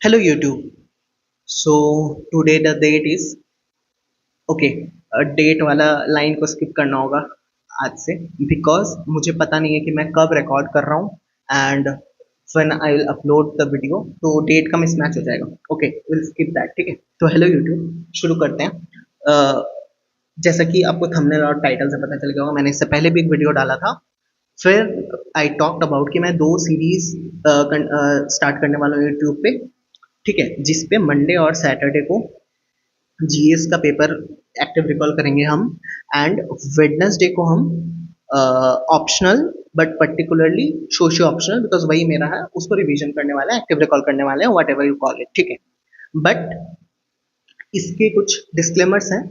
Hello YouTube. So today the date is okay. Date वाला line को skip करना होगा आज से बिकॉज मुझे पता नहीं है कि मैं कब रिकॉर्ड कर रहा हूँ and when I will upload the video तो डेट का मिसमैच हो जाएगा. Okay will skip that. ठीक है, तो हेलो यूट्यूब, शुरू करते हैं. जैसा कि आपको थंबनेल और टाइटल से पता चल गया होगा, मैंने इससे पहले भी एक वीडियो डाला था. फिर आई टॉक्ड अबाउट कि मैं 2 सीरीज स्टार्ट करने वाला हूँ यूट्यूब पे. ठीक है, जिस पे मंडे और सैटरडे को जीएस का पेपर एक्टिव रिकॉल करेंगे हम एंड वेडनेसडे को हम optional but particularly socio optional because वही मेरा है उसको रिवीजन करने वाला है, एक्टिव रिकॉल करने वाले हैं, what ever you call it. ठीक है, बट इसके कुछ डिस्क्लेमर्स हैं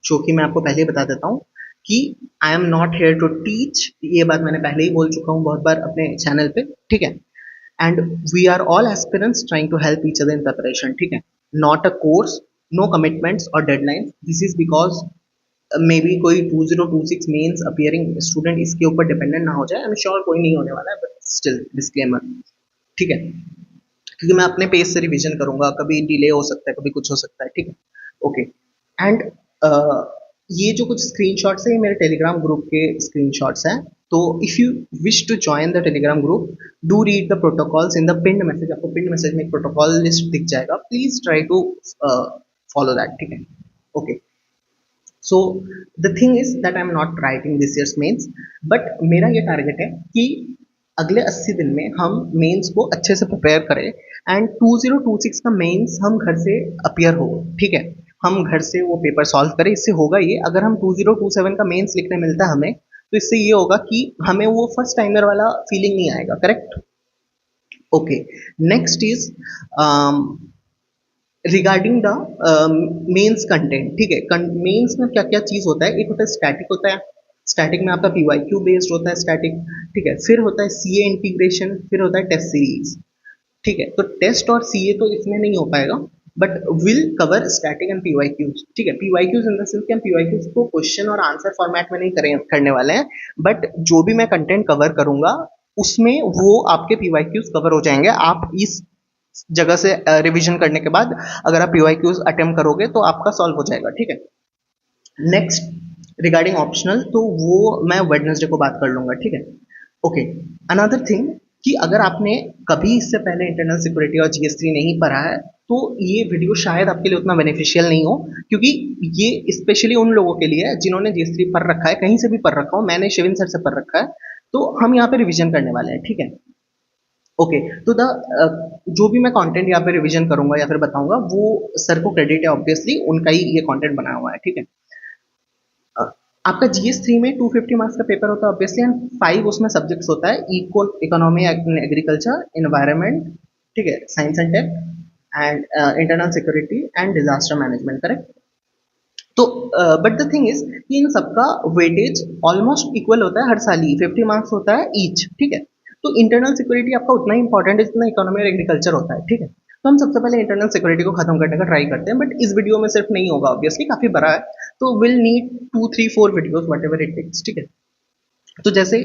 जो कि मैं आपको पहले ही बता देता हूँ कि I am not here to teach. ये बात मैंने पहले ही बोल चुका हूँ बहुत बार अपने चैनल पे. ठीक है, and we are all aspirants trying to help each other in preparation. ठीक है, not a course, no commitments और deadlines. This is because maybe कोई 2026 मेंस अपियरिंग स्टूडेंट इसके ऊपर डिपेंडेंट ना हो जाए. आई एम श्योर कोई नहीं होने वाला है, बट स्टिल डिस्क्लेमर. ठीक है, क्योंकि मैं अपने पेज से रिवीजन करूंगा, कभी डिले हो सकता है, कभी कुछ हो सकता है. ठीक है, ओके. एंड ये जो कुछ स्क्रीनशॉट्स है ये मेरे टेलीग्राम ग्रुप के स्क्रीनशॉट्स हैं. तो if you wish to join the Telegram group, do read the protocols in the pinned message. आपको पिन्ड मैसेज में एक प्रोटोकॉल लिस्ट दिख जाएगा, please try to follow that. ठीक है, okay. So the thing is that I am not writing this years mains, but मेरा ये target है कि अगले 80 दिन में हम मेंस को अच्छे से प्रिपेयर करें एंड 2026 का मेंस हम घर से अपीयर हो. ठीक है, हम घर से वो पेपर सॉल्व करें. इससे होगा ये, अगर हम 2027 का मेंस लिखने मिलता है हमें, तो इससे ये होगा कि हमें वो फर्स्ट टाइमर वाला फीलिंग नहीं आएगा. Correct, okay. Next is regarding the mains content. ठीक है, मेंस में क्या क्या चीज होता है. एक होता है स्टैटिक, होता है स्टैटिक में आपका पीवाईक्यू बेस्ड होता है स्टैटिक. ठीक है, फिर होता है सीए इंटीग्रेशन, फिर होता है टेस्ट सीरीज. ठीक है, तो टेस्ट और सीए तो इसमें नहीं हो पाएगा, but will cover static and PYQs. ठीक है, पीवाईक्यूज इन द सेंस कि हम पीवाईक्यूज को क्वेश्चन और आंसर फॉर्मेट में नहीं करने वाले हैं, बट जो भी मैं कंटेंट कवर करूंगा उसमें वो आपके पीवाईक्यूज कवर हो जाएंगे. आप इस जगह से रिवीजन करने के बाद अगर आप पीवाईक्यूज अटेम्प्ट करोगे तो आपका सॉल्व हो जाएगा. ठीक है, नेक्स्ट रिगार्डिंग ऑप्शनल, तो वो मैं वेडनेसडे को बात कर लूंगा. ठीक है, ओके. अनदर थिंग कि अगर आपने कभी इससे पहले इंटरनल सिक्योरिटी और जीएस3 नहीं पढ़ा है तो ये वीडियो शायद आपके लिए उतना बेनिफिशियल नहीं हो, क्योंकि ये स्पेशली उन लोगों के लिए है जिन्होंने जीएस3 पढ़ रखा है, कहीं से भी पढ़ रखा हो. मैंने शिविन सर से पढ़ रखा है, तो हम यहाँ पे रिवीजन करने वाले हैं. ठीक है, ओके. तो जो भी मैं कंटेंट यहाँ पे रिवीजन करूंगा या फिर बताऊंगा वो सर को क्रेडिट है, ऑब्वियसली उनका ही ये कंटेंट बनाया हुआ है. ठीक है, आपका जीएस3 में 250 मार्क्स का पेपर होता है ऑब्वियसली, एंड 5 उसमें सब्जेक्ट्स होता है. इको, इकोनॉमी, एग्रीकल्चर, एनवायरनमेंट, ठीक है, science and tech and internal security and disaster management. Correct. तो बट द थिंग इज कि इन सबका वेटेज ऑलमोस्ट इक्वल होता है हर साल ही, 50 मार्क्स होता है ईच. ठीक है, तो इंटरनल सिक्योरिटी आपका उतना ही इंपॉर्टेंट है जितना इकोनॉमी और एग्रीकल्चर होता है. ठीक है, तो हम सबसे पहले इंटरनल सिक्योरिटी को खत्म करने का ट्राई करते हैं, बट इस वीडियो में सिर्फ नहीं होगा, ऑब्वियसली काफी बड़ा है, तो will need 2 3 4 videos what ever it takes. ठीक है, तो जैसे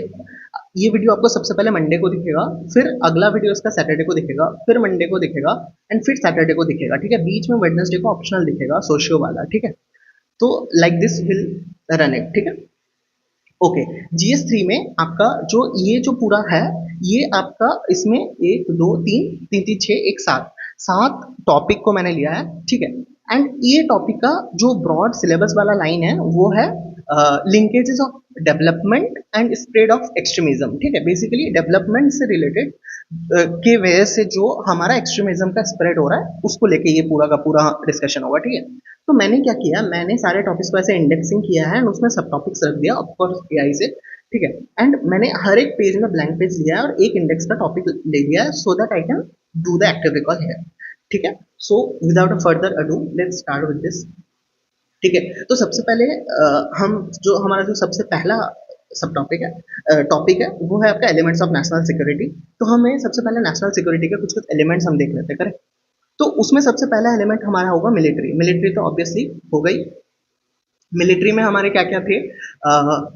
ये वीडियो आपको सबसे पहले मंडे को दिखेगा, फिर अगला वीडियो इसका सैटरडे को दिखेगा, फिर मंडे को दिखेगा एंड फिर सैटरडे को दिखेगा. ठीक है, बीच में वेडनेसडे को ऑप्शनल दिखेगा सोशियो वाला. ठीक है, तो like this will run it. ठीक है, ओके. जीएस3 में आपका जो ये जो पूरा है ये आपका इसमें 1 2 3 3 3 6 1 7 टॉपिक को मैंने लिया है. ठीक है, एंड ये टॉपिक का जो ब्रॉड सिलेबस वाला लाइन है वो है linkages of development and spread of extremism. ठीक है, बेसिकली डेवलपमेंट से रिलेटेड के वजह से जो हमारा एक्सट्रीमिज्म का स्प्रेड हो रहा है उसको लेके ये पूरा का पूरा डिस्कशन होगा. ठीक है, तो मैंने क्या किया, मैंने सारे टॉपिक्स को ऐसे इंडेक्सिंग किया है एंड उसमें सब टॉपिक्स रख दिया ऑफकोर्स एआई से. ठीक है, एंड मैंने हर एक पेज में ब्लैंक पेज लिया है और एक इंडेक्स का टॉपिक ले लिया है so that I can do the active recall here. ठीक है, so without a further ado let's start with this. ठीक है, तो सबसे पहले हम जो हमारा जो सबसे पहला सब टॉपिक है वो है आपका एलिमेंट्स ऑफ नेशनल सिक्योरिटी. तो हमें सबसे पहले नेशनल सिक्योरिटी के कुछ कुछ एलिमेंट्स हम देख लेते हैं. करेक्ट, तो उसमें सबसे पहला एलिमेंट हमारा होगा मिलिट्री. मिलिट्री तो ऑब्वियसली हो गई. मिलिट्री में हमारे क्या क्या थे,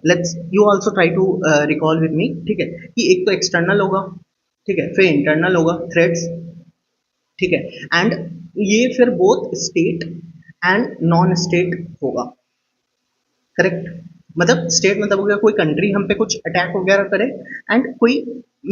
let's you also try to recall with me. ठीक है, कि एक तो एक्सटर्नल होगा, ठीक है, फिर इंटरनल होगा थ्रेट्स, ठीक है। एंड ये फिर both state and non state होगा, करेक्ट। मतलब स्टेट मतलब हो गया कोई कंट्री हम पे कुछ अटैक वगैरह करे, एंड कोई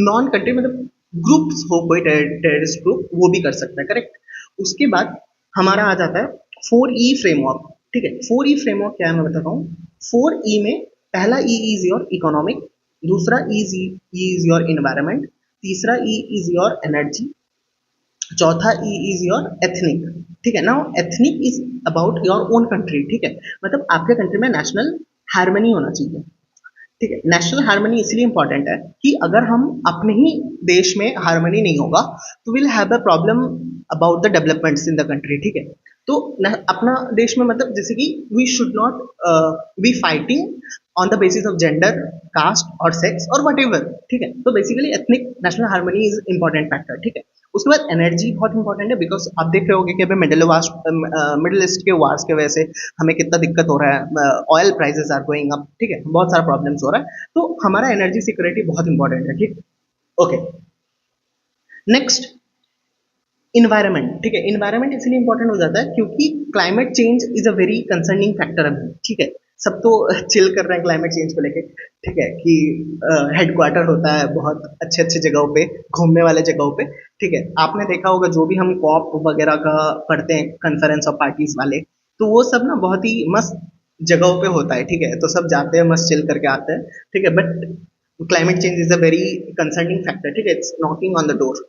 नॉन कंट्री मतलब ग्रुप्स हो, कोई टेररिस्ट ग्रुप वो भी कर सकता है, करेक्ट। उसके बाद हमारा आ जाता है 4E फ्रेमवर्क, ठीक है। 4E फ्रेमवर्क क्या है मैं बताता हूँ। 4E में पहला E इज योर इकोनॉमिक, दूसरा इज योर इन्वायरमेंट, तीसरा E इज योर एनर्जी, चौथा ई इज योर एथनिक, ठीक है। Now ethnic is about your own country, ठीक है। मतलब आपके कंट्री में नेशनल हार्मनी होना चाहिए, ठीक है। नेशनल हार्मनी इसलिए इंपॉर्टेंट है कि अगर हम अपने ही देश में हार्मनी नहीं होगा तो will have a problem about the developments in the country, ठीक है। तो अपना देश में मतलब जैसे कि we should not be fighting on the basis of gender, caste और सेक्स और वट एवर, ठीक है। तो basically ethnic national harmony is important factor, ठीक है। उसके बाद एनर्जी बहुत इंपॉर्टेंट है, बिकॉज आप देख रहे होगे कि अभी मिडिल ईस्ट के वार्स के वजह से हमें कितना दिक्कत हो रहा है, oil prices are going up, ठीक है, बहुत सारा प्रॉब्लम्स हो रहा है, तो हमारा एनर्जी सिक्योरिटी बहुत इंपॉर्टेंट है, ठीक। ओके, नेक्स्ट इन्वायरमेंट, ठीक है। इन्वायरमेंट इसलिए इंपॉर्टेंट हो जाता है क्योंकि climate change is a very concerning factor अभी, ठीक है। सब तो चिल कर रहे हैं क्लाइमेट चेंज को लेके, ठीक है, कि हेडक्वार्टर होता है बहुत अच्छे अच्छे जगहों पे, घूमने वाले जगहों पे, ठीक है। आपने देखा होगा जो भी हम कॉप वगैरह का पढ़ते हैं, कॉन्फ्रेंस ऑफ पार्टीज वाले, तो वो सब ना बहुत ही मस्त जगहों पे होता है, ठीक है। तो सब जाते हैं, मस्त चिल करके आते हैं, ठीक है। But climate change is a very concerning factor, ठीक है, it's knocking on the door.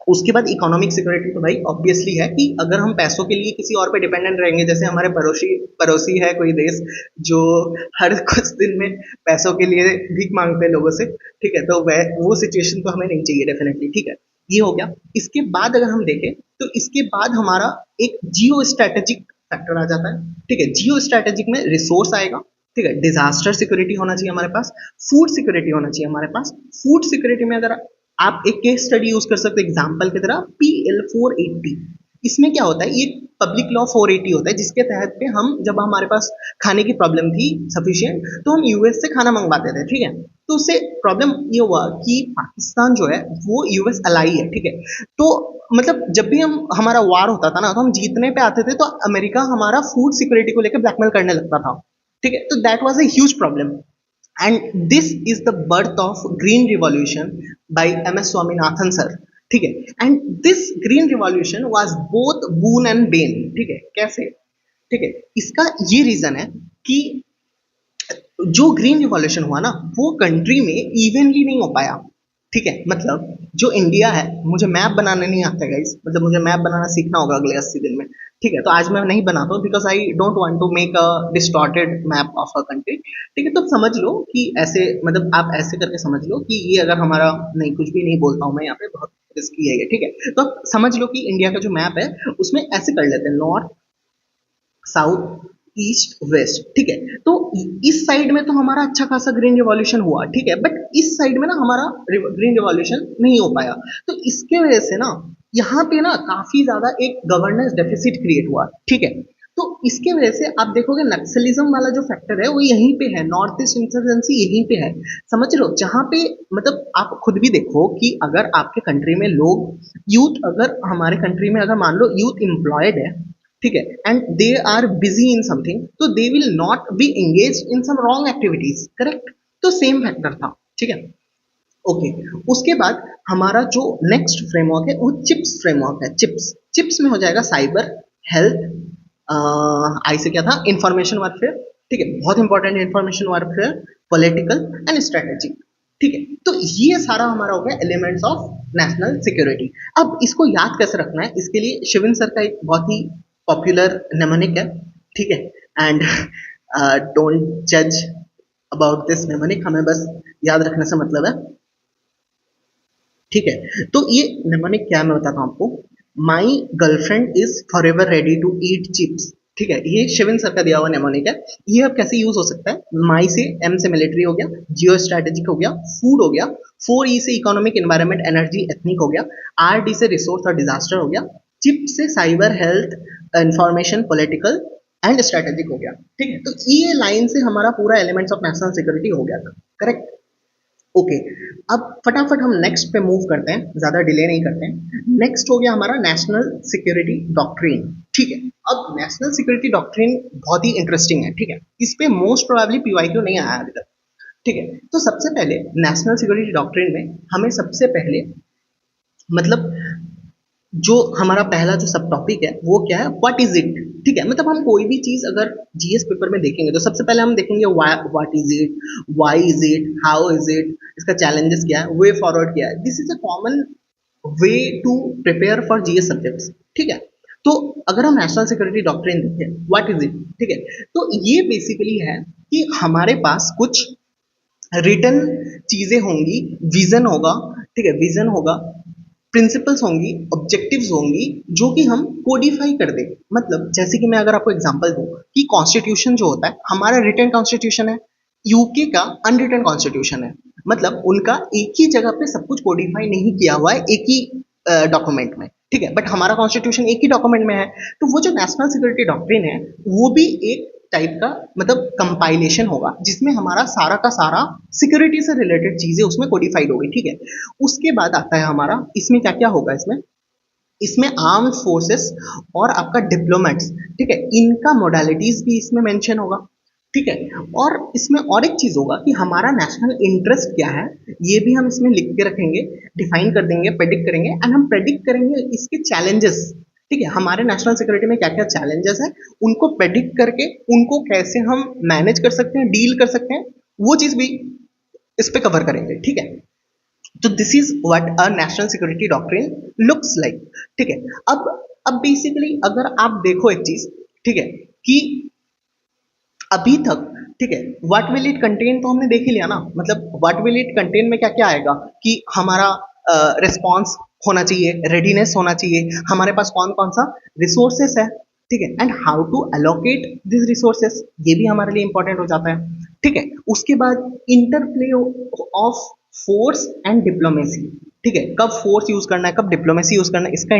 उसके बाद इकोनॉमिक सिक्योरिटी तो भाई ऑब्वियसली है कि अगर हम पैसों के लिए किसी और पे डिपेंडेंट रहेंगे, जैसे हमारे पड़ोसी पड़ोसी है कोई देश जो हर कुछ दिन में पैसों के लिए भीख मांगते हैं लोगों से, ठीक है, तो वह वो सिचुएशन तो हमें नहीं चाहिए डेफिनेटली, ठीक है। ये हो गया। इसके बाद अगर हम देखें तो इसके बाद हमारा एक जियो स्ट्रेटेजिक फैक्टर आ जाता है, ठीक है। जियो स्ट्रेटेजिक में रिसोर्स आएगा, ठीक है। डिजास्टर सिक्योरिटी होना चाहिए हमारे पास, फूड सिक्योरिटी होना चाहिए हमारे पास। फूड सिक्योरिटी में अगर आप एक केस स्टडी यूज कर सकते हैं एग्जाम्पल की तरह, PL480। इसमें क्या होता है, ये पब्लिक लॉ 480 होता है, जिसके तहत पे हम जब हमारे पास खाने की प्रॉब्लम थी सफिशिएंट, तो हम यूएस से खाना मंगवाते थे, ठीक है। तो उससे प्रॉब्लम ये हुआ कि पाकिस्तान जो है वो यूएस अलाई है, ठीक है। तो मतलब जब भी हम हमारा वार होता था ना, तो हम जीतने पे आते थे तो अमेरिका हमारा फूड सिक्योरिटी को लेकर ब्लैकमेल करने लगता था, ठीक है। तो that was a huge problem, and this is the birth of green revolution by MS Swaminathan sir, ठीक है। And this green revolution was both boon and bane, ठीक है। कैसे, ठीक है, इसका ये रीजन है कि जो ग्रीन रिवॉल्यूशन हुआ ना वो कंट्री में इवनली नहीं हो पाया, ठीक है। मतलब जो इंडिया है, मुझे मैप बनाने नहीं आता गाइस, मतलब मुझे मैप बनाना सीखना होगा अगले 80 दिन में, ठीक है। तो आज मैं नहीं बनाता हूँ because I don't want to make a distorted map of a country, ठीक है। तो समझ लो कि ऐसे, मतलब आप ऐसे करके समझ लो कि ये अगर हमारा, नहीं कुछ भी नहीं बोलता हूँ मैं यहाँ पे, बहुत रिस्की है ये, ठीक है। तो आप समझ लो कि इंडिया का जो मैप है उसमें ऐसे कर लेते हैं, नॉर्थ साउथ ईस्ट वेस्ट, ठीक है। तो इस साइड में तो हमारा अच्छा खासा ग्रीन रिवॉल्यूशन हुआ, ठीक है, बट इस साइड में ना हमारा ग्रीन रिवॉल्यूशन नहीं हो पाया। तो इसके वजह से ना यहाँ पे ना काफी ज्यादा एक गवर्नेंस डेफिसिट क्रिएट हुआ, ठीक है। तो इसके वजह से आप देखोगे नक्सलिज्म वाला जो फैक्टर है वो यहीं पे है, नॉर्थ ईस्ट इंसर्जेंसी यहीं पे है, समझ लो। जहाँ पे मतलब आप खुद भी देखो कि अगर आपके कंट्री में लोग, यूथ, अगर हमारे कंट्री में अगर मान लो यूथ एम्प्लॉयड है, ठीक है, and they are busy in something, तो they will not be engage in some wrong activities, correct. तो सेम फैक्टर था, ठीक है। ओके, उसके बाद हमारा जो नेक्स्ट फ्रेमवर्क है वो चिप्स फ्रेमवर्क है। चिप्स चिप्स में हो जाएगा साइबर, हेल्थ, आई से क्या था, इंफॉर्मेशन वारफेयर, ठीक है, बहुत इंपॉर्टेंट है information warfare, political and strategic, ठीक है। तो ये सारा हमारा हो गया एलिमेंट्स ऑफ नेशनल सिक्योरिटी। अब इसको याद कैसे रखना है, इसके लिए शिविन सर का एक बहुत ही पॉपुलर नेमोनिक है, ठीक है। एंड डोंट जज अबाउट दिस नेमोनिक, हमें बस याद रखने से मतलब है, ठीक है। तो ये नेमोनिक क्या है मैं बताता हूँ आपको। My girlfriend is for ever ready to eat chips, ठीक है, ये शिविन सर का दिया हुआ नेमोनिक है। ये अब कैसे यूज हो सकता है, माई से, एम से मिलिट्री हो गया, जियो स्ट्रेटेजिक हो गया, फूड हो गया, 4E से इकोनॉमिक, एनवायरमेंट, एनर्जी, एथनिक हो गया, RD से रिसोर्स और डिजास्टर हो गया, चिप से cyber, health, information, political and strategic हो गया, ठीक है। तो ये लाइन से हमारा पूरा एलिमेंट्स ऑफ नेशनल सिक्योरिटी हो गया था, करेक्ट। ओके, अब फटाफट हम नेक्स्ट पे मूव करते हैं, ज्यादा डिले नहीं करते हैं। नेक्स्ट हो गया हमारा नेशनल सिक्योरिटी डॉक्ट्रिन। ठीक है, अब नेशनल सिक्योरिटी डॉक्ट्रिन बहुत ही इंटरेस्टिंग है। ठीक है, इस पे मोस्ट प्रोबेबली पीवाईक्यू नहीं आया अभी तक। ठीक है, तो सबसे पहले नेशनल सिक्योरिटी डॉक्ट्रिन में हमें सबसे पहले मतलब जो हमारा पहला जो सब टॉपिक है वो क्या है, व्हाट इज इट। ठीक है, मतलब हम कोई भी चीज अगर जीएस पेपर में देखेंगे तो सबसे पहले हम देखेंगे what is it, why is it, how is it, इसका चैलेंजेस क्या है, वे फॉरवर्ड क्या है। This is a common way to prepare for GS subjects. ठीक है, तो अगर हम नेशनल सिक्योरिटी डॉक्ट्रिन देखें, व्हाट इज इट, ठीक है, तो ये बेसिकली है कि हमारे पास कुछ रिटर्न चीजें होंगी, विजन होगा। ठीक है, विजन होगा, प्रिंसिपल्स होंगी, ऑब्जेक्टिव्स होंगी, जो कि हम कोडिफाई कर देंगे। मतलब जैसे कि मैं अगर आपको एग्जांपल दूं कि कॉन्स्टिट्यूशन जो होता है हमारा रिटर्न कॉन्स्टिट्यूशन है, यूके का अनरिटर्न कॉन्स्टिट्यूशन है। मतलब उनका एक ही जगह पे सब कुछ कोडिफाई नहीं किया हुआ है एक ही डॉक्यूमेंट में। ठीक है, बट हमारा कॉन्स्टिट्यूशन एक ही डॉक्यूमेंट में है। तो वो जो नेशनल सिक्योरिटी डॉक्ट्रिन है वो भी एक टाइप का मतलब कंपाइलेशन होगा, जिसमें हमारा सारा का सारा सिक्योरिटी से रिलेटेड चीजें उसमें कोडिफाइड होगी। ठीक है, उसके बाद आता है हमारा, इसमें क्या क्या होगा, इसमें इसमें आर्म फोर्सेस और आपका डिप्लोमेट्स। ठीक है, इनका मोडालिटीज भी इसमें मेंशन होगा। ठीक है, और इसमें और एक चीज होगा कि हमारा नेशनल इंटरेस्ट क्या है, ये भी हम इसमें लिख के रखेंगे, डिफाइन कर देंगे, प्रेडिक्ट करेंगे, एंड हम प्रेडिक्ट करेंगे इसके चैलेंजेस। ठीक है, हमारे नेशनल सिक्योरिटी में क्या क्या चैलेंजेस है, उनको प्रेडिक्ट करके उनको कैसे हम मैनेज कर सकते हैं, डील कर सकते हैं, वो चीज भी इस पे कवर करेंगे। ठीक है, तो this is what a national security doctrine looks like. ठीक है, अब बेसिकली अगर आप देखो एक चीज, ठीक है, कि अभी तक, ठीक है, व्हाट विल इट कंटेन तो हमने देख ही लिया ना। मतलब व्हाट विल इट कंटेन में क्या क्या आएगा कि हमारा रिस्पॉन्स होना चाहिए, रेडीनेस होना चाहिए, हमारे पास कौन कौन सा रिसोर्सेस है। ठीक है, and how to allocate this resources, ये भी हमारे लिए इंपॉर्टेंट हो जाता है। ठीक है, उसके बाद interplay of force and diplomacy. ठीक है, कब फोर्स यूज करना है, कब डिप्लोमेसी यूज करना है, इसका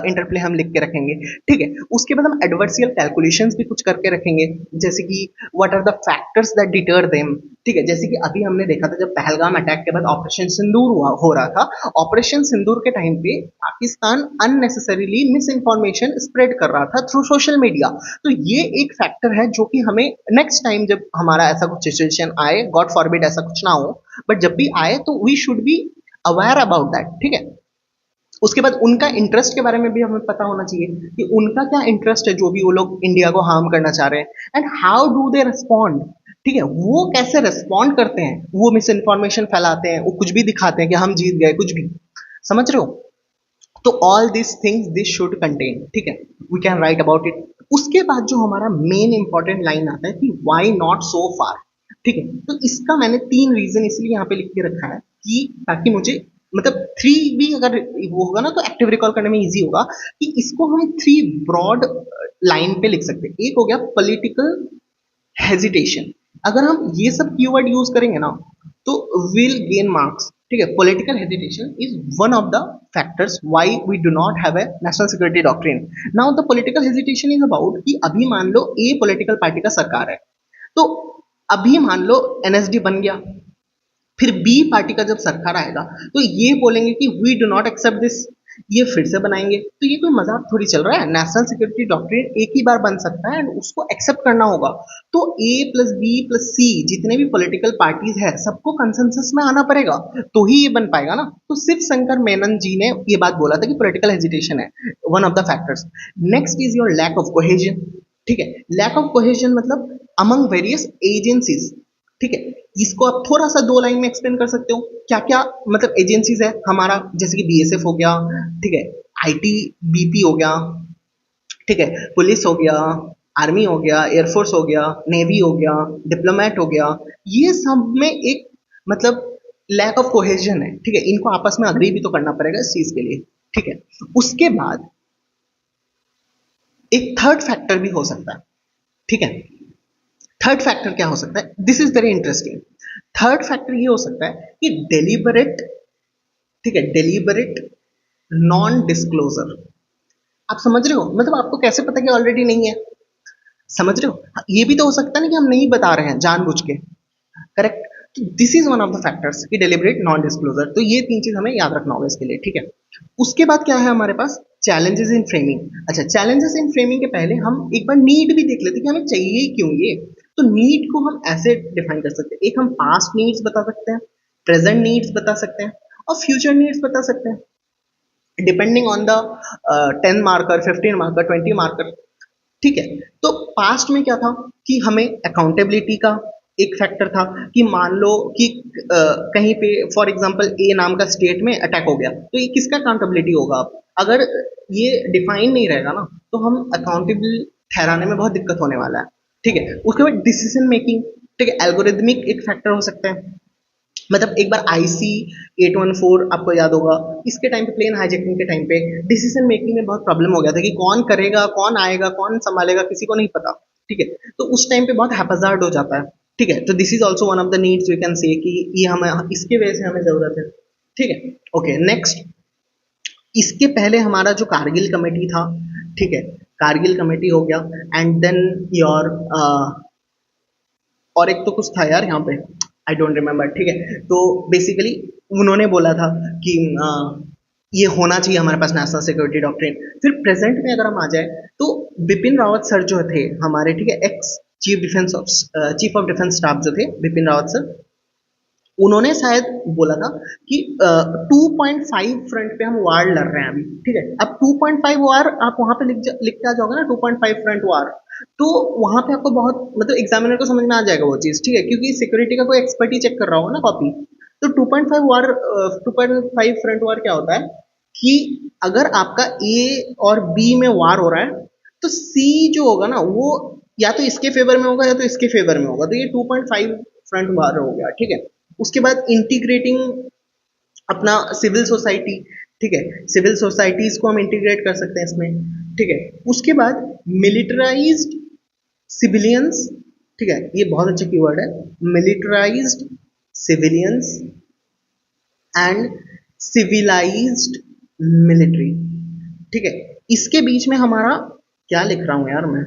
इंटरप्ले हम लिख के रखेंगे। ठीक है, उसके बाद हम एडवर्सियल कैलकुलेशंस भी कुछ करके रखेंगे, जैसे कि what are the factors that deter them. ठीक है, जैसे कि अभी हमने देखा था जब पहलगाम अटैक के बाद ऑपरेशन सिंदूर हो रहा था, ऑपरेशन सिंदूर के टाइम पे Pakistan unnecessarily miss information spread कर रहा था थ्रू सोशल मीडिया। तो ये एक फैक्टर है जो कि हमें नेक्स्ट टाइम जब हमारा ऐसा कुछ सिचुएशन आए, गॉड फॉरबिड ऐसा कुछ ना हो, बट जब भी आए तो we should be aware about that. ठीक है, उसके बाद उनका इंटरेस्ट के बारे में भी हमें पता होना चाहिए कि उनका क्या इंटरेस्ट है, जो भी वो लोग इंडिया को हार्म करना चाह रहे हैं, and how do they respond. ठीक है, वो कैसे रिस्पॉन्ड करते हैं, वो मिस इन्फॉर्मेशन फैलाते हैं, वो कुछ भी दिखाते हैं कि हम जीत गए, कुछ भी, समझ रहे हो। तो all this things this should contain. ठीक है, we can write about it. उसके बाद जो हमारा मेन इंपॉर्टेंट लाइन आता है कि व्हाई नॉट सो फार। ठीक है, तो इसका मैंने 3 रीजन इसलिए यहाँ पे लिख के रखा है कि ताकि मुझे मतलब 3 भी अगर वो होगा ना तो एक्टिव रिकॉल करने में इजी होगा, कि इसको हम 3 ब्रॉड लाइन पे लिख सकते हैं। एक हो गया पॉलिटिकल हेजिटेशन, अगर हम ये सब कीवर्ड यूज करेंगे ना तो विल गेन मार्क्स। ठीक है, political hesitation is one of the factors why we do not have a national security doctrine. Now the political hesitation is about कि अभी मान लो ए पॉलिटिकल पार्टी का सरकार है, तो अभी मान लो एनएसडी बन गया, फिर बी पार्टी का जब सरकार आएगा तो ये बोलेंगे कि we do not accept this, ये फिर से बनाएंगे। तो ये कोई मजाक थोड़ी चल रहा है, नेशनल सिक्योरिटी डॉक्ट्रिन एक ही बार बन सकता है, उसको एक्सेप्ट करना होगा। तो ए प्लस बी प्लस सी जितने भी पॉलिटिकल पार्टीज है सबको कंसेंसस में आना पड़ेगा, तो ही ये बन पाएगा ना। तो सिर्फ शंकर मेनन जी ने ये बात बोला था कि पॉलिटिकल हेजिटेशन है one of the factors. Next is your lack of cohesion. ठीक है, लैक ऑफ कोहेजन मतलब अमंग वेरियस एजेंसीज। ठीक है, इसको आप थोड़ा सा 2 लाइन में एक्सप्लेन कर सकते हो, क्या क्या मतलब एजेंसीज है हमारा, जैसे कि बीएसएफ हो गया, ठीक है, आईटीबीपी हो गया, ठीक है, पुलिस हो गया, आर्मी हो गया, एयरफोर्स हो गया, नेवी हो गया, डिप्लोमेट हो गया, ये सब में एक मतलब लैक ऑफ कोहेजन है। ठीक है, इनको आपस में अग्री भी तो करना पड़ेगा इस चीज के लिए। ठीक है, उसके बाद एक थर्ड फैक्टर भी हो सकता है। ठीक है, थर्ड फैक्टर क्या हो सकता है, this is very interesting. Third factor ये हो सकता है कि डेलिबरेट, ठीक है, डेलिबरेट नॉन डिस्क्लोजर। आप समझ रहे हो, मतलब आपको कैसे पता कि ऑलरेडी नहीं है, समझ रहे हो। ये भी तो हो सकता है ना कि हम नहीं बता रहे हैं जानबूझ के, correct. This is one of the factors कि डेलिबरेट नॉन डिस्क्लोजर। तो ये 3 चीज हमें याद रखना होगा इसके लिए, ठीक है। उसके बाद क्या है हमारे पास, चैलेंजेस इन फ्रेमिंग। अच्छा, चैलेंजेस इन फ्रेमिंग के पहले हम एक बार नीड भी देख लेते हैं कि हमें चाहिए क्यों ये। तो नीड को हम ऐसे डिफाइन कर सकते हैं, एक हम पास्ट नीड्स बता सकते हैं, प्रेजेंट नीड्स बता सकते हैं और फ्यूचर नीड्स बता सकते हैं, depending on the 10 marker, 15 marker, 20 marker, ठीक है। तो पास्ट में क्या था कि हमें अकाउंटेबिलिटी का एक फैक्टर था कि मान लो कि कहीं पे फॉर एग्जांपल ए नाम का स्टेट में अटैक हो गया, तो ये किसका अकाउंटेबिलिटी होगा। अब अगर ये डिफाइन नहीं रहेगा ना, तो हम अकाउंटेबल ठहराने में बहुत दिक्कत होने वाला है, ठीक है। उसके बाद डिसीजन मेकिंग, ठीक है, एल्गोरिथमिक एक फैक्टर हो सकता है। मतलब एक बार आईसी 814 आपको याद होगा, इसके टाइम पे प्लेन हाईजैकिंग के टाइम पे डिसीजन मेकिंग में बहुत प्रॉब्लम हो गया था कि कौन करेगा, कौन आएगा, कौन संभालेगा, किसी को नहीं पता, ठीक है। तो उस टाइम पे बहुत हैपजार्ड हो जाता है, ठीक है। तो this is also one of the needs we can say कि ये हमें इसके वजह से हमें जरूरत है, ठीक है। ओके, नेक्स्ट, इसके पहले हमारा जो कारगिल कमेटी था, ठीक है, कारगिल कमेटी हो गया, एंड देन योर और एक तो कुछ था यार यहाँ पे, आई डोंट रिमेम्बर, ठीक है। तो बेसिकली उन्होंने बोला था कि ये होना चाहिए हमारे पास नेशनल सिक्योरिटी डॉक्ट्रिन। फिर प्रेजेंट में अगर हम आ जाए तो बिपिन रावत सर जो थे हमारे, ठीक है, ex chief of defence staff जो थे बिपिन रावत सर, उन्होंने शायद बोला था कि 2.5 फ्रंट पे हम वार लड़ रहे हैं अभी, ठीक है। अब 2.5 वार आप वहां पे लिख के आ जाओगे ना, 2.5 फ्रंट वार, तो वहां पे आपको बहुत मतलब एग्जामिनर को समझ में आ जाएगा वो चीज, ठीक है, क्योंकि सिक्योरिटी का कोई एक्सपर्ट ही चेक कर रहा होगा ना कॉपी। तो 2.5 वार, 2.5 फ्रंट वार क्या होता है कि अगर आपका ए और बी में वार हो रहा है, तो सी जो होगा ना वो या तो इसके फेवर में होगा या तो इसके फेवर में होगा, तो ये 2.5 फ्रंट वार हो गया, ठीक है। उसके बाद इंटीग्रेटिंग अपना सिविल सोसाइटी, ठीक है, सिविल सोसाइटीज को हम इंटीग्रेट कर सकते हैं इसमें, ठीक है। उसके बाद मिलिटराइज्ड सिविलियंस, ठीक है, ये बहुत अच्छा कीवर्ड है, militarised civilians and civilised military, ठीक है। इसके बीच में हमारा क्या लिख रहा हूं यार मैं,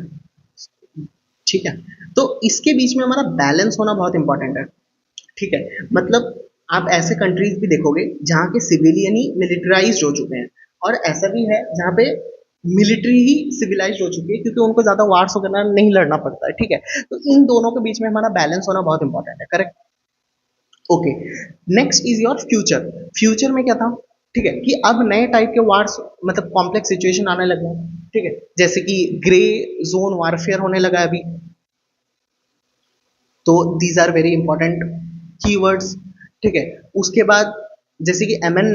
ठीक है। तो इसके बीच में हमारा बैलेंस होना बहुत इंपॉर्टेंट है, ठीक है। मतलब आप ऐसे कंट्रीज भी देखोगे जहाँ के सिविलियन ही मिलिटराइज्ड हो चुके हैं, और ऐसा भी है जहाँ पे मिलिट्री ही सिविलाइज्ड हो चुकी है, क्योंकि उनको ज्यादा वार्स वगैरह नहीं लड़ना पड़ता है, ठीक है। तो इन दोनों के बीच में हमारा बैलेंस होना बहुत इंपॉर्टेंट है, correct. Okay, next is your future. Future में क्या था, ठीक है, कि अब नए टाइप के वार्स, मतलब कॉम्प्लेक्स सिचुएशन आने लगे हैं, ठीक है, जैसे कि ग्रे जोन वारफेयर होने लगा है अभी। तो these are very important keywords, ठीक है। उसके बाद जैसे कि एम एन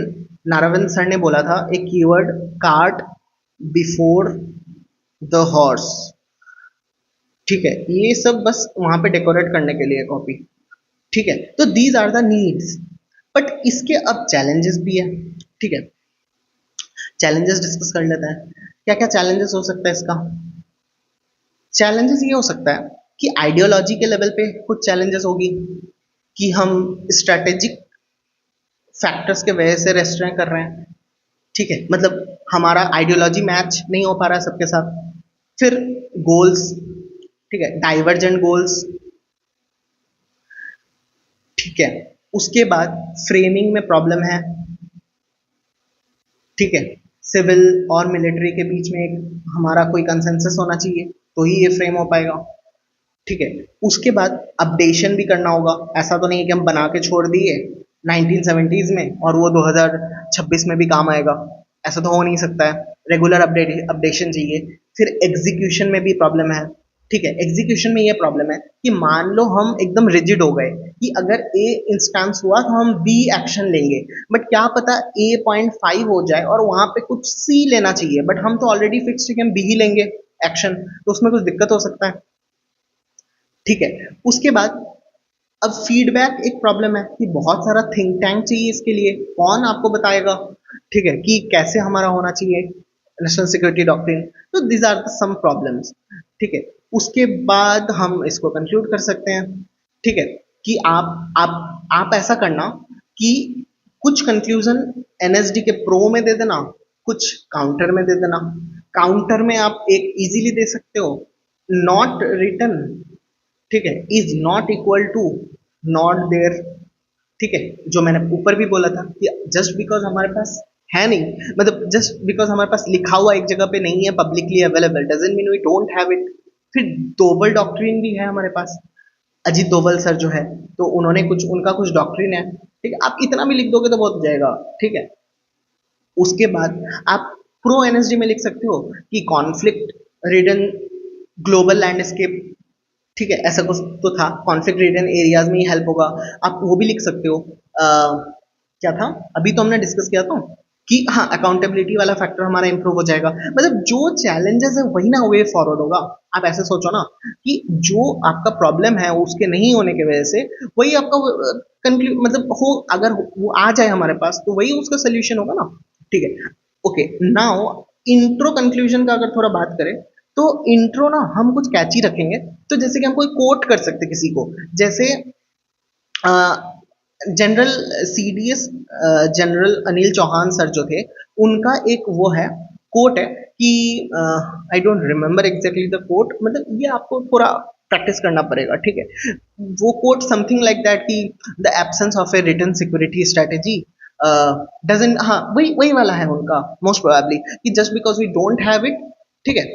नारायण सर ने बोला था एक keyword, cart before the horse, ठीक है, ये सब बस वहां पे डेकोरेट करने के लिए कॉपी, ठीक है। तो these are the needs, but इसके अब चैलेंजेस भी है, ठीक है। चैलेंजेस डिस्कस कर लेते हैं, क्या क्या चैलेंजेस हो सकता है इसका। चैलेंजेस ये हो सकता है कि आइडियोलॉजी के लेवल पे कुछ चैलेंजेस होगी कि हम स्ट्रेटेजिक फैक्टर्स के वजह से रेस्ट्रेंट कर रहे हैं, ठीक है, मतलब हमारा आइडियोलॉजी मैच नहीं हो पा रहा है सबके साथ। फिर गोल्स, ठीक है, डाइवर्जेंट गोल्स, ठीक है। उसके बाद फ्रेमिंग में प्रॉब्लम है, ठीक है, सिविल और मिलिट्री के बीच में एक हमारा कोई कंसेंसस होना चाहिए तो ही ये फ्रेम हो पाएगा, ठीक है। उसके बाद अपडेशन भी करना होगा, ऐसा तो नहीं है कि हम बना के छोड़ दिए 1970s में और वो 2026 में भी काम आएगा, ऐसा तो हो नहीं सकता है, रेगुलर अपडेशन चाहिए। फिर एग्जीक्यूशन में भी प्रॉब्लम है, ठीक है। एग्जीक्यूशन में ये प्रॉब्लम है कि मान लो हम एकदम रिजिड हो गए कि अगर ए इंस्टेंस हुआ तो हम बी एक्शन लेंगे, बट क्या पता A.5 हो जाए और वहां पे कुछ सी लेना चाहिए, बट हम तो ऑलरेडी फिक्स है कि हम बी ही लेंगे एक्शन, तो उसमें कुछ दिक्कत हो सकता है, ठीक है। उसके बाद अब फीडबैक एक प्रॉब्लम है कि बहुत सारा थिंक टैंक चाहिए इसके लिए, कौन आपको बताएगा, ठीक है, कि कैसे हमारा होना चाहिए नेशनल सिक्योरिटी डॉक्ट्रिन। तो this are the some problems, ठीक है। उसके बाद हम इसको कंक्लूड कर सकते हैं, ठीक है, कि आप ऐसा करना कि कुछ कंक्लूजन एनएसडी के प्रो में दे देना, कुछ काउंटर में दे देना। काउंटर में आप एक इजीली दे सकते हो, नॉट रिटन, ठीक है, is not equal to not there, ठीक है। जो मैंने ऊपर भी बोला था कि जस्ट बिकॉज हमारे पास है नहीं, मतलब जस्ट बिकॉज हमारे पास लिखा हुआ एक जगह पे नहीं है publicly available, doesn't mean we don't have it. फिर दोवल डॉक्ट्रिन भी है हमारे पास, अजीत दोवल सर जो है, तो उन्होंने कुछ, उनका कुछ डॉक्ट्रिन है, ठीक है। आप इतना भी लिख दोगे तो बहुत हो जाएगा, ठीक है। उसके बाद आप प्रो एनएसडी में लिख सकते हो कि कॉन्फ्लिक्ट रिडन ग्लोबल लैंडस्केप, ठीक है, ऐसा कुछ तो था, कॉन्फ्लिक्ट रिडन एरियाज में ही हेल्प होगा, आप वो भी लिख सकते हो। क्या था अभी तो हमने डिस्कस किया था कि हाँ अकाउंटेबिलिटी वाला फैक्टर हमारा इंप्रूव हो जाएगा, मतलब जो चैलेंजेस है वही ना वे फॉरवर्ड होगा। आप ऐसे सोचो ना कि जो आपका प्रॉब्लम है उसके नहीं होने की वजह से वही आपका कंक्लूड, मतलब हो, अगर वो आ जाए हमारे पास तो वही उसका सोल्यूशन होगा ना, ठीक है। ओके, नाउ इंट्रो कंक्लूजन का अगर थोड़ा बात करें तो इंट्रो ना हम कुछ कैची रखेंगे, तो जैसे कि हम कोई कोट कर सकते किसी को, जैसे general CDS general Anil Chauhan sir जो थे, उनका एक वो है, कोट है कि I don't remember exactly the quote, मतलब ये आपको पूरा प्रैक्टिस करना पड़ेगा, ठीक है। वो कोट समथिंग लाइक दैट कि the absence of a written security strategy doesn't, हाँ वही वही वाला है उनका मोस्ट प्रोबेबली, कि just because we don't have it, ठीक है,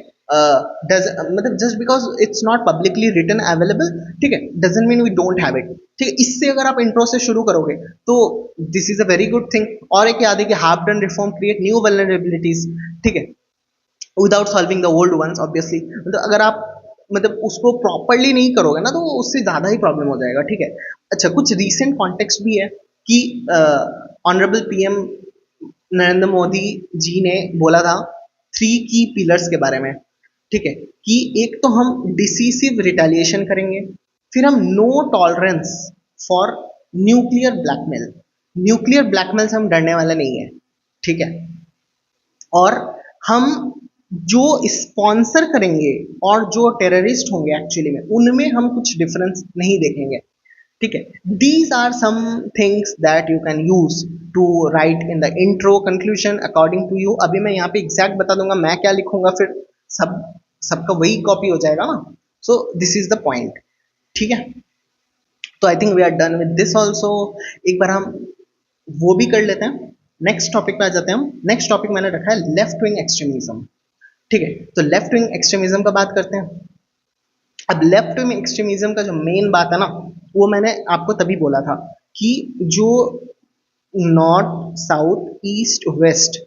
डज मतलब just because it's not publicly written available, ठीक है, doesn't mean we don't have it, ठीक है। इससे अगर आप इंट्रो से शुरू करोगे तो this is a very good thing. और एक याद है कि half done reform create new vulnerabilities, ठीक है, without solving the old ones obviously, मतलब अगर आप मतलब उसको प्रॉपरली नहीं करोगे ना तो उससे ज्यादा ही प्रॉब्लम हो जाएगा, ठीक है। अच्छा, कुछ रीसेंट कॉन्टेक्स्ट भी है कि ऑनरेबल पीएम नरेंद्र मोदी जी ने बोला था 3 की पिलर्स के बारे में, ठीक है, कि एक तो हम डिसीसिव रिटेलिएशन करेंगे, फिर हम no tolerance for nuclear blackmail, nuclear blackmail से हम डरने वाले नहीं है, ठीक है, और हम जो स्पॉन्सर करेंगे और जो टेररिस्ट होंगे एक्चुअली में उनमें हम कुछ डिफरेंस नहीं देखेंगे, ठीक है। These are some things that you can use to write in the intro conclusion according to you. अभी मैं यहाँ पे एग्जैक्ट बता दूंगा मैं क्या लिखूंगा, फिर सब सबका वही कॉपी हो जाएगा ना, so this is the point, ठीक है। तो I think we are done with this also. एक बार हम वो भी कर लेते हैं, नेक्स्ट टॉपिक पे आ जाते हैं हम। नेक्स्ट टॉपिक मैंने रखा है लेफ्ट विंग एक्सट्रीमिज्म, ठीक है। तो लेफ्ट विंग एक्सट्रीमिज्म का बात करते हैं। अब लेफ्ट विंग एक्सट्रीमिज्म का जो मेन बात है ना, वो मैंने आपको तभी बोला था कि जो नॉर्थ साउथ ईस्ट वेस्ट,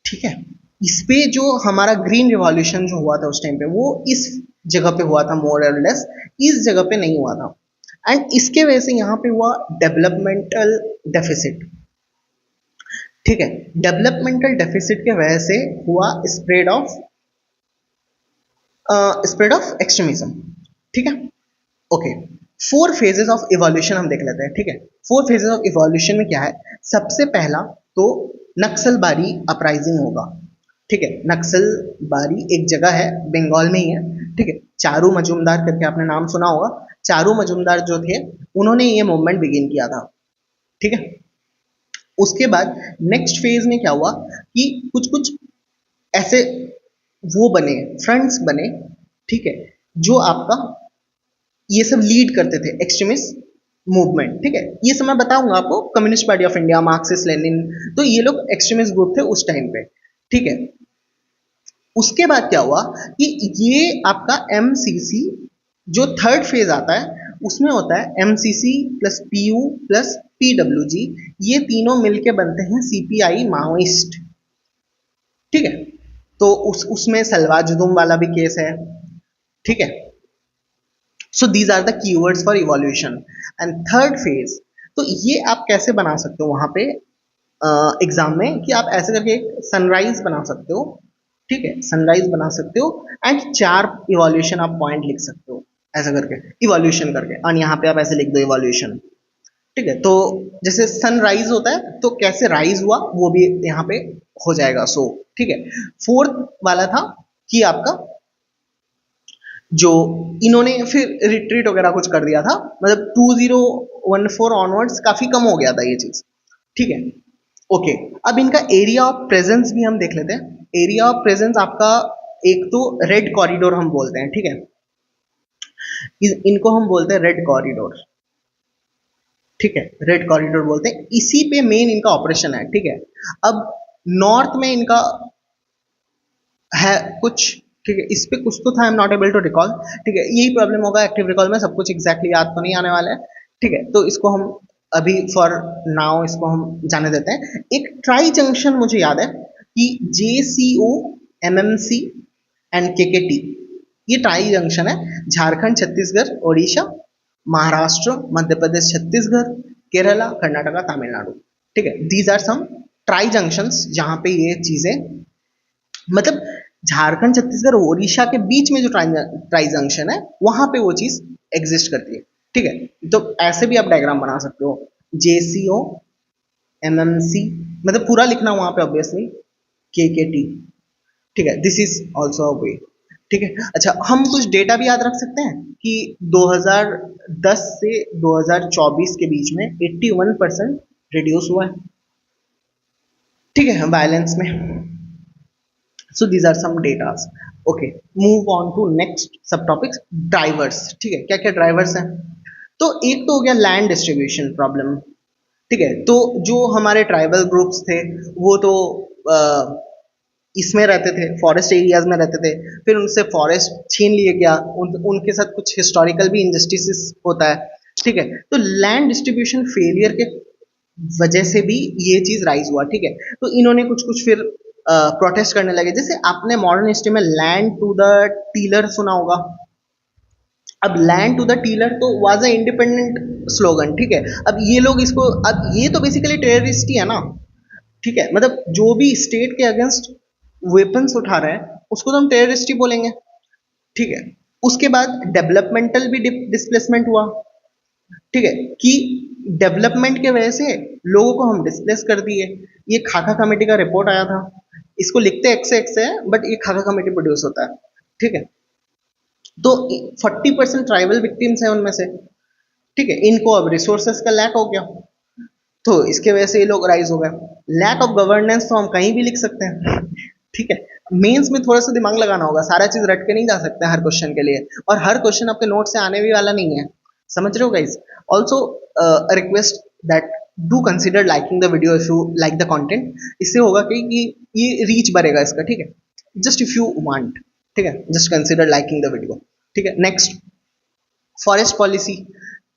ठीक है, इस पे जो हमारा ग्रीन रिवॉल्यूशन जो हुआ था उस टाइम पे वो इस जगह पे हुआ था मोर और लेस, इस जगह पे नहीं हुआ था। एंड इसके वजह से यहाँ पे हुआ डेवलपमेंटल डेफिसिट, ठीक है। डेवलपमेंटल डेफिसिट के वजह से हुआ स्प्रेड ऑफ एक्सट्रीमिज्म, ठीक है। ओके, 4 फेजेस ऑफ इवोल्यूशन हम देख लेते हैं, ठीक है। 4 फेजेस ऑफ इवोल्यूशन में क्या है, सबसे पहला तो नक्सलबारी अपराइजिंग होगा, ठीक है। नक्सलबारी एक जगह है बंगाल में ही है, ठीक है। चारू मजूमदार करके आपने नाम सुना होगा, चारू मजूमदार जो थे उन्होंने ये मूवमेंट बिगिन किया था, ठीक है। उसके बाद नेक्स्ट फेज में क्या हुआ कि कुछ कुछ ऐसे वो बने, फ्रंट्स बने, ठीक है, जो आपका ये सब लीड करते थे एक्सट्रीमिस्ट मूवमेंट, ठीक है। ये सब मैं बताऊंगा आपको, communist party of India, Marxist Lenin, तो ये लोग एक्सट्रीमिस्ट ग्रुप थे उस टाइम पे, ठीक है। उसके बाद क्या हुआ कि ये आपका एमसीसी जो थर्ड फेज आता है उसमें होता है MCC plus PU plus PWG, ये तीनों मिलके बनते हैं सीपीआई माओइस्ट, ठीक है। तो उसमें सलवा जुदुम वाला भी केस है, ठीक है। So these are the keywords for evolution. And third phase, तो ये आप कैसे बना सकते हो वहां पे एग्जाम में, कि आप ऐसे करके एक सनराइज बना सकते हो, ठीक है, सनराइज बना सकते हो एंड 4 इवोल्यूशन आप पॉइंट लिख सकते हो ऐसा करके इवोल्यूशन करके, और यहाँ पे आप ऐसे लिख दो इवोल्यूशन, ठीक है। तो जैसे सनराइज होता है तो कैसे राइज हुआ वो भी यहाँ पे हो जाएगा, सो ठीक है। फोर्थ वाला था कि आपका जो इन्होंने फिर रिट्रीट वगैरह कुछ कर दिया था, मतलब 2014 ऑनवर्ड्स काफी कम हो गया था ये चीज, ठीक है। ओके, अब इनका एरिया ऑफ प्रेजेंस भी हम देख लेते हैं। एरिया ऑफ प्रेजेंस आपका एक तो रेड कॉरिडोर हम बोलते हैं, ठीक है, इनको हम बोलते हैं रेड कॉरिडोर, ठीक है, रेड कॉरिडोर बोलते हैं, इसी पे मेन इनका ऑपरेशन है। ठीक है, अब नॉर्थ में इनका है कुछ, ठीक है, इस पे कुछ तो था, I am not able to recall. ठीक है, यही प्रॉब्लम होगा एक्टिव रिकॉल में, सब कुछ एग्जैक्टली याद तो नहीं आने वाला है। ठीक है, तो इसको हम अभी फॉर नाउ इसको हम जाने देते हैं। एक ट्राई जंक्शन मुझे याद है कि JCO MMC एंड KKT, ये ट्राई जंक्शन है, झारखंड, छत्तीसगढ़, ओडिशा, महाराष्ट्र, मध्य प्रदेश, छत्तीसगढ़, केरला, कर्नाटका, तमिलनाडु। ठीक है, these are some tri junctions जहां पे ये चीजें, मतलब झारखंड, छत्तीसगढ़, ओडिशा के बीच में जो ट्राई जंक्शन है वहां पे वो चीज एग्जिस्ट करती है। ठीक है, तो ऐसे भी आप डायग्राम बना सकते हो, JCO MMC, मतलब पूरा लिखना वहां पे ऑब्वियसली, KKT। ठीक है, दिस इज ऑल्सो अ वे। ठीक है, अच्छा, हम कुछ डेटा भी याद रख सकते हैं कि 2010 से 2024 के बीच में 81% रिड्यूस हुआ है। ठीक है, वायलेंस में। So these are some data. Okay, move on to next subtopics, drivers. ठीक है, क्या क्या ड्राइवर्स हैं? तो एक तो हो गया लैंड डिस्ट्रीब्यूशन प्रॉब्लम। ठीक है, तो जो हमारे ट्राइबल ग्रुप्स थे वो तो इसमें रहते थे, फॉरेस्ट एरियाज में रहते थे, फिर उनसे फॉरेस्ट छीन लिए गया, उनके साथ कुछ हिस्टोरिकल भी इनजस्टिस होता है। ठीक है, तो लैंड डिस्ट्रीब्यूशन फेलियर के वजह से भी ये चीज राइज हुआ। ठीक है, तो इन्होंने कुछ कुछ फिर प्रोटेस्ट करने लगे, जैसे आपने मॉडर्न हिस्ट्री में लैंड टू द टीलर सुना होगा। अब लैंड टू द टीलर तो वाज अ इंडिपेंडेंट स्लोगन। ठीक है, अब ये लोग इसको, अब ये तो बेसिकली टेररिस्ट ही है ना। ठीक है, मतलब जो भी स्टेट के अगेंस्ट वेपन्स उठा रहे हैं उसको तो हम टेररिस्ट ही बोलेंगे। ठीक है, उसके बाद डेवलपमेंटल भी डिस्प्लेसमेंट हुआ। ठीक है, कि डेवलपमेंट के वजह से लोगों को हम डिस्प्लेस कर दिए। ये खाका कमेटी का रिपोर्ट आया था, इसको लिखते एक्स एक्स है बट ये खाका कमेटी प्रोड्यूस होता है। ठीक है, तो 40% ट्राइबल विक्टिम्स हैं उनमें से। ठीक है, इनको अब रिसोर्सेस का लैक हो गया, तो इसके वजह से ये लोग राइज हो गए। लैक ऑफ गवर्नेंस तो हम कहीं भी लिख सकते हैं। ठीक है, मेंस में थोड़ा सा दिमाग लगाना होगा, सारा चीज रट के नहीं जा सकते हर क्वेश्चन के लिए, और हर क्वेश्चन आपके नोट से आने भी वाला नहीं है। समझ रहे हो guys? Also request that do consider liking the video if you like the content. इससे होगा कि ये रीच बढ़ेगा इसका। ठीक है, जस्ट इफ यू वांट, ठीक है, just consider liking the video. ठीक है, नेक्स्ट, फॉरेस्ट पॉलिसी।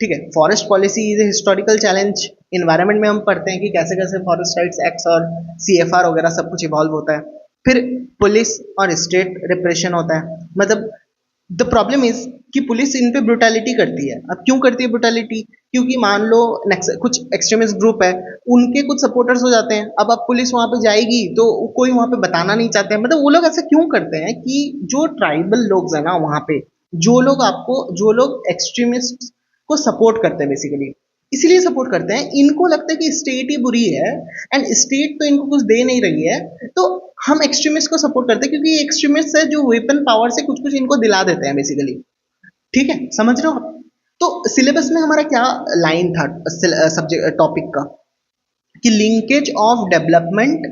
ठीक है, forest policy is a historical challenge. Environment में हम पढ़ते हैं कि कैसे कैसे फॉरेस्ट राइट्स एक्ट और CFR वगैरह सब कुछ इवॉल्व होता है। फिर पुलिस और स्टेट रिप्रेशन होता है। मतलब द प्रॉब्लम इज कि पुलिस इन पे ब्रुटैलिटी करती है। अब क्यों करती है ब्रुटैलिटी? क्योंकि मान लो कुछ एक्सट्रीमिस्ट ग्रुप है, उनके कुछ सपोर्टर्स हो जाते हैं, अब पुलिस वहां पे जाएगी तो कोई वहां पे बताना नहीं चाहते हैं। मतलब वो लोग ऐसा क्यों करते हैं कि जो ट्राइबल लोग हैं ना वहां पे, जो लोग एक्सट्रीमिस्ट को सपोर्ट करते हैं बेसिकली, इसीलिए सपोर्ट करते हैं, इनको लगता है कि स्टेट ही बुरी है एंड स्टेट तो इनको कुछ दे नहीं रही है, तो हम एक्सट्रीमिस्ट को सपोर्ट करते हैं क्योंकि एक्सट्रीमिस्ट है जो वेपन पावर से कुछ कुछ इनको दिला देते हैं बेसिकली। ठीक है, समझ रहे हो? तो सिलेबस में हमारा क्या लाइन था सब्जेक्ट टॉपिक का, कि linkage of development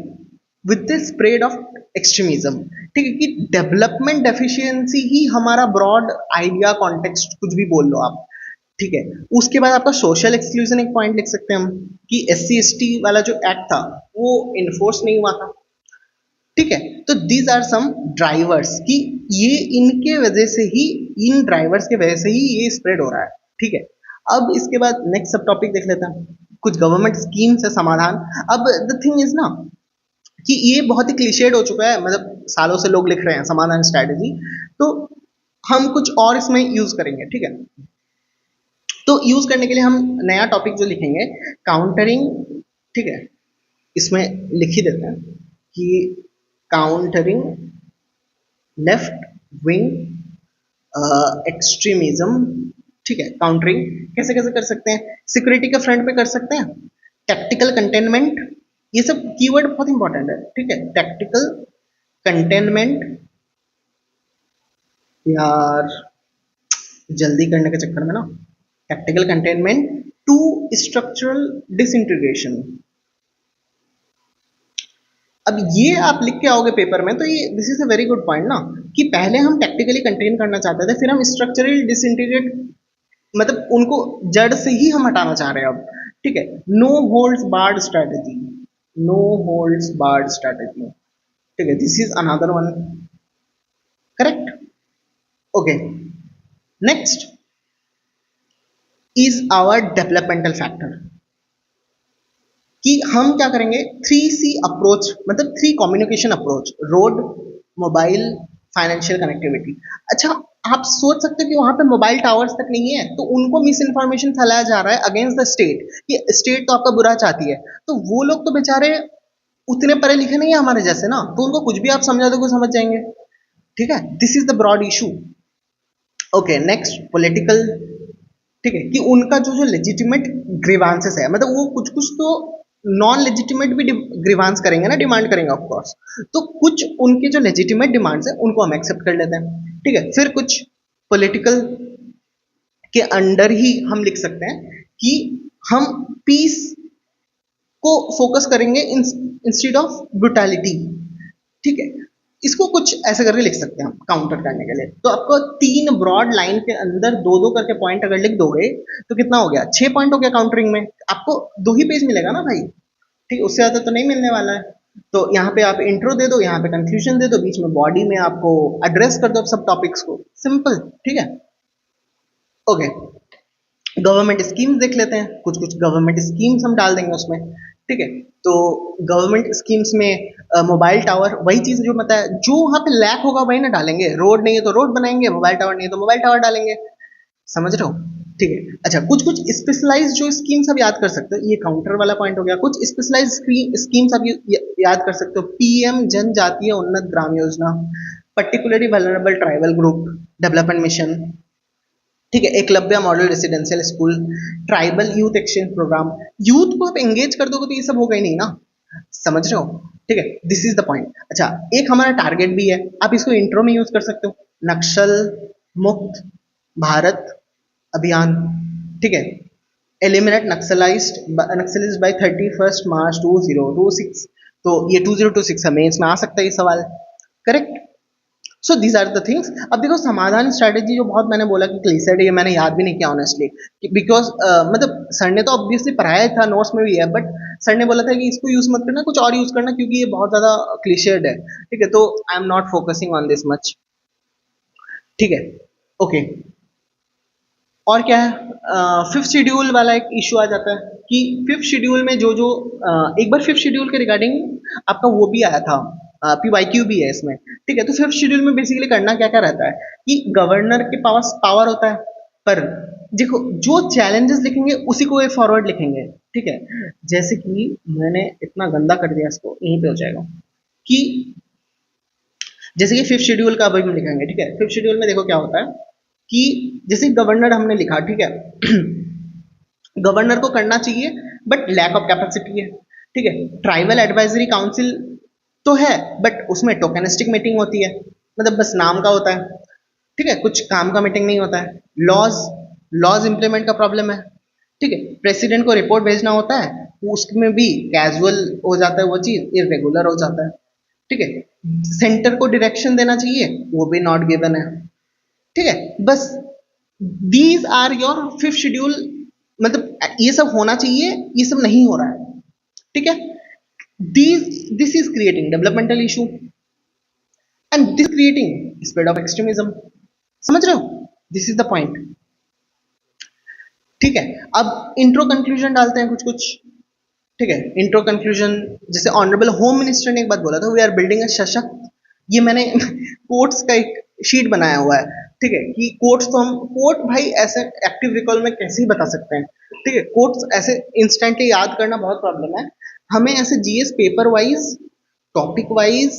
with the spread of extremism. ठीक है, कि डेवलपमेंट डेफिशिएंसी ही हमारा ब्रॉड आइडिया कॉन्टेक्स्ट, कुछ भी बोल लो आप। ठीक है, उसके बाद आपका सोशल एक्सक्लूजन एक पॉइंट लिख सकते हैं हम, कि SC ST वाला जो एक्ट था वो इन्फोर्स नहीं हुआ था। ठीक है, तो दीज आर सम ड्राइवर्स, कि ये इनके वजह से ही, इन ड्राइवर्स के वजह से ही ये स्प्रेड हो रहा है। ठीक है, अब इसके बाद नेक्स्ट सब टॉपिक देख लेते हैं, कुछ गवर्नमेंट स्कीम से समाधान। अब द थिंग इज ना कि ये बहुत ही क्लीशेड हो चुका है, मतलब सालों से लोग लिख रहे हैं समाधान स्ट्रैटेजी, तो हम कुछ और इसमें यूज करेंगे। ठीक है, तो यूज करने के लिए हम नया टॉपिक जो लिखेंगे, काउंटरिंग। ठीक है, इसमें लिख ही देते हैं कि काउंटरिंग लेफ्ट विंग एक्सट्रीमिज्म। ठीक है, काउंटरिंग कैसे कैसे कर सकते हैं? सिक्योरिटी के फ्रंट पे कर सकते हैं, टैक्टिकल कंटेनमेंट, ये सब कीवर्ड बहुत इंपॉर्टेंट है। ठीक है, टैक्टिकल कंटेनमेंट, यार जल्दी करने के चक्कर में ना, tactical containment to structural disintegration. अब ये आप लिख के आओगे पेपर में तो ये this is a very good point ना, कि पहले हम टैक्टिकली कंटेन करना चाहते थे, फिर हम स्ट्रक्चरली डिसइंटीग्रेट, मतलब उनको जड़ से ही हम हटाना चाह रहे हैं अब। ठीक है, no holds barred strategy, no holds barred strategy, ठीक है, this is another one, correct. Okay, next is our developmental factor, कि हम क्या करेंगे, 3C अप्रोच, मतलब 3 communication approach, road, mobile, financial connectivity. अच्छा, आप सोच सकते हो कि वहां पे मोबाइल टावर्स तक नहीं है, तो उनको मिस इन्फॉर्मेशन फैलाया जा रहा है अगेंस्ट द स्टेट, कि स्टेट तो आपका बुरा चाहती है, तो वो लोग तो बेचारे उतने पढ़े लिखे नहीं है हमारे जैसे ना, तो उनको कुछ भी आप समझा दो समझ जाएंगे, ठीक है, this is the broad issue. Okay, next political, ठीक है, कि उनका जो लेजिटिमेट ग्रीवांसेस है, मतलब वो कुछ कुछ तो नॉन लेजिटिमेट भी ग्रीवांस करेंगे ना, डिमांड करेंगे ऑफ कोर्स, तो कुछ उनके जो लेजिटिमेट डिमांड्स है उनको हम एक्सेप्ट कर लेते हैं, ठीक है। फिर कुछ पॉलिटिकल के अंडर ही हम लिख सकते हैं कि हम पीस को फोकस करेंगे इंस्टेड ऑफ ब्रुटैलिटी, ठीक है, इसको कुछ ऐसे करके लिख सकते हैं हम काउंटर करने के लिए। तो आपको 3 ब्रॉड लाइन के अंदर 2-2 करके पॉइंट अगर लिख दोगे तो कितना हो गया, 6 पॉइंट हो गया काउंटरिंग में, आपको 2 ही पेज मिलेगा ना भाई, ठीक, उससे ज्यादा तो नहीं मिलने वाला है। तो यहाँ पे आप इंट्रो दे दो, यहाँ पे कंक्लूजन दे दो, बीच में बॉडी में आपको एड्रेस कर दो सब टॉपिक्स को, सिंपल, ठीक है। ओके, गवर्नमेंट स्कीम्स देख लेते हैं, कुछ कुछ गवर्नमेंट स्कीम्स हम डाल देंगे उसमें, ठीक है। तो गवर्नमेंट स्कीम्स में मोबाइल टावर, वही चीज जो बताया, जो वहां पे लैक होगा वही ना डालेंगे, रोड नहीं है तो रोड बनाएंगे, मोबाइल टावर नहीं है तो मोबाइल टावर डालेंगे, समझ रहे हो, ठीक है। अच्छा, कुछ कुछ स्पेशलाइज जो स्कीम्स आप याद कर सकते हो, ये काउंटर वाला पॉइंट हो गया, कुछ स्पेशलाइज स्कीम्स आप याद कर सकते हो, पीएम जनजातीय उन्नत ग्राम योजना, particularly vulnerable tribal group development mission, ठीक है, Eklavya model residential school, tribal youth exchange program, youth को आप एंगेज कर दोगे तो ये सब होगा ही नहीं ना, समझ रहे हो, ठीक है, दिस इज द पॉइंट। अच्छा, एक हमारा टारगेट भी है, आप इसको इंट्रो में यूज कर सकते हो, नक्सल मुक्त भारत अभियान, ठीक है, एलिमिनेट नक्सलिस्ट बाय 31 मार्च 2026, तो ये 2026 मेंस में आ सकता है ये सवाल, correct. So these are the things. अब देखो, समाधान स्ट्रेटेजी जो बहुत मैंने बोला कि क्लीसेड, ये मैंने याद भी नहीं किया ऑनेस्टली, बिकॉज मतलब सर ने तो ऑब्वियसली पढ़ाया था, नोट्स में भी है, बट सर ने बोला था कि इसको यूज मत करना, कुछ और यूज करना, क्योंकि ये बहुत ज्यादा क्लीसेड है, ठीक है, तो I am not focusing on this much, ठीक है। ओके, और क्या है, फिफ्थ शेड्यूल वाला एक इशू आ जाता है, कि फिफ्थ शेड्यूल में जो जो एक बार फिफ्थ शेड्यूल के रिगार्डिंग आपका वो भी आया था, पीवाईक्यू भी है इसमें, ठीक है। तो फिफ्थ शेड्यूल में बेसिकली करना क्या क्या रहता है, कि गवर्नर के पास पावर होता है, पर देखो जो चैलेंजेस लिखेंगे उसी को वे फॉरवर्ड लिखेंगे, ठीक है। जैसे कि मैंने इतना गंदा कर दिया, इसको यहीं पे हो जाएगा, कि जैसे कि फिफ्थ शेड्यूल का अभी हम लिखेंगे, ठीक है। फिफ्थ शेड्यूल में देखो क्या होता है, कि जैसे गवर्नर हमने लिखा, ठीक है, गवर्नर को करना चाहिए बट लैक ऑफ कैपेसिटी है, ठीक है। ट्राइबल एडवाइजरी काउंसिल तो है, बट उसमें टोकेनिस्टिक मीटिंग होती है, मतलब बस नाम का होता है, ठीक है, कुछ काम का मीटिंग नहीं होता है। लॉज लॉज इंप्लीमेंट का प्रॉब्लम है, ठीक है। प्रेसिडेंट को रिपोर्ट भेजना होता है, उसमें भी कैजुअल हो जाता है, वो चीज इरेगुलर हो जाता है, ठीक है। सेंटर को डायरेक्शन देना चाहिए, वो भी नॉट गिवन है, ठीक है। बस these are your fifth schedule, मतलब ये सब होना चाहिए, ये सब नहीं हो रहा है, ठीक है। This is creating developmental issue and this creating spread of extremism, समझ रहे हो, दिस इज द पॉइंट, ठीक है। अब इंट्रो कंक्लूजन डालते हैं कुछ कुछ, ठीक है। इंट्रो कंक्लूजन, जैसे ऑनरेबल होम मिनिस्टर ने एक बात बोला था, वी आर बिल्डिंग अ सशक्त, ये मैंने कोट्स का एक शीट बनाया हुआ है, ठीक है, कि कोट्स तो हम कोट भाई ऐसे एक्टिव रिकॉल में कैसे ही बता सकते हैं, ठीक है। कोट्स ऐसे इंस्टेंटली याद करना बहुत प्रॉब्लम है, हमें ऐसे GS paper wise, topic wise,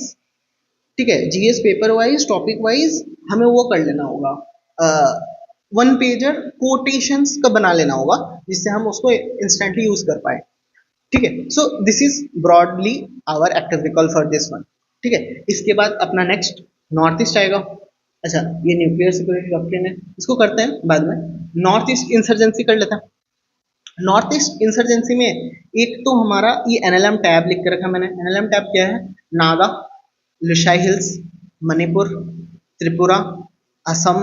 ठीक है, GS paper wise, topic wise हमें वो कर लेना होगा, वन पेजर कोटेशंस का बना लेना होगा, जिससे हम उसको इंस्टेंटली यूज कर पाए, ठीक है। So this is broadly our active recall for this one, ठीक है। इसके बाद अपना नेक्स्ट नॉर्थ ईस्ट आएगा। अच्छा, ये न्यूक्लियर सिक्योरिटी डॉक्ट्रिन है, इसको करते हैं बाद में। नॉर्थ ईस्ट इंसर्जेंसी कर लेते हैं। नॉर्थ ईस्ट इंसर्जेंसी में एक तो हमारा ये एनएलएम टैब लिख के रखा मैंने। एनएलएम टैब क्या है, नागा, लिशाई हिल्स, मणिपुर, त्रिपुरा, असम,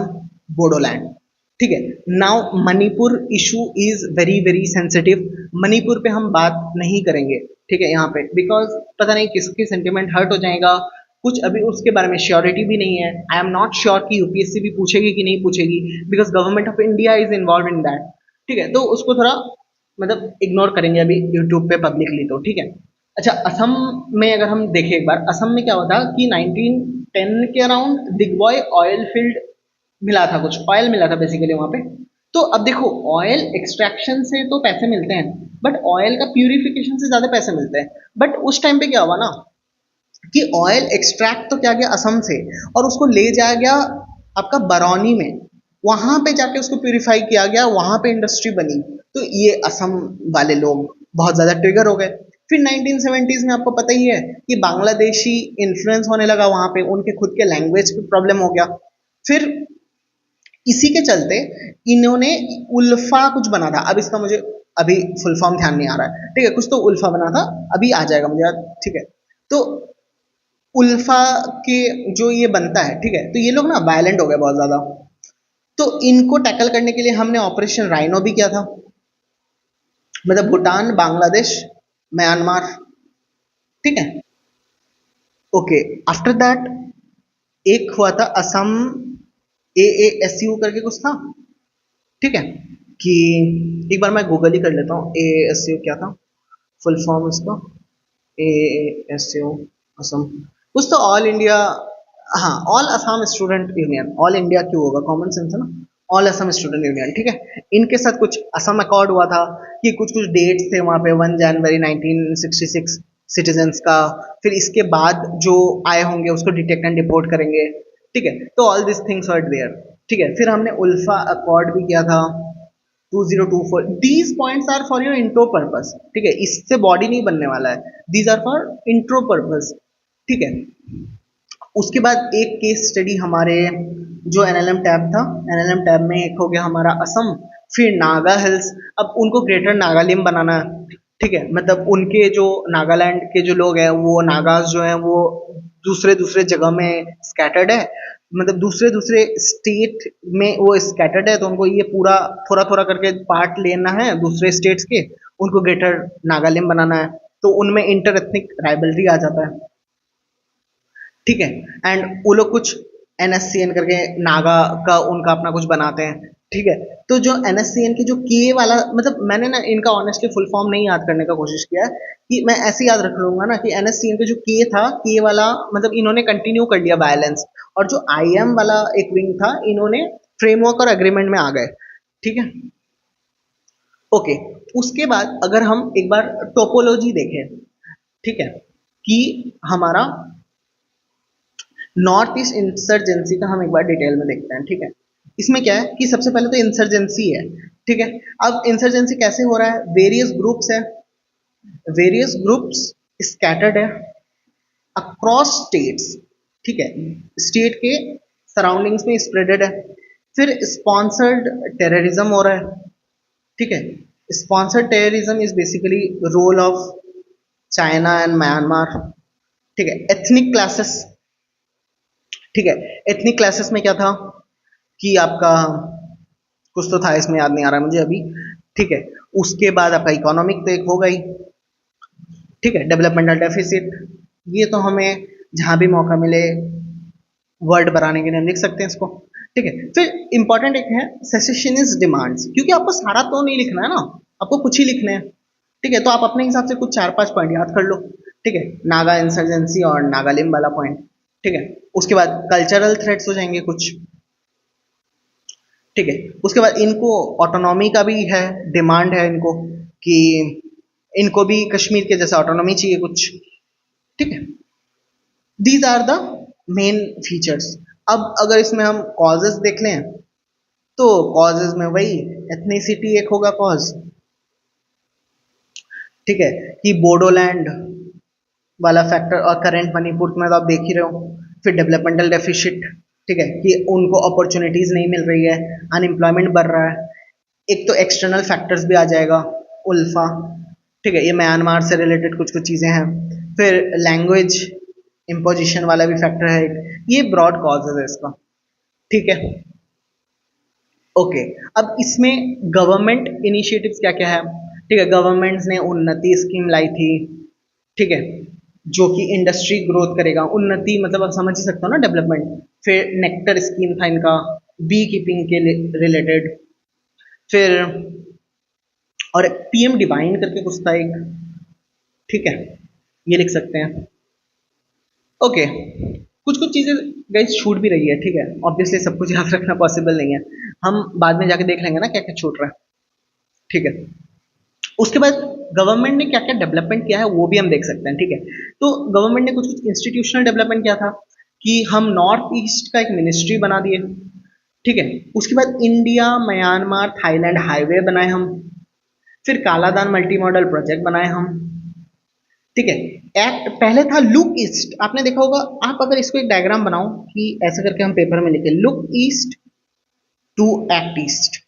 बोडोलैंड, ठीक है। Now Manipur issue is very very sensitive. Manipur पे हम बात नहीं करेंगे, ठीक है, यहाँ पे, बिकॉज पता नहीं किसके सेंटिमेंट हर्ट हो जाएगा, कुछ अभी उसके बारे में श्योरिटी भी नहीं है। आई एम नॉट श्योर कि यूपीएससी भी पूछेगी कि नहीं पूछेगी, because government of India is involve in that. ठीक है, तो उसको थोड़ा मतलब इग्नोर करेंगे अभी यूट्यूब पे पब्लिकली, तो ठीक है। अच्छा, असम में अगर हम देखें एक बार, असम में क्या हुआ था कि 1910 के अराउंड दिग्बॉय ऑयल फील्ड मिला था, कुछ ऑयल मिला था बेसिकली वहां पे। तो अब देखो, ऑयल एक्सट्रैक्शन से तो पैसे मिलते हैं, बट ऑयल का प्यूरिफिकेशन से ज्यादा पैसे मिलते हैं। बट उस टाइम पे क्या हुआ ना कि ऑयल एक्सट्रैक्ट तो किया गया असम से, और उसको ले जाया गया आपका बरौनी में, वहां पे जाके उसको प्यूरिफाई किया गया, वहां पे इंडस्ट्री बनी। तो ये असम वाले लोग बहुत ज्यादा ट्रिगर हो गए। फिर 1970s में आपको पता ही है कि बांग्लादेशी इन्फ्लुएंस होने लगा वहां पे, उनके खुद के लैंग्वेज पे प्रॉब्लम हो गया। फिर इसी के चलते इन्होंने उल्फा कुछ बना था, अब इसका मुझे अभी फुल फॉर्म ध्यान नहीं आ रहा है, ठीक है, कुछ तो उल्फा बना था, अभी आ जाएगा मुझे याद, ठीक है। तो उल्फा के जो ये बनता है, ठीक है, तो ये लोग ना वायलेंट हो गए बहुत ज्यादा। तो इनको टैकल करने के लिए हमने ऑपरेशन राइनो भी किया था, मतलब भूटान, बांग्लादेश, म्यांमार, ठीक है। ओके, आफ्टर दैट एक हुआ था असम AASU करके कुछ था, ठीक है, कि एक बार मैं गूगल ही कर लेता हूँ AASU क्या था फुल फॉर्म इसका। AASU असम कुछ तो ऑल इंडिया, हाँ, all Assam student union, all India क्यों होगा, कॉमन सेंस है ना, ऑल असम स्टूडेंट यूनियन, ठीक है। इनके साथ कुछ असम अकॉर्ड हुआ था कि कुछ कुछ डेट्स थे वहां पे, 1 जनवरी 1966 सिटीजन्स का, फिर इसके बाद जो आए होंगे उसको डिटेक्ट एंड डिपोर्ट करेंगे, ठीक है। तो all this things were there, ठीक है। फिर हमने उल्फा अकॉर्ड भी किया था 2024। These points are for your intro purpose, ठीक है, इससे बॉडी नहीं बनने वाला है, these are for intro purpose, ठीक है। उसके बाद एक केस स्टडी हमारे जो एनएलएम टैब था, एनएलएम टैब में एक हो गया हमारा असम। फिर नागा हिल्स, अब उनको ग्रेटर नागालिम बनाना है, ठीक है, मतलब उनके जो नागालैंड के जो लोग हैं, वो नागाज जो हैं वो दूसरे दूसरे जगह में स्कैटर्ड है, मतलब दूसरे दूसरे स्टेट में वो स्कैटर्ड है, तो उनको ये पूरा थोड़ा थोड़ा करके पार्ट लेना है दूसरे स्टेट्स के, उनको ग्रेटर नागालैंड बनाना है, तो उनमें इंटर एथनिक राइवलरी आ जाता है, ठीक है। एंड वो लोग कुछ NSCN करके नागा का उनका अपना कुछ बनाते हैं, ठीक है। तो जो NSCN की जो के वाला, मतलब मैंने ना इनका ऑनेस्टली फुल फॉर्म नहीं याद करने का कोशिश किया है, कि मैं ऐसे याद रख लूंगा ना कि NSCN का जो के था, के वाला मतलब इन्होंने कंटिन्यू कर लिया वायलेंस, और जो IM वाला एक विंग था, इन्होंने फ्रेमवर्क और एग्रीमेंट में आ गए, ठीक है। ओके, उसके बाद अगर हम एक बार टोपोलॉजी देखें, ठीक है, कि हमारा नॉर्थ ईस्ट इंसर्जेंसी का हम एक बार डिटेल में देखते हैं, ठीक है। इसमें क्या है कि सबसे पहले तो इंसर्जेंसी है, ठीक है। अब इंसर्जेंसी कैसे हो रहा है, वेरियस ग्रुप्स है, वेरियस ग्रुप्स स्कैटर्ड है अक्रॉस स्टेट्स, ठीक है, स्टेट के सराउंडिंग्स में स्प्रेडेड है। फिर स्पॉन्सर्ड टेररिज्म हो रहा है, ठीक है। Sponsored terrorism is basically role of China and Myanmar, ठीक है। एथनिक क्लासेस, ठीक है, एथनिक क्लासेस में क्या था कि आपका कुछ तो था, इसमें याद नहीं आ रहा मुझे अभी, ठीक है। उसके बाद आपका इकोनॉमिक तो एक हो गई, ठीक है, डेवलपमेंटल डेफिसिट, ये तो हमें जहां भी मौका मिले वर्ड बनाने के लिए हम लिख सकते हैं इसको, ठीक है। फिर इंपॉर्टेंट एक है सेसेशनिस्ट डिमांड्स, क्योंकि आपको सारा तो नहीं लिखना है ना, आपको कुछ ही लिखने हैं, ठीक है, तो आप अपने हिसाब से कुछ 4-5 पॉइंट याद कर लो, ठीक है, नागा इंसर्जेंसी और नागालिम वाला पॉइंट, ठीक है। उसके बाद कल्चरल थ्रेट्स हो जाएंगे कुछ, ठीक है। उसके बाद इनको ऑटोनॉमी का भी है, डिमांड है इनको कि इनको भी कश्मीर के जैसा ऑटोनॉमी चाहिए कुछ, ठीक है। These are the main features. अब अगर इसमें हम कॉजेज देख लें, तो कॉजेज में वही एथनिसिटी एक होगा कॉज, ठीक है, कि बोडोलैंड वाला फैक्टर, और करंट मणिपुर में तो आप देख ही रहे हो। फिर डेवलपमेंटल डेफिशिट, ठीक है, कि उनको अपॉर्चुनिटीज नहीं मिल रही है, अनएम्प्लॉयमेंट बढ़ रहा है। एक तो एक्सटर्नल फैक्टर्स भी आ जाएगा, उल्फा, ठीक है, ये म्यांमार से रिलेटेड कुछ कुछ चीजें हैं। फिर लैंग्वेज इम्पोजिशन वाला भी फैक्टर है, ये ब्रॉड कॉजेज है इसका, ठीक है। ओके, अब इसमें गवर्नमेंट इनिशिएटिव्स क्या क्या है, ठीक है। गवर्नमेंट्स ने उन्नति स्कीम लाई थी, ठीक है, जो कि इंडस्ट्री ग्रोथ करेगा। उन्नति मतलब आप समझ ही सकते हो ना, डेवलपमेंट। फिर नेक्टर स्कीम था इनका, बी कीपिंग के रिलेटेड। फिर और पीएम डिवाइन करके कुछ था एक, ठीक है, ये लिख सकते हैं। ओके, कुछ कुछ चीजें गाइस छूट भी रही है, ठीक है। ऑब्वियसली सब कुछ याद रखना पॉसिबल नहीं है, हम बाद में जाके देख लेंगे ना क्या क्या छूट रहा है, ठीक है। उसके बाद गवर्नमेंट ने क्या क्या डेवलपमेंट किया है वो भी हम देख सकते हैं, ठीक है। तो गवर्नमेंट ने कुछ कुछ इंस्टीट्यूशनल डेवलपमेंट किया था कि हम नॉर्थ ईस्ट का एक मिनिस्ट्री बना दिए, ठीक है। उसके बाद इंडिया म्यांमार थाईलैंड हाईवे बनाए हम। फिर कालादान मल्टी मॉडल प्रोजेक्ट बनाए हम, ठीक है। एक्ट पहले था लुक ईस्ट, आपने देखा होगा। आप अगर इसको एक डायग्राम बनाओ कि ऐसे करके हम पेपर में लिखे look east to act east,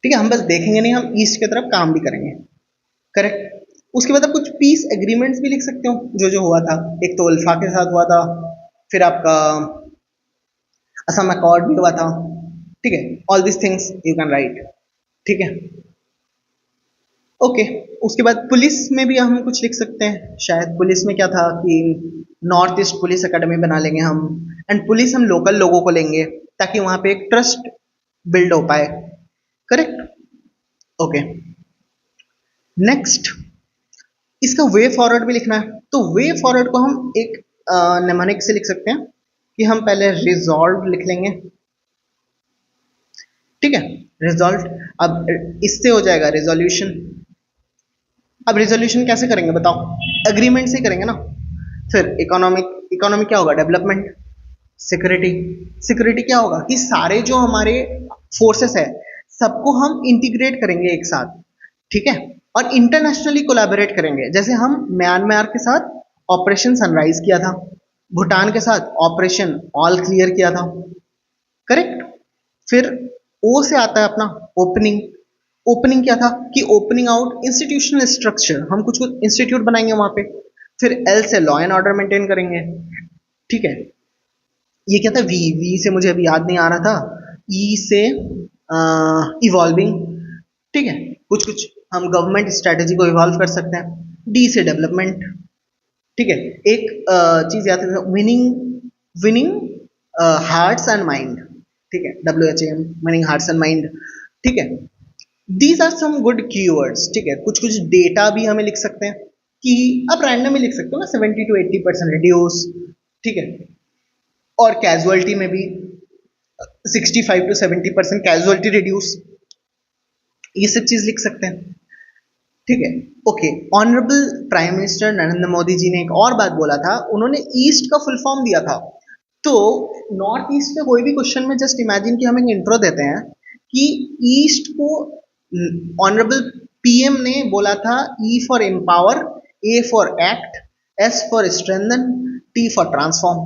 ठीक है। हम बस देखेंगे नहीं, हम ईस्ट की तरफ काम भी करेंगे, करेक्ट। उसके बाद आप कुछ पीस एग्रीमेंट्स भी लिख सकते हो जो जो हुआ था। एक तो अल्फा के साथ हुआ था, फिर आपका असम अकॉर्ड भी हुआ था, ठीक है। All this things you can write, ठीक है। ओके, उसके बाद पुलिस में भी हम कुछ लिख सकते हैं शायद। पुलिस में क्या था कि नॉर्थ ईस्ट पुलिस एकेडमी बना लेंगे हम, एंड पुलिस हम लोकल लोगों को लेंगे ताकि वहां पे एक ट्रस्ट बिल्ड हो पाए, करेक्ट। ओके, नेक्स्ट इसका वे फॉरवर्ड भी लिखना है। तो वे फॉरवर्ड को हम एक निम्नलिखित से लिख सकते हैं कि हम पहले रिजॉल्व लिख लेंगे, ठीक है। रिजॉल्व, अब इससे हो जाएगा रिजोल्यूशन। अब रिजोल्यूशन कैसे करेंगे बताओ, एग्रीमेंट से करेंगे ना। फिर इकोनॉमिक, इकोनॉमिक क्या होगा, डेवलपमेंट। सिक्योरिटी, सिक्योरिटी क्या होगा कि सारे जो हमारे फोर्सेस है सबको हम इंटीग्रेट करेंगे एक साथ, ठीक है। और इंटरनेशनली कोलैबोरेट करेंगे, जैसे हम म्यांमार के साथ ऑपरेशन सनराइज किया था, भूटान के साथ ऑपरेशन ऑल क्लियर किया था, करेक्ट। फिर ओ से आता है अपना ओपनिंग। ओपनिंग क्या था कि ओपनिंग आउट इंस्टीट्यूशनल स्ट्रक्चर, हम कुछ कुछ इंस्टीट्यूट बनाएंगे वहां पे। फिर एल से लॉ एंड ऑर्डर मेंटेन करेंगे, ठीक है। ये क्या था, वी, वी से मुझे अभी याद नहीं आ रहा था। ई से इवॉल्विंग, ठीक है। कुछ कुछ हम गवर्नमेंट स्ट्रेटेजी को इवॉल्व कर सकते हैं। डी से डेवलपमेंट, ठीक है। एक चीज याद रखना, winning, winning hearts and mind, ठीक है। WHAM, winning hearts and mind, ठीक है। These are some good keywords, ठीक है। कुछ कुछ डेटा भी हमें लिख सकते हैं कि आप रैंडम में लिख सकते हो ना, 70 to 80% रिड्यूस, ठीक है। और कैजुअलिटी में भी 65 to 70% कैजुअलिटी रिड्यूस, ये सब चीज लिख सकते हैं, ठीक है। Okay, honourable prime minister Narendra Modi ji ने एक और बात बोला था, उन्होंने ईस्ट का फुल फॉर्म दिया था। तो नॉर्थ ईस्ट में कोई भी क्वेश्चन में जस्ट इमेजिन कि हम एक इंट्रो देते हैं कि ईस्ट को ऑनरेबल पीएम ने बोला था E for empower, A for act, S for strengthen, T for transform.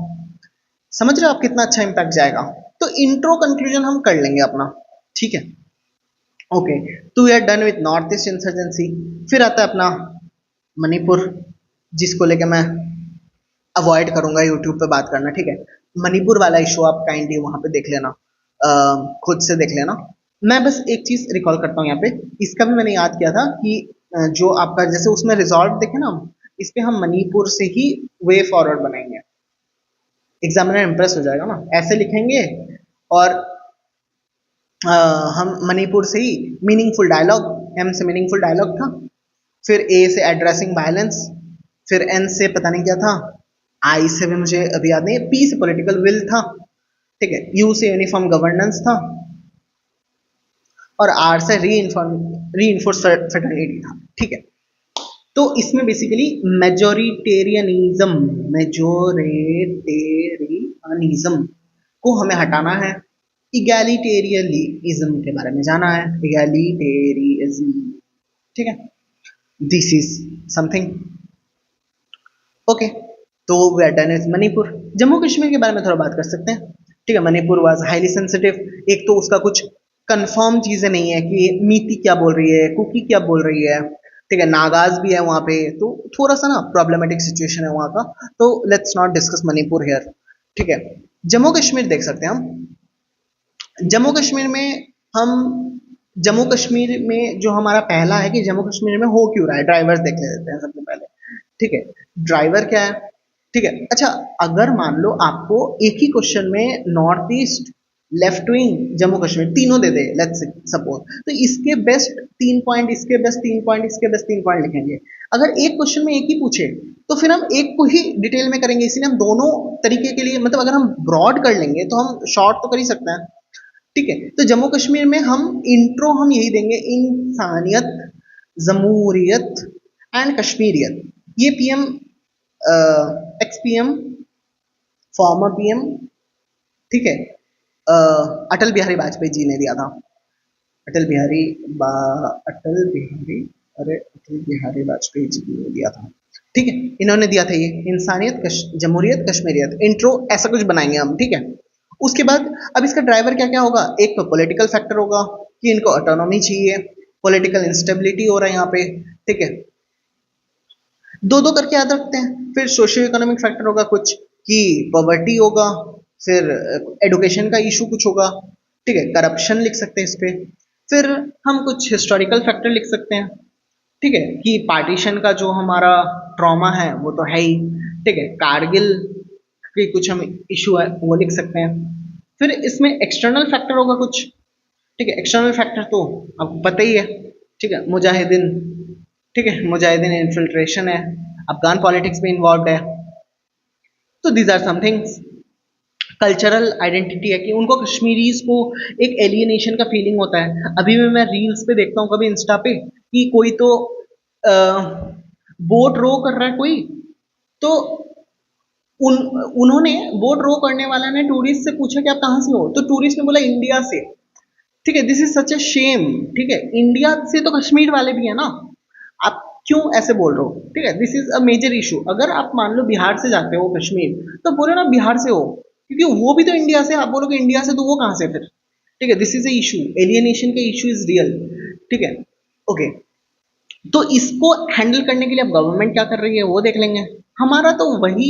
समझ रहे हो आप कितना अच्छा इंपैक्ट जाएगा। तो इंट्रो कंक्लूजन हम कर लेंगे अपना, ठीक है। ओके, तो we are done with north east insurgency. फिर आता है अपना मणिपुर, जिसको लेके मैं अवॉइड करूंगा यूट्यूब पे बात करना, ठीक है। मणिपुर वाला इशू आप काइंडली वहां पे देख लेना, खुद से देख लेना। मैं बस एक चीज रिकॉल करता हूँ यहाँ पे, इसका भी मैंने याद किया था कि जो आपका जैसे उसमें रिजॉल्व देखे ना, इस पे हम मणिपुर से ही वे फॉरवर्ड बनाएंगे। एग्जामिनर इंप्रेस हो जाएगा ना, ऐसे लिखेंगे। और हम मणिपुर से ही मीनिंगफुल डायलॉग, एम से मीनिंगफुल डायलॉग था। फिर ए से एड्रेसिंग वायलेंस, फिर एन से पता नहीं क्या था, आई से भी मुझे अभी याद नहीं है, पी से पॉलिटिकल विल था, ठीक है। यू से यूनिफॉर्म गवर्नेंस था, और आर से री इन्फोर्स फेटर्निटी था, ठीक है। तो इसमें बेसिकली मेजोरिटेरियनिज्म, मेजोरिटेरियनिज्म को हमें हटाना है, इगैलिटेरियनिज्म के बारे में जाना है, इगैलिटेरियनिज्म, ठीक है। This is something, okay. तो we are done with Manipur. Jammu Kashmir के बारे में थोड़ा बात कर सकते हैं, ठीक है। Manipur was highly sensitive. एक तो उसका कुछ कंफर्म चीजें नहीं है कि मीति क्या बोल रही है, कुकी क्या बोल रही है, ठीक है। नागाज भी है वहां पे, तो थोड़ा सा ना प्रॉब्लमेटिक सिचुएशन है वहां का। तो let's not discuss Manipur here, ठीक है। जम्मू कश्मीर देख सकते हैं हम। जम्मू कश्मीर में हम जम्मू कश्मीर में जो हमारा पहला है कि जम्मू कश्मीर में हो क्यों रहा है, ड्राइवर्स देख लेते हैं सबसे पहले। ठीक है, ड्राइवर क्या है? ठीक है, अच्छा, अगर मान लो आपको एक ही क्वेश्चन में north east, left wing, Jammu Kashmir तीनों दे दे, लेट्स सपोज, तो इसके बेस्ट 3 पॉइंट, इसके बेस्ट 3 पॉइंट, इसके बेस्ट 3 पॉइंट लिखेंगे। अगर एक क्वेश्चन में एक ही पूछे तो फिर हम एक को ही डिटेल में करेंगे, इसीलिए हम दोनों तरीके के लिए, मतलब अगर हम ब्रॉड कर लेंगे तो हम शॉर्ट तो कर ही सकते हैं। ठीक है, तो जम्मू कश्मीर में हम इंट्रो हम यही देंगे, इंसानियत, जमहूरियत एंड कश्मीरियत। ये PM, x PM, former PM, ठीक है, अटल बिहारी वाजपेयी जी ने दिया था। अटल बिहारी अटल बिहारी, अरे अटल बिहारी वाजपेयी जी ने दिया था। ठीक है, इन्होंने दिया था ये इंसानियत, जमहूरियत, कश्मीरियत, इंट्रो ऐसा कुछ बनाएंगे हम। ठीक है, उसके बाद अब इसका ड्राइवर क्या क्या होगा? एक तो पॉलिटिकल फैक्टर होगा कि इनको ऑटोनॉमी चाहिए, पॉलिटिकल इंस्टेबिलिटी हो रहा है यहाँ पे। ठीक है, दो दो करके याद रखते हैं। फिर सोशियो इकोनॉमिक फैक्टर होगा कुछ कि पॉवर्टी होगा, फिर एडुकेशन का इशू कुछ होगा। ठीक है, करप्शन लिख सकते हैं इस पे। फिर हम कुछ हिस्टोरिकल फैक्टर लिख सकते हैं। ठीक है, कि पार्टीशन का जो हमारा ट्रॉमा है वो तो है ही। ठीक है, कारगिल की कुछ हम इशू है वो लिख सकते हैं। फिर इसमें एक्सटर्नल फैक्टर होगा कुछ। ठीक है, एक्सटर्नल फैक्टर तो आपको पता ही है। ठीक है, मुजाहिदीन, ठीक है, मुजाहिदीन इन्फिल्ट्रेशन है, अफगान पॉलिटिक्स में इन्वॉल्व है। तो these are some things. Cultural identity है कि उनको कश्मीरीज को एक एलियनेशन का फीलिंग होता है। अभी भी मैं रील्स पे देखता हूँ कभी इंस्टा पे कि कोई तो बोट रो कर रहा है कोई, तो उन उन्होंने बोट रो करने वाला ने टूरिस्ट से पूछा कि आप कहाँ से हो, तो टूरिस्ट ने बोला इंडिया से। ठीक है, this is such a shame. ठीक है, इंडिया से तो कश्मीर वाले भी है ना, आप क्यों ऐसे बोल रहे हो? ठीक है, this is a major issue. अगर आप मान लो बिहार से जाते हो कश्मीर तो बोलो ना बिहार से हो, क्योंकि वो भी तो इंडिया से, आप बोलोगे इंडिया से तो वो कहाँ से फिर? ठीक है, this is a issue, alienation का इशू इज रियल। ठीक है, ओके, तो इसको हैंडल करने के लिए अब गवर्नमेंट क्या कर रही है वो देख लेंगे। हमारा तो वही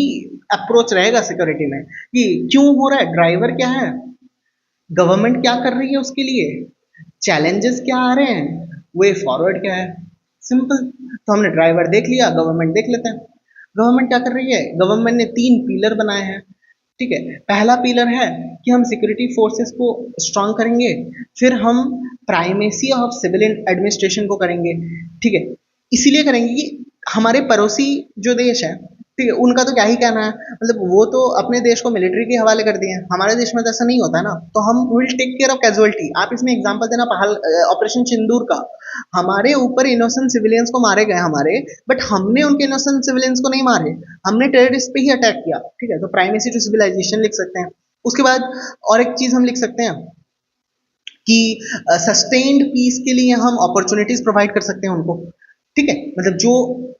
अप्रोच रहेगा सिक्योरिटी में कि क्यों हो रहा है, ड्राइवर क्या है, गवर्नमेंट क्या कर रही है उसके लिए, चैलेंजेस क्या आ रहे हैं, वे फॉरवर्ड क्या है। सिंपल। तो हमने ड्राइवर देख लिया, गवर्नमेंट देख लेते हैं। गवर्नमेंट क्या कर रही है? गवर्नमेंट ने 3 पिलर बनाए हैं। ठीक है, पहला पिलर है कि हम सिक्योरिटी फोर्सेस को स्ट्रांग करेंगे, फिर हम प्राइमेसी ऑफ सिविल एडमिनिस्ट्रेशन को करेंगे। ठीक है, इसीलिए करेंगे कि हमारे पड़ोसी जो देश है, ठीक है, उनका तो क्या ही कहना है, मतलब वो तो अपने देश को मिलिट्री के हवाले कर दिए हैं। हमारे देश में तो ऐसा नहीं होता है ना, तो हम will take care of casualty. आप इसमें एग्जांपल देना ऑपरेशन सिंदूर का, हमारे ऊपर इनोसेंट सिविलियंस को मारे गए हमारे, बट हमने उनके इनोसेंट सिविलियंस को नहीं मारे, हमने टेररिस्ट पे ही अटैक किया। ठीक है, तो प्राइमेसी टू सिविलाइजेशन लिख सकते हैं। उसके बाद और एक चीज हम लिख सकते हैं कि सस्टेन्ड पीस के लिए हम अपॉर्चुनिटीज प्रोवाइड कर सकते हैं उनको। ठीक है, मतलब जो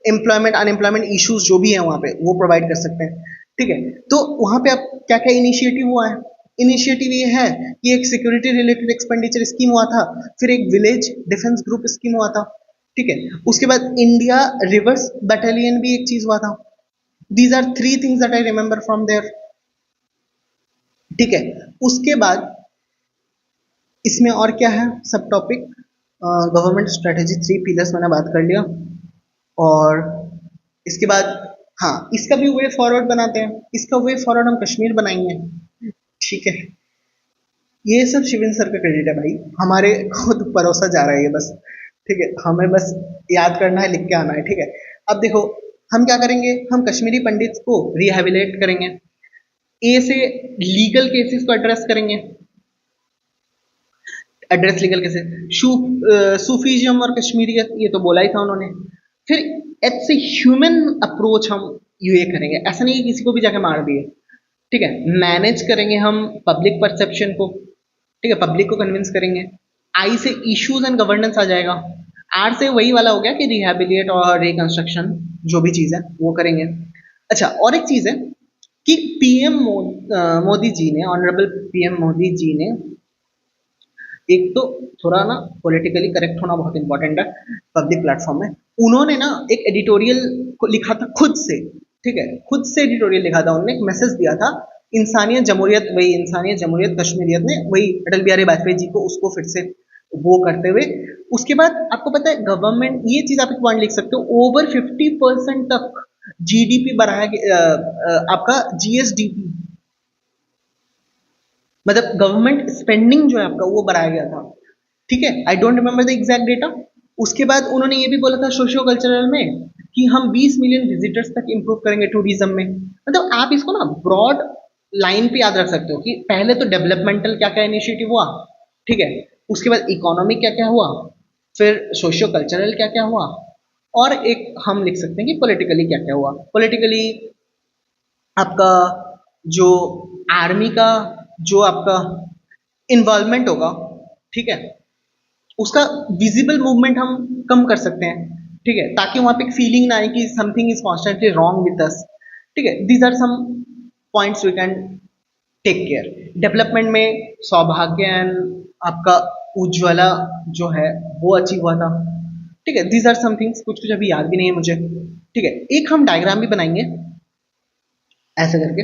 एम्प्लॉयमेंट अनएम्प्लॉयमेंट इश्यूज जो भी है वहां पे वो प्रोवाइड कर सकते हैं। ठीक है, तो वहां पे अब क्या क्या इनिशिएटिव हुआ है? इनिशिएटिव ये है कि एक सिक्योरिटी रिलेटेड एक्सपेंडिचर स्कीम हुआ था, फिर एक विलेज डिफेंस ग्रुप स्कीम हुआ था। ठीक है, उसके बाद इंडिया रिवर्स बटालियन भी एक चीज हुआ था। These are 3 things that I remember from there. ठीक है, उसके बाद इसमें और क्या है सब टॉपिक, गवर्नमेंट स्ट्रेटेजी 3 पिलर्स मैंने बात कर लिया। और इसके बाद हाँ, इसका भी वे फॉरवर्ड बनाते हैं, इसका वे फॉरवर्ड हम कश्मीर बनाएंगे। ठीक है, ये सब शिवेंद्र सर का क्रेडिट है भाई, हमारे खुद परोसा जा रहा है ये बस। ठीक है, हमें बस याद करना है, लिख के आना है। ठीक है, अब देखो हम क्या करेंगे, हम कश्मीरी पंडित्स को रिहेबिलिटेट करेंगे, ए से लीगल केसेस को एड्रेस करेंगे, एड्रेस लीगल कैसे, सूफीज्म और कश्मीरियत ये तो बोला ही था उन्होंने। फिर एच से ह्यूमन अप्रोच हम ये करेंगे, ऐसा नहीं कि किसी को भी जाके मार दिए। ठीक है, मैनेज करेंगे हम पब्लिक परसेप्शन को। ठीक है, पब्लिक को कन्विंस करेंगे। आई से इश्यूज एंड गवर्नेंस आ जाएगा। आर से वही वाला हो गया कि रिहेबिलिटेट और रिकंस्ट्रक्शन जो भी चीज़ है वो करेंगे। अच्छा, और एक चीज़ है कि पीएम मोदी जी ने, ऑनरेबल पीएम मोदी जी ने, एक तो थोड़ा ना पॉलिटिकली करेक्ट होना बहुत इंपॉर्टेंट है पब्लिक प्लेटफॉर्म में, उन्होंने ना एक एडिटोरियल को लिखा था खुद से। ठीक है, खुद से एडिटोरियल लिखा था उन्होंने, एक मैसेज दिया था इंसानियत जमहूरियत, वही इंसानियत जमहूरियत कश्मीरियत ने वही अटल बिहारी वाजपेयी जी को उसको फिर से वो करते हुए, उसके बाद आपको पता है गवर्नमेंट, ये चीज आप एक पॉइंट लिख सकते हो, ओवर 50% तक जीडीपी बढ़ाया गया, आपका जीएसडीपी, मतलब गवर्नमेंट स्पेंडिंग जो है आपका वो बढ़ाया गया था। ठीक है, I don't remember the exact data. उसके बाद उन्होंने ये भी बोला था सोशियो कल्चरल में कि हम 20 मिलियन विजिटर्स तक इंप्रूव करेंगे टूरिज्म में। मतलब आप इसको ना ब्रॉड लाइन पे याद रख सकते हो कि पहले तो डेवलपमेंटल क्या क्या इनिशिएटिव हुआ, ठीक है, उसके बाद इकोनॉमिक क्या क्या हुआ, फिर सोशियो कल्चरल क्या क्या हुआ, और एक हम लिख सकते हैं कि पॉलिटिकली क्या क्या हुआ। पॉलिटिकली आपका जो आर्मी का जो आपका इन्वॉल्वमेंट होगा, ठीक है, उसका विजिबल मूवमेंट हम कम कर सकते हैं, ठीक है, ताकि वहां पे एक फीलिंग ना आए कि something is constantly wrong with us. ठीक है, these are some points we can take care. Development में सौभाग्यन, आपका उज्ज्वला जो है वो अचीव हुआ था। ठीक है, दीज आर सम थिंग्स, कुछ कुछ अभी याद भी नहीं है मुझे। ठीक है, एक हम डायग्राम भी बनाएंगे ऐसे करके,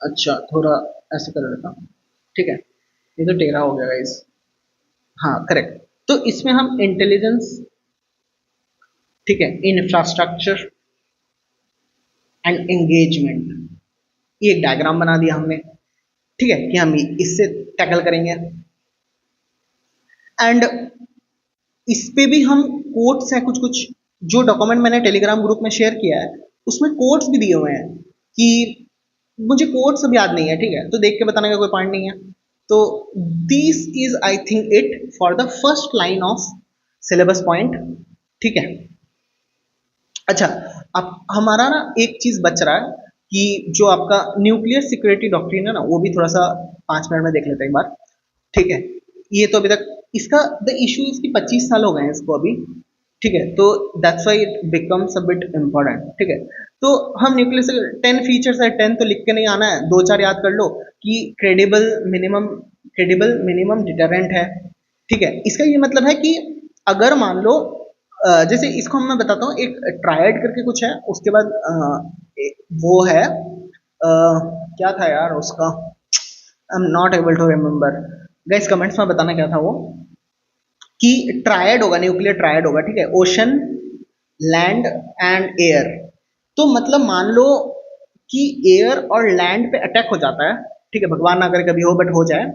अच्छा थोड़ा ऐसे कर लेता हूँ, ठीक है, ये तो टेढ़ा हो गया गाइस, हाँ करेक्ट। तो इसमें हम इंटेलिजेंस, ठीक है, इंफ्रास्ट्रक्चर एंड एंगेजमेंट, ये एक डायग्राम बना दिया हमने, ठीक है, कि हम इससे टैकल करेंगे। एंड इस पे भी हम कोट्स हैं कुछ कुछ, जो डॉक्यूमेंट मैंने टेलीग्राम ग्रुप में शेयर किया है उसमें कोट्स भी दिए हुए हैं, कि मुझे कोट्स अब याद नहीं है, ठीक है, तो देख के बताने का कोई पॉइंट नहीं है। तो this is I think it for the first line of syllabus point, ठीक है। अच्छा, अब हमारा ना एक चीज बच रहा है कि जो आपका न्यूक्लियर सिक्योरिटी डॉक्ट्रिन है ना, वो भी थोड़ा सा 5 मिनट में देख लेते हैं एक बार, ठीक है। ये तो अभी तक इसका द इशू इसकी 25 साल हो गए हैं इसको अभी, ठीक है, तो that's why it becomes a bit important, ठीक है। तो हम न्यूक्लियर से 10 फीचर्स है, 10 तो लिख के नहीं आना है, दो चार याद कर लो कि क्रेडिबल मिनिमम डिटरेंट है, ठीक है। इसका ये मतलब है कि अगर मान लो जैसे इसको मैं बताता हूँ, एक ट्रायड करके कुछ है, उसके बाद वो है क्या था यार उसका, I am not able to remember, guys comments में बताना क्या था वो, कि ट्रायड होगा, न्यूक्लियर ट्रायड होगा, ठीक है, ओशन, लैंड एंड एयर। तो मतलब मान लो कि एयर और लैंड पे अटैक हो जाता है, ठीक है, भगवान ना करे कभी हो बट हो जाए,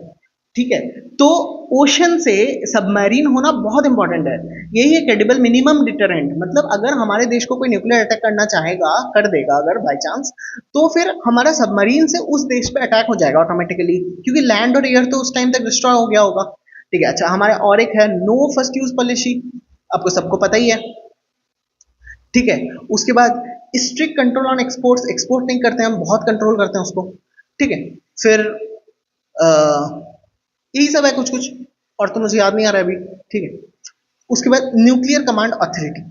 ठीक है, तो ओशन से सबमरीन होना बहुत इंपॉर्टेंट है। यही है क्रेडिबल मिनिमम डिटरेंट, मतलब अगर हमारे देश को कोई न्यूक्लियर अटैक करना चाहेगा, कर देगा अगर बाय चांस, तो फिर हमारा सबमरीन से उस देश पे अटैक हो जाएगा ऑटोमेटिकली, क्योंकि लैंड और एयर तो उस टाइम तक डिस्ट्रॉय हो गया होगा, ठीक है। अच्छा, हमारे और एक है नो फर्स्ट यूज पॉलिसी, आपको सबको पता ही है, ठीक है। उसके बाद strict control on exports, export नहीं करते हम, बहुत कंट्रोल करते हैं उसको, ठीक है। फिर यही सब है कुछ कुछ, और तो मुझे याद नहीं आ रहा है अभी, ठीक है। उसके बाद न्यूक्लियर कमांड अथॉरिटी,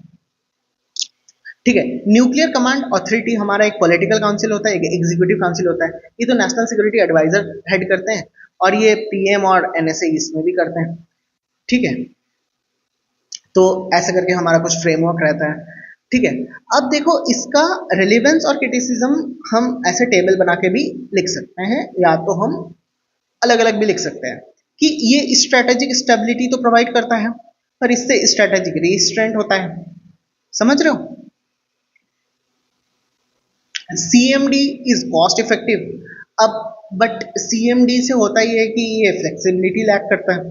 ठीक है, न्यूक्लियर कमांड अथॉरिटी हमारा एक पॉलिटिकल काउंसिल होता है, एक एग्जीक्यूटिव काउंसिल होता है, ये तो नेशनल सिक्योरिटी एडवाइजर हेड करते हैं, और ये पीएम और एनएसए इसमें भी करते हैं, ठीक है। तो ऐसा करके हमारा कुछ फ्रेमवर्क रहता है, ठीक है। अब देखो इसका रिलेवेंस और क्रिटिसिज्म हम ऐसे टेबल बना के भी लिख सकते हैं, या तो हम अलग अलग भी लिख सकते हैं, कि ये स्ट्रेटेजिक स्टेबिलिटी तो प्रोवाइड करता है, पर इससे स्ट्रेटेजिक रिस्ट्रेंट होता है, समझ रहे हो। सीएमडी इज कॉस्ट इफेक्टिव, अब बट सीएमडी से होता ही है कि ये फ्लेक्सिबिलिटी लैक करता है,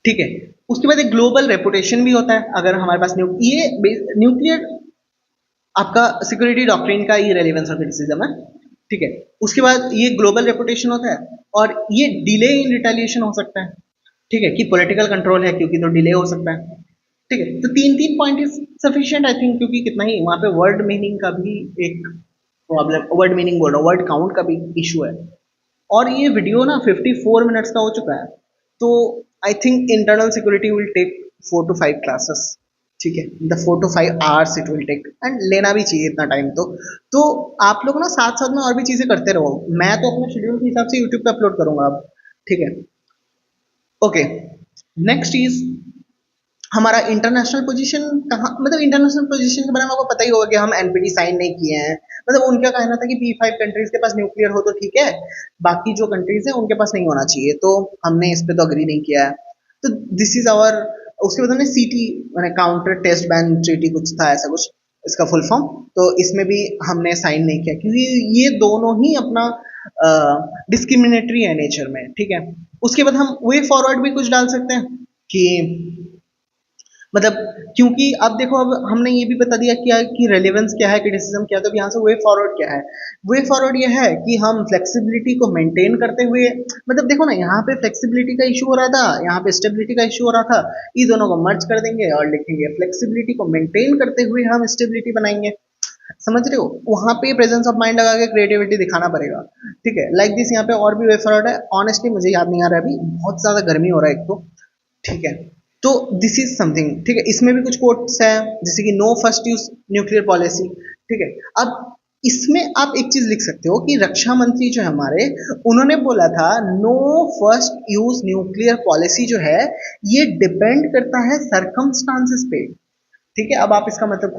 ठीक है। उसके बाद एक ग्लोबल रेपुटेशन भी होता है, अगर हमारे पास ये न्यूक्लियर आपका सिक्योरिटी डॉक्ट्रिन का ये रेलेवेंस और क्रिटिसिज्म है, ठीक है। उसके बाद ये ग्लोबल रेपुटेशन होता है, और ये डिले इन रिटेलिएशन हो सकता है, ठीक है, कि पॉलिटिकल कंट्रोल है क्योंकि तो डिले हो सकता है, ठीक है। तो तीन तीन point is sufficient I think, क्योंकि कितना ही वहां पे वर्ड मीनिंग का भी एक प्रॉब्लम, वर्ड मीनिंग बोल रहा हूँ, वर्ड काउंट का भी इशू है। और ये वीडियो ना 54 मिनट्स का हो चुका है, तो I think internal security will take 4 to 5 classes, ठीक है, the 4 to 5 hours it will take, and लेना भी चाहिए इतना टाइम तो आप लोग ना साथ साथ में और भी चीजें करते रहो, मैं तो अपने शेड्यूल के हिसाब से यूट्यूब पे अपलोड करूंगा अब, ठीक है। ओके, नेक्स्ट इज हमारा इंटरनेशनल पोजीशन कहाँ, मतलब इंटरनेशनल पोजीशन के बारे में आपको पता ही होगा कि हम एनपीटी साइन नहीं किए हैं। मतलब उनका कहना था कि P5 कंट्रीज के पास न्यूक्लियर हो तो ठीक है, बाकी जो कंट्रीज हैं उनके पास नहीं होना चाहिए, तो हमने इस पे तो अग्री नहीं किया है। तो दिस इज आवर, उसके बाद हमने सीटी मैंने काउंटर टेस्ट बैन ट्रीटी कुछ था ऐसा कुछ इसका फुल फॉर्म, तो इसमें भी हमने साइन नहीं किया क्योंकि ये दोनों ही अपना डिस्क्रिमिनेटरी है नेचर में, ठीक है। उसके बाद हम वे फॉरवर्ड भी कुछ डाल सकते हैं कि मतलब, क्योंकि अब देखो अब हमने ये भी बता दिया क्या कि रेलेवेंस क्या है, क्रिटिसिज्म क्या है, तो यहाँ से वे फॉरवर्ड क्या है। वे फॉरवर्ड ये है कि हम फ्लेक्सिबिलिटी को मेंटेन करते हुए, मतलब देखो ना यहाँ पे फ्लेक्सिबिलिटी का इशू हो रहा था, यहाँ पे स्टेबिलिटी का इशू हो रहा था, ये दोनों को मर्ज कर देंगे और लिखेंगे फ्लेक्सिबिलिटी को मेंटेन करते हुए हम स्टेबिलिटी बनाएंगे। समझ रहे हो, वहां पे प्रेजेंस ऑफ माइंड लगा के क्रिएटिविटी दिखाना पड़ेगा, ठीक है। लाइक दिस यहाँ पे और भी वे फॉरवर्ड है, ऑनेस्टली मुझे याद नहीं आ रहा है अभी, बहुत ज्यादा गर्मी हो रहा है एक तो, ठीक है। तो दिस इज समथिंग, ठीक है। इसमें भी कुछ कोट्स है जैसे कि no first use nuclear policy, ठीक है। अब इसमें आप एक चीज लिख सकते हो कि रक्षा मंत्री जो है हमारे, उन्होंने बोला था no first use nuclear policy जो है ये डिपेंड करता है सरकमस्टांसेस पे, ठीक है। अब आप इसका मतलब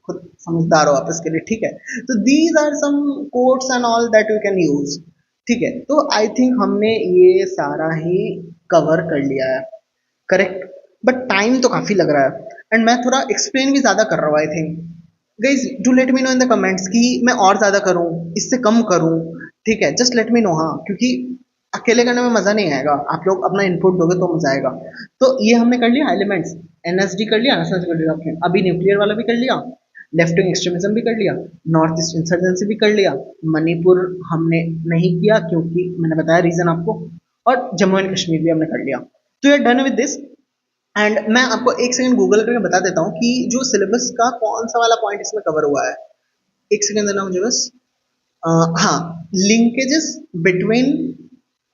खुद समझदार हो आप इसके लिए, ठीक है। तो these are some quotes and all that you can use, ठीक है। तो आई थिंक हमने ये सारा ही कवर कर लिया है, करेक्ट। बट टाइम तो काफी लग रहा है एंड मैं थोड़ा एक्सप्लेन भी ज्यादा कर रहा हूँ I think. Guys do let me know in the comments कि मैं और ज्यादा करूँ, इससे कम करूँ, ठीक है। जस्ट लेट मी नो, हाँ, क्योंकि अकेले करने में मजा नहीं आएगा, आप लोग अपना इनपुट दोगे तो मजा आएगा। तो ये हमने कर लिया एलिमेंट्स, एनएसडी कर लिया, डॉक्ट्रिन, अभी न्यूक्लियर वाला भी कर लिया, लेफ्ट विंग एक्सट्रीमिज्म भी कर लिया, नॉर्थ ईस्ट इंसर्जेंसी भी कर लिया, मणिपुर हमने नहीं किया क्योंकि मैंने बताया रीजन आपको, और जम्मू एंड कश्मीर भी हमने कर लिया। तो you are done with this and मैं आपको एक सेकंड गूगल करके बता देता हूँ कि जो सिलेबस का कौन सा वाला पॉइंट इसमें कवर हुआ है। एक सेकंड देना मुझे बस। हाँ, linkages between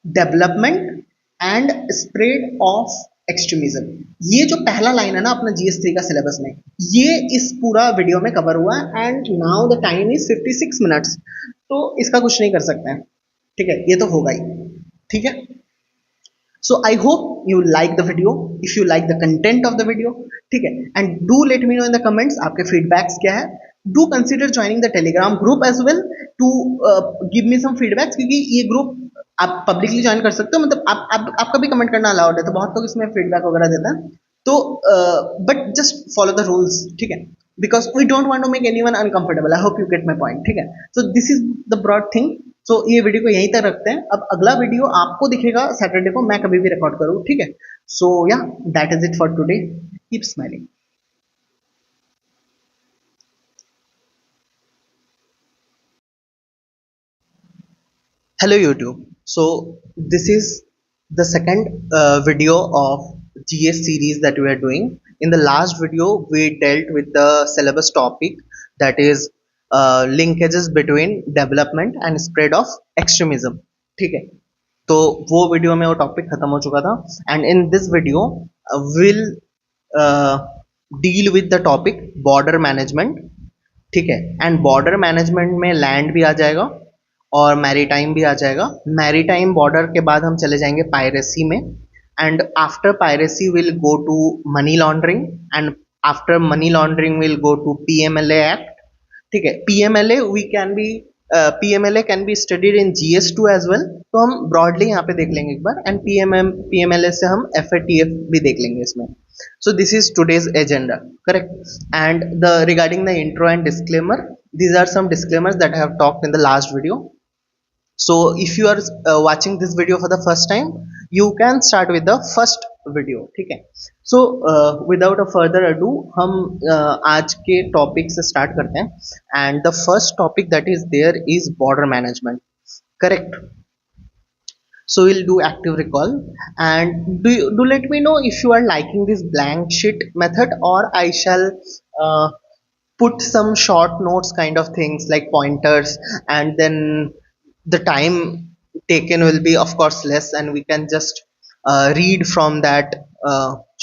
development and spread of extremism, ये जो पहला लाइन है ना अपना GS3 का सिलेबस में, ये इस पूरा वीडियो में कवर हुआ है and now the time is 56 minutes, तो इसका कुछ नहीं कर सकते हैं, ठीक है। ये तो होगा ही, ठीक है। So I hope you like the video. If you like the content of the video, ठीक है, and do let me know in the comments आपके feedbacks क्या है. Do consider joining the Telegram group as well to give me some feedbacks, क्योंकि ये group आप publicly join कर सकते हो, मतलब आपका भी कमेंट करना अलाउड है, तो बहुत लोग इसमें फीडबैक वगैरह देते हैं, तो but just follow the rules, ठीक है, because we don't want to make anyone uncomfortable. I hope you get my point, ठीक है। So this is the broad thing. So ये वीडियो को यहीं तक रखते हैं, अब अगला वीडियो आपको दिखेगा सैटरडे को, मैं कभी भी रिकॉर्ड करूँ, ठीक है। सो या that is it for today, keep smiling. Hello YouTube. So this is the second video of GS series that we are doing. In the last video we dealt with the syllabus topic, that is linkages between development and spread of extremism, ठीक है। तो वो video में वो topic खत्म हो चुका था and in this video will deal with the topic border management, ठीक है। एंड बॉर्डर मैनेजमेंट में लैंड भी आ जाएगा और मैरीटाइम भी आ जाएगा। मैरीटाइम बॉर्डर के बाद हम चले जाएंगे पायरेसी में, and after piracy will go to money laundering, and after money laundering will go to PMLA act, ठीक है। PMLA we can be PMLA can be studied in GS2 as well, तो हम ब्रॉडली यहाँ पे देख लेंगे एक बार, एंड PMLA से हम FATF भी देख लेंगे इसमें। So this is today's agenda, correct? And the regarding the intro and disclaimer, these are some disclaimers that I have talked in the last video. So if you are watching this video for the first time, you can start with the first video, ठीक है। So without a further ado, हम आज के topic से start करते हैं, and the first topic that is there is border management, correct? So we'll do active recall, and do let me know if you are liking this blank sheet method, or I shall put some short notes kind of things like pointers, and then the time taken will be of course less, and we can just read from that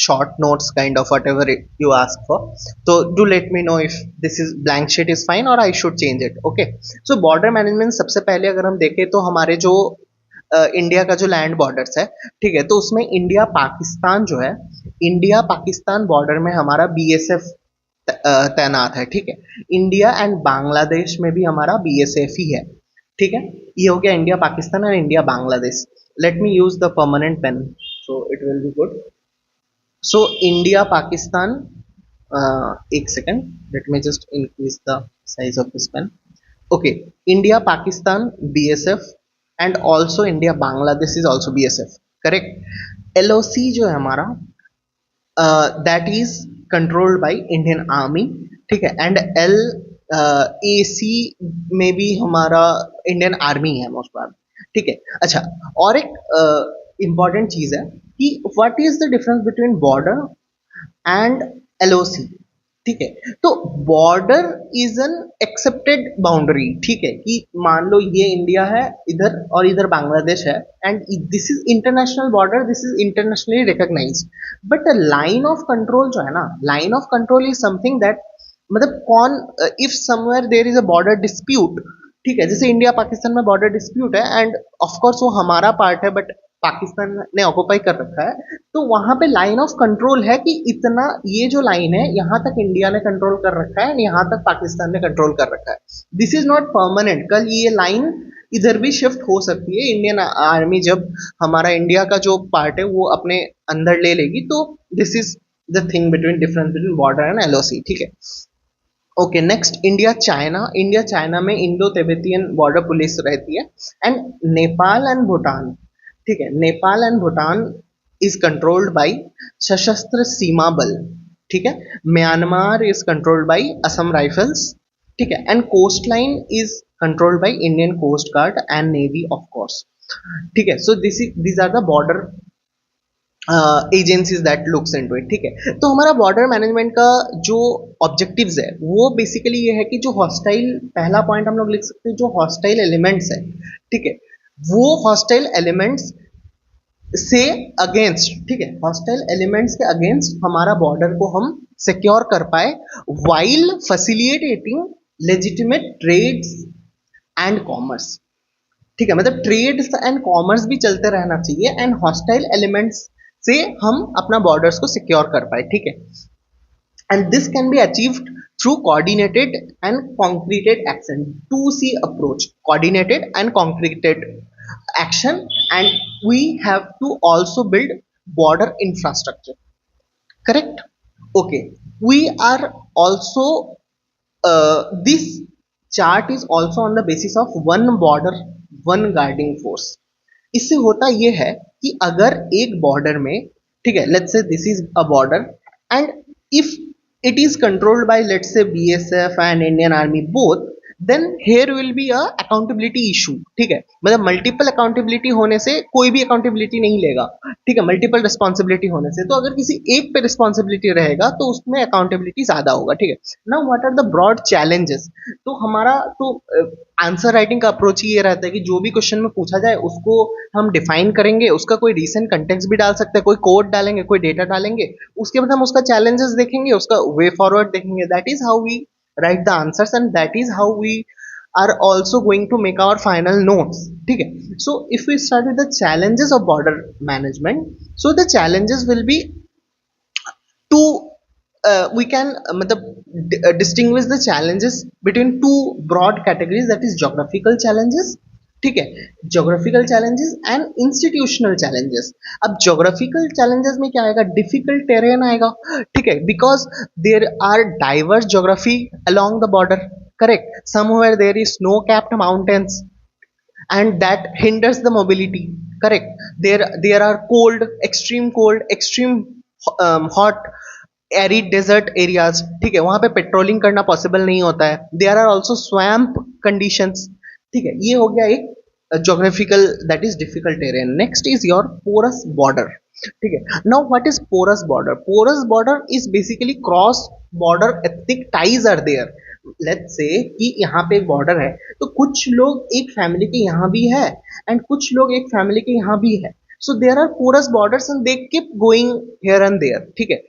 short notes kind of whatever you ask for. So do let me know if this is blank sheet is fine or I should change it, okay? So border management सबसे पहले अगर हम देखें तो हमारे जो India का जो लैंड बॉर्डर्स है, ठीक है, तो उसमें इंडिया पाकिस्तान जो है इंडिया पाकिस्तान बॉर्डर में हमारा बीएसएफ तैनात है, ठीक है। इंडिया एंड बांग्लादेश में भी हमारा बीएसएफ ही है, ठीक है। ये हो गया इंडिया पाकिस्तान और India Bangladesh. Let me use the permanent pen so it will be good. So India Pakistan, एक second, let me just increase the size of this pen. Okay, India Pakistan BSF and also India Bangladesh is also BSF, correct. LOC जो है हमारा that is controlled by Indian army, ठीक है। And L A C में भी हमारा Indian army है most बार, ठीक है। अच्छा, और एक इंपॉर्टेंट चीज है कि what is the difference between border and LOC, ठीक है। तो border is an accepted boundary, ठीक है, कि मान लो ये इंडिया है इधर और इधर बांग्लादेश है and this is international border, this is internationally recognised. But line of control जो है ना, line of control is something that, मतलब कौन, if somewhere there is a border dispute, ठीक है, जैसे इंडिया पाकिस्तान में बॉर्डर डिस्प्यूट है एंड ऑफ कोर्स वो हमारा पार्ट है बट पाकिस्तान ने ऑक्युपाई कर रखा है, तो वहां पे लाइन ऑफ कंट्रोल है कि इतना, ये जो लाइन है यहां तक इंडिया ने कंट्रोल कर रखा है एंड यहां तक पाकिस्तान ने कंट्रोल कर रखा है। दिस इज नॉट परमानेंट, कल ये लाइन इधर भी शिफ्ट हो सकती है। इंडियन आर्मी जब हमारा इंडिया का जो पार्ट है वो अपने अंदर ले लेगी, तो this is the thing between difference between border and LOC, ठीक है। Okay, next India China. India China में इंडो तिब्बतियन बॉर्डर पुलिस रहती है एंड नेपाल एंड भूटान, ठीक है। Nepal and Bhutan is controlled by Sashastra Seema Bal, ठीक है। Myanmar is controlled by Assam rifles, ठीक है। And coast line is controlled by Indian coast guard and navy of course, ठीक है। So this are the border agencies that looks into it, ठीक है। तो हमारा बॉर्डर मैनेजमेंट का जो ऑब्जेक्टिव्स है वो बेसिकली ये है कि जो हॉस्टाइल, पहला पॉइंट हम लोग लिख सकते हैं, जो हॉस्टाइल एलिमेंट्स है, ठीक है, वो हॉस्टाइल एलिमेंट्स से अगेंस्ट, ठीक है, हॉस्टाइल एलिमेंट्स के अगेंस्ट हमारा बॉर्डर को हम सिक्योर कर पाए while facilitating legitimate trades and commerce, ठीक है। मतलब ट्रेड्स एंड कॉमर्स भी चलते रहना चाहिए एंड हॉस्टाइल एलिमेंट्स से हम अपना बॉर्डर्स को सिक्योर कर पाए, ठीक है। And this can be achieved through coordinated and concreted action, 2C approach, coordinated and concreted action, and we have to also build border infrastructure, correct? Okay, we are also this chart is also on the basis of one border one guarding force। इससे होता ये है कि अगर एक border में, ठीक है, let's say this is a border and if it is controlled by let's say BSF and Indian army both, then here will be a accountability issue, ठीक है। मतलब मल्टीपल अकाउंटेबिलिटी होने से कोई भी अकाउंटेबिलिटी नहीं लेगा, ठीक है, मल्टीपल रिस्पॉन्सिबिलिटी होने से। तो अगर किसी एक पे रिस्पॉन्सिबिलिटी रहेगा तो उसमें अकाउंटेबिलिटी ज्यादा होगा, ठीक है। Now what are the broad challenges? तो हमारा तो आंसर राइटिंग का अप्रोच ही ये रहता है कि जो भी क्वेश्चन में पूछा जाए उसको हम डिफाइन करेंगे, उसका कोई रीसेंट कंटेक्स्ट भी डाल सकते हैं, कोई कोड डालेंगे, कोई डेटा डालेंगे, उसके बाद हम उसका चैलेंजेस देखेंगे, उसका वे फॉरवर्ड देखेंगे। That is how we write the answers and that is how we are also going to make our final notes, ठीक है। So if we start with the challenges of border management, so the challenges will be to we can distinguish the challenges between two broad categories, that is geographical challenges, ठीक है, geographical challenges and institutional challenges। अब geographical challenges में क्या आएगा? difficult terrain आएगा, ठीक है, because there are diverse geography along the border, correct? Somewhere there is snow capped mountains and that hinders the mobility, correct? There are cold, extreme hot arid desert areas, ठीक है, वहां पे patrolling करना possible नहीं होता है। There are also swamp conditions, ठीक है। ये हो गया एक geographical, that is difficult terrain. Next is your porous border, ठीक है। Now what is porous border? Porous border is basically cross border ethnic ties are there. Let's say कि यहाँ पे एक बॉर्डर है तो कुछ लोग एक फैमिली के यहाँ भी है एंड कुछ लोग एक फैमिली के यहाँ भी है, so there are porous borders and they keep going here and there, ठीक है।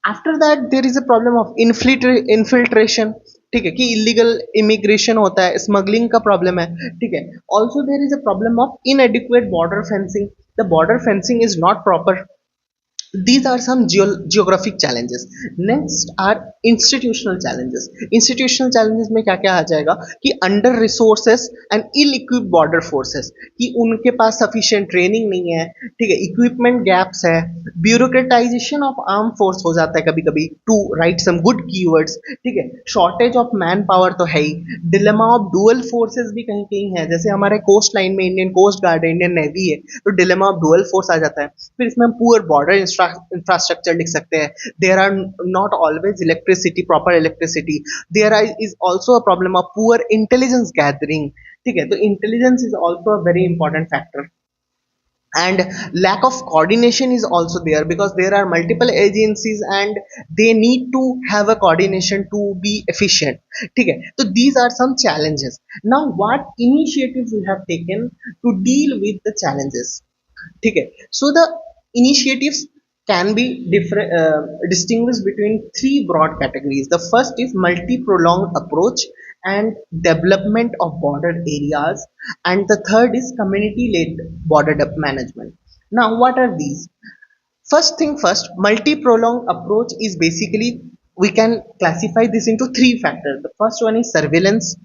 After that there is a problem of infiltration, ठीक है, कि इलीगल इमिग्रेशन होता है, स्मगलिंग का प्रॉब्लम है, ठीक है। Also there is a problem of inadequate border fencing, the border fencing is not proper, these are some geographic challenges. Next are institutional challenges. Institutional challenges में क्या क्या आ जाएगा कि under resources and ill equip border forces, कि उनके पास sufficient training नहीं है, ठीक है, इक्विपमेंट गैप्स है, ब्यूरोक्रेटाइजेशन ऑफ आर्म फोर्स हो जाता है कभी कभी, to write some good keywords, ठीक है, शॉर्टेज ऑफ मैन पावर तो है ही, डिलेमा ऑफ डुअल फोर्सेस भी कहीं कहीं है, जैसे हमारे कोस्ट लाइन में इंडियन कोस्ट गार्ड है, इंडियन नेवी है, तो डिलेमा ऑफ डुअल फोर्स आ जाता है। फिर इसमें हम पुअर बॉर्डर इंफ्रास्ट्रक्चर लिख सकते हैं, there are not always electricity, proper electricity, there is also a problem of poor intelligence gathering, ठीक है, तो intelligence is also a very important factor, and lack of coordination is also there because there are multiple agencies and they need to have a coordination to be efficient, ठीक है, so these are some challenges. Now what initiatives we have taken to deal with the challenges, ठीक है, so the initiatives can be different, distinguished between three broad categories. The first is multi-pronged approach and development of border areas, and the third is community-led border management. Now what are these? First thing first, multi-pronged approach is basically, we can classify this into three factors. The first one is surveillance,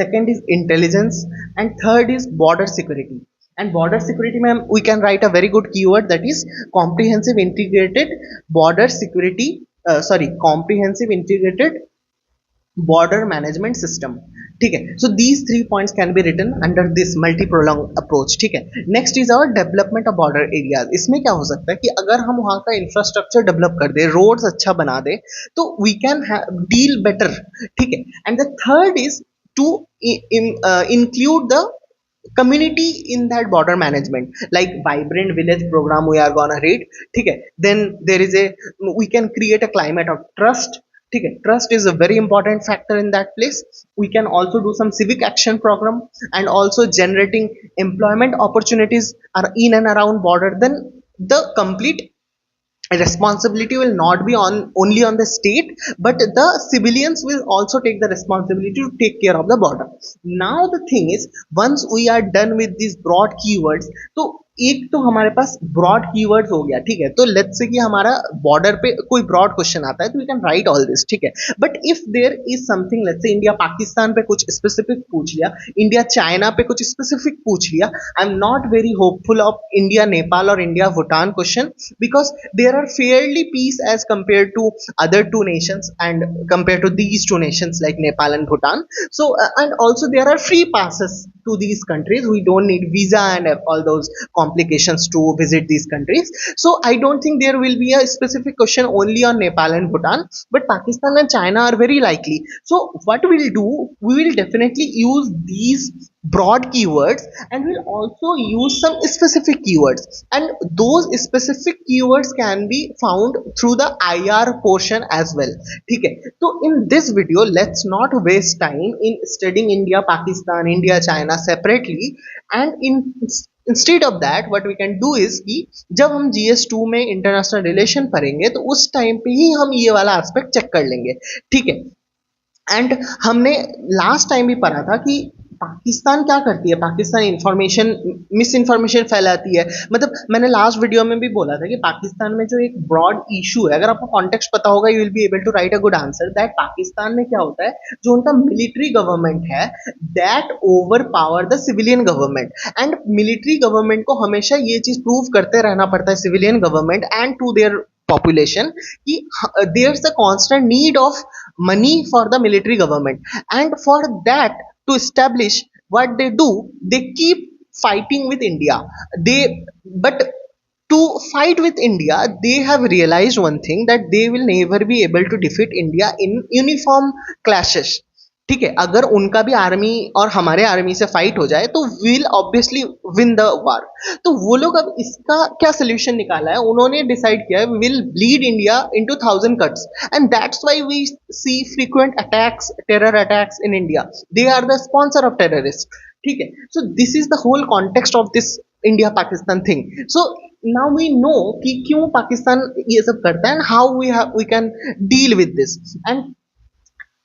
second is intelligence, and third is border security. And border security, ma'am, we can write a very good keyword, that is comprehensive integrated border security, comprehensive integrated border management system, ठीक है, so these 3 points can be written under this multi-pronged approach, ठीक है. Next is our development of border areas. इसमें क्या हो सकता है कि अगर हम वहाँ का इंफ्रास्ट्रक्चर डेवलप कर दे, रोड्स अच्छा बना दे, तो we can deal better, ठीक है. And the third is to include the community in that border management, like vibrant village program we are gonna read, ठीक है. Then there is a, we can create a climate of trust, ठीक है, trust is a very important factor in that place. We can also do some civic action program, and also generating employment opportunities are in and around border. Then the complete responsibility will not be on only on the state, but the civilians will also take the responsibility to take care of the border. Now the thing is, once we are done with these broad keywords, तो एक तो हमारे पास broad keywords हो गया, ठीक है, तो let's say कि हमारा बॉर्डर पे कोई ब्रॉड क्वेश्चन आता है तो we can write all this, ठीक है. But if there is something, let's say India Pakistan पे कुछ स्पेसिफिक पूछ लिया, इंडिया चाइना पे कुछ स्पेसिफिक पूछ लिया, I am not very hopeful of India Nepal और India Bhutan question, because there are fairly peace as compared to other two nations and compared to these two nations like Nepal and Bhutan. So and also there are free passes to these countries, we don't need visa and all those complications to visit these countries. So I don't think there will be a specific question only on Nepal and Bhutan, but Pakistan and China are very likely. So what we'll do, we will definitely use these broad keywords and we'll also use some specific keywords, and those specific keywords can be found through the IR portion as well, ठीक है. तो in this video let's not waste time in studying India Pakistan, India China separately, and instead of that what we can do is कि जब हम GS2 में international relation पढ़ेंगे तो उस टाइम पे ही हम ये वाला एस्पेक्ट चेक कर लेंगे, ठीक है. एंड हमने लास्ट टाइम भी पढ़ा था कि पाकिस्तान क्या करती है, पाकिस्तान इंफॉर्मेशन, मिस इन्फॉर्मेशन फैलाती है. मतलब मैंने लास्ट वीडियो में भी बोला था कि पाकिस्तान में जो एक ब्रॉड इशू है, अगर आपको कॉन्टेक्स्ट पता होगा you will be able to write a good answer, that Pakistan में क्या होता है, जो उनका मिलिट्री गवर्नमेंट है that over power the civilian government, and military government को हमेशा ये चीज प्रूव करते रहना पड़ता है, civilian government and to their population, कि there's a constant need of money for the military government, and for that to establish what they do, they keep fighting with India. But to fight with India, they have realized one thing, that they will never be able to defeat India in uniform clashes, ठीक है. अगर उनका भी army और हमारे army से fight हो जाए तो will obviously win the war. तो वो लोग अब इसका क्या सोल्यूशन निकाला है, उन्होंने डिसाइड किया है will bleed India into 1000 cuts, and that's why we see frequent attacks, terror attacks in India. They are the sponsor of terrorist, ठीक है. So this is the whole context of this India Pakistan thing. So now we know कि क्यों पाकिस्तान ये सब करता है, and how we can deal with this. And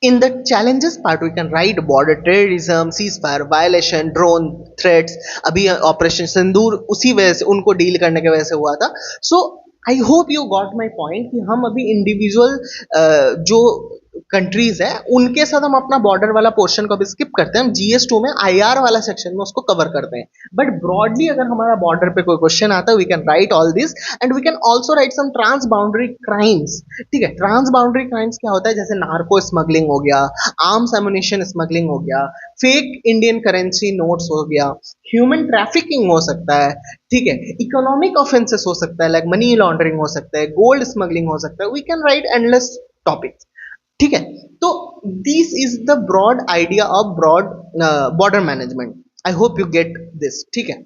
in the challenges part we can write border terrorism, ceasefire violation, drone threats. अभी operation सिंदूर उसी वजह से, उनको डील करने की वजह से हुआ था. So I hope you got my point कि हम अभी इंडिविजुअल जो कंट्रीज है उनके साथ हम अपना बॉर्डर वाला पोर्शन को भी स्किप करते हैं, हम GS2 में IR वाला सेक्शन में उसको कवर करते हैं। बट ब्रॉडली अगर हमारा बॉर्डर पे कोई क्वेश्चन आता है, we can write all this and we can also write some trans boundary crimes. ठीक है, ट्रांस बाउंड्री क्राइम्स क्या होता है, जैसे नार्को स्मगलिंग हो गया, आर्म्स एमुनिशन स्मगलिंग हो गया, फेक इंडियन करेंसी नोट्स हो गया, ह्यूमन ट्रैफिकिंग हो सकता है, ठीक है, इकोनॉमिक ऑफेंसेस हो सकता है, लाइक मनी लॉन्ड्रिंग हो सकता है, गोल्ड स्मगलिंग हो सकता है, we can write endless topics. ठीक है, तो this is the broad idea of broad border management. I hope you get this. ठीक है,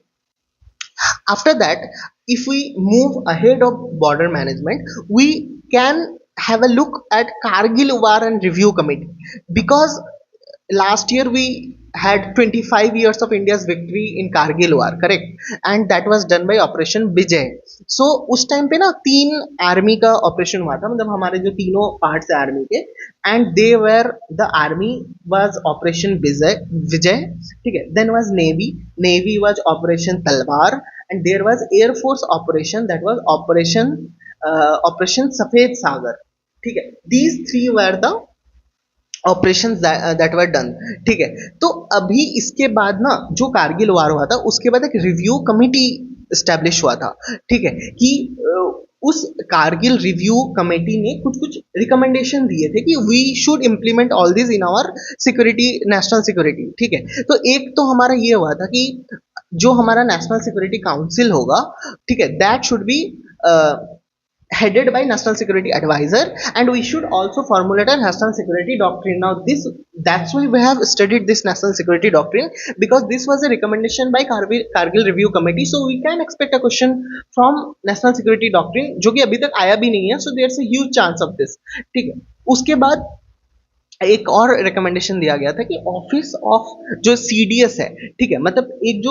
after that, if we move ahead of border management, we can have a look at Kargil war and review committee, because last year we had 25 years of India's victory in Kargil war, correct, and that was done by Operation Vijay. So उस time पे ना 3 army का operation हुआ था, मतलब हमारे जो तीनों पार्ट्स है आर्मी के, and they were the army was operation Vijay, ठीक है, then was navy was operation Talwar, and there was air force operation, that was operation सफेद सागर। ठीक है, these 3 were the operations that were done। ठीक है, तो अभी इसके बाद ना जो कारगिल वार हुआ था उसके बाद एक रिव्यू कमिटी स्टैब्लिश हुआ था। ठीक है, कि उस कारगिल रिव्यू कमेटी ने कुछ कुछ रिकमेंडेशन दिए थे कि we should implement all this in our security, national security. ठीक है, तो एक तो हमारा ये हुआ था कि जो हमारा नेशनल सिक्योरिटी काउंसिल होगा, ठीक है, that should B headed by national security advisor, and we should also formulate a national security doctrine. Now this, that's why we have studied this national security doctrine, because this was a recommendation by Kargil review committee, so we can expect a question from national security doctrine जो कि अभी तक आया भी नहीं है, so there's a huge chance of this। ठीक है, उसके बाद एक और रिकमेंडेशन दिया गया था कि ऑफिस ऑफ जो CDS है, ठीक है, मतलब एक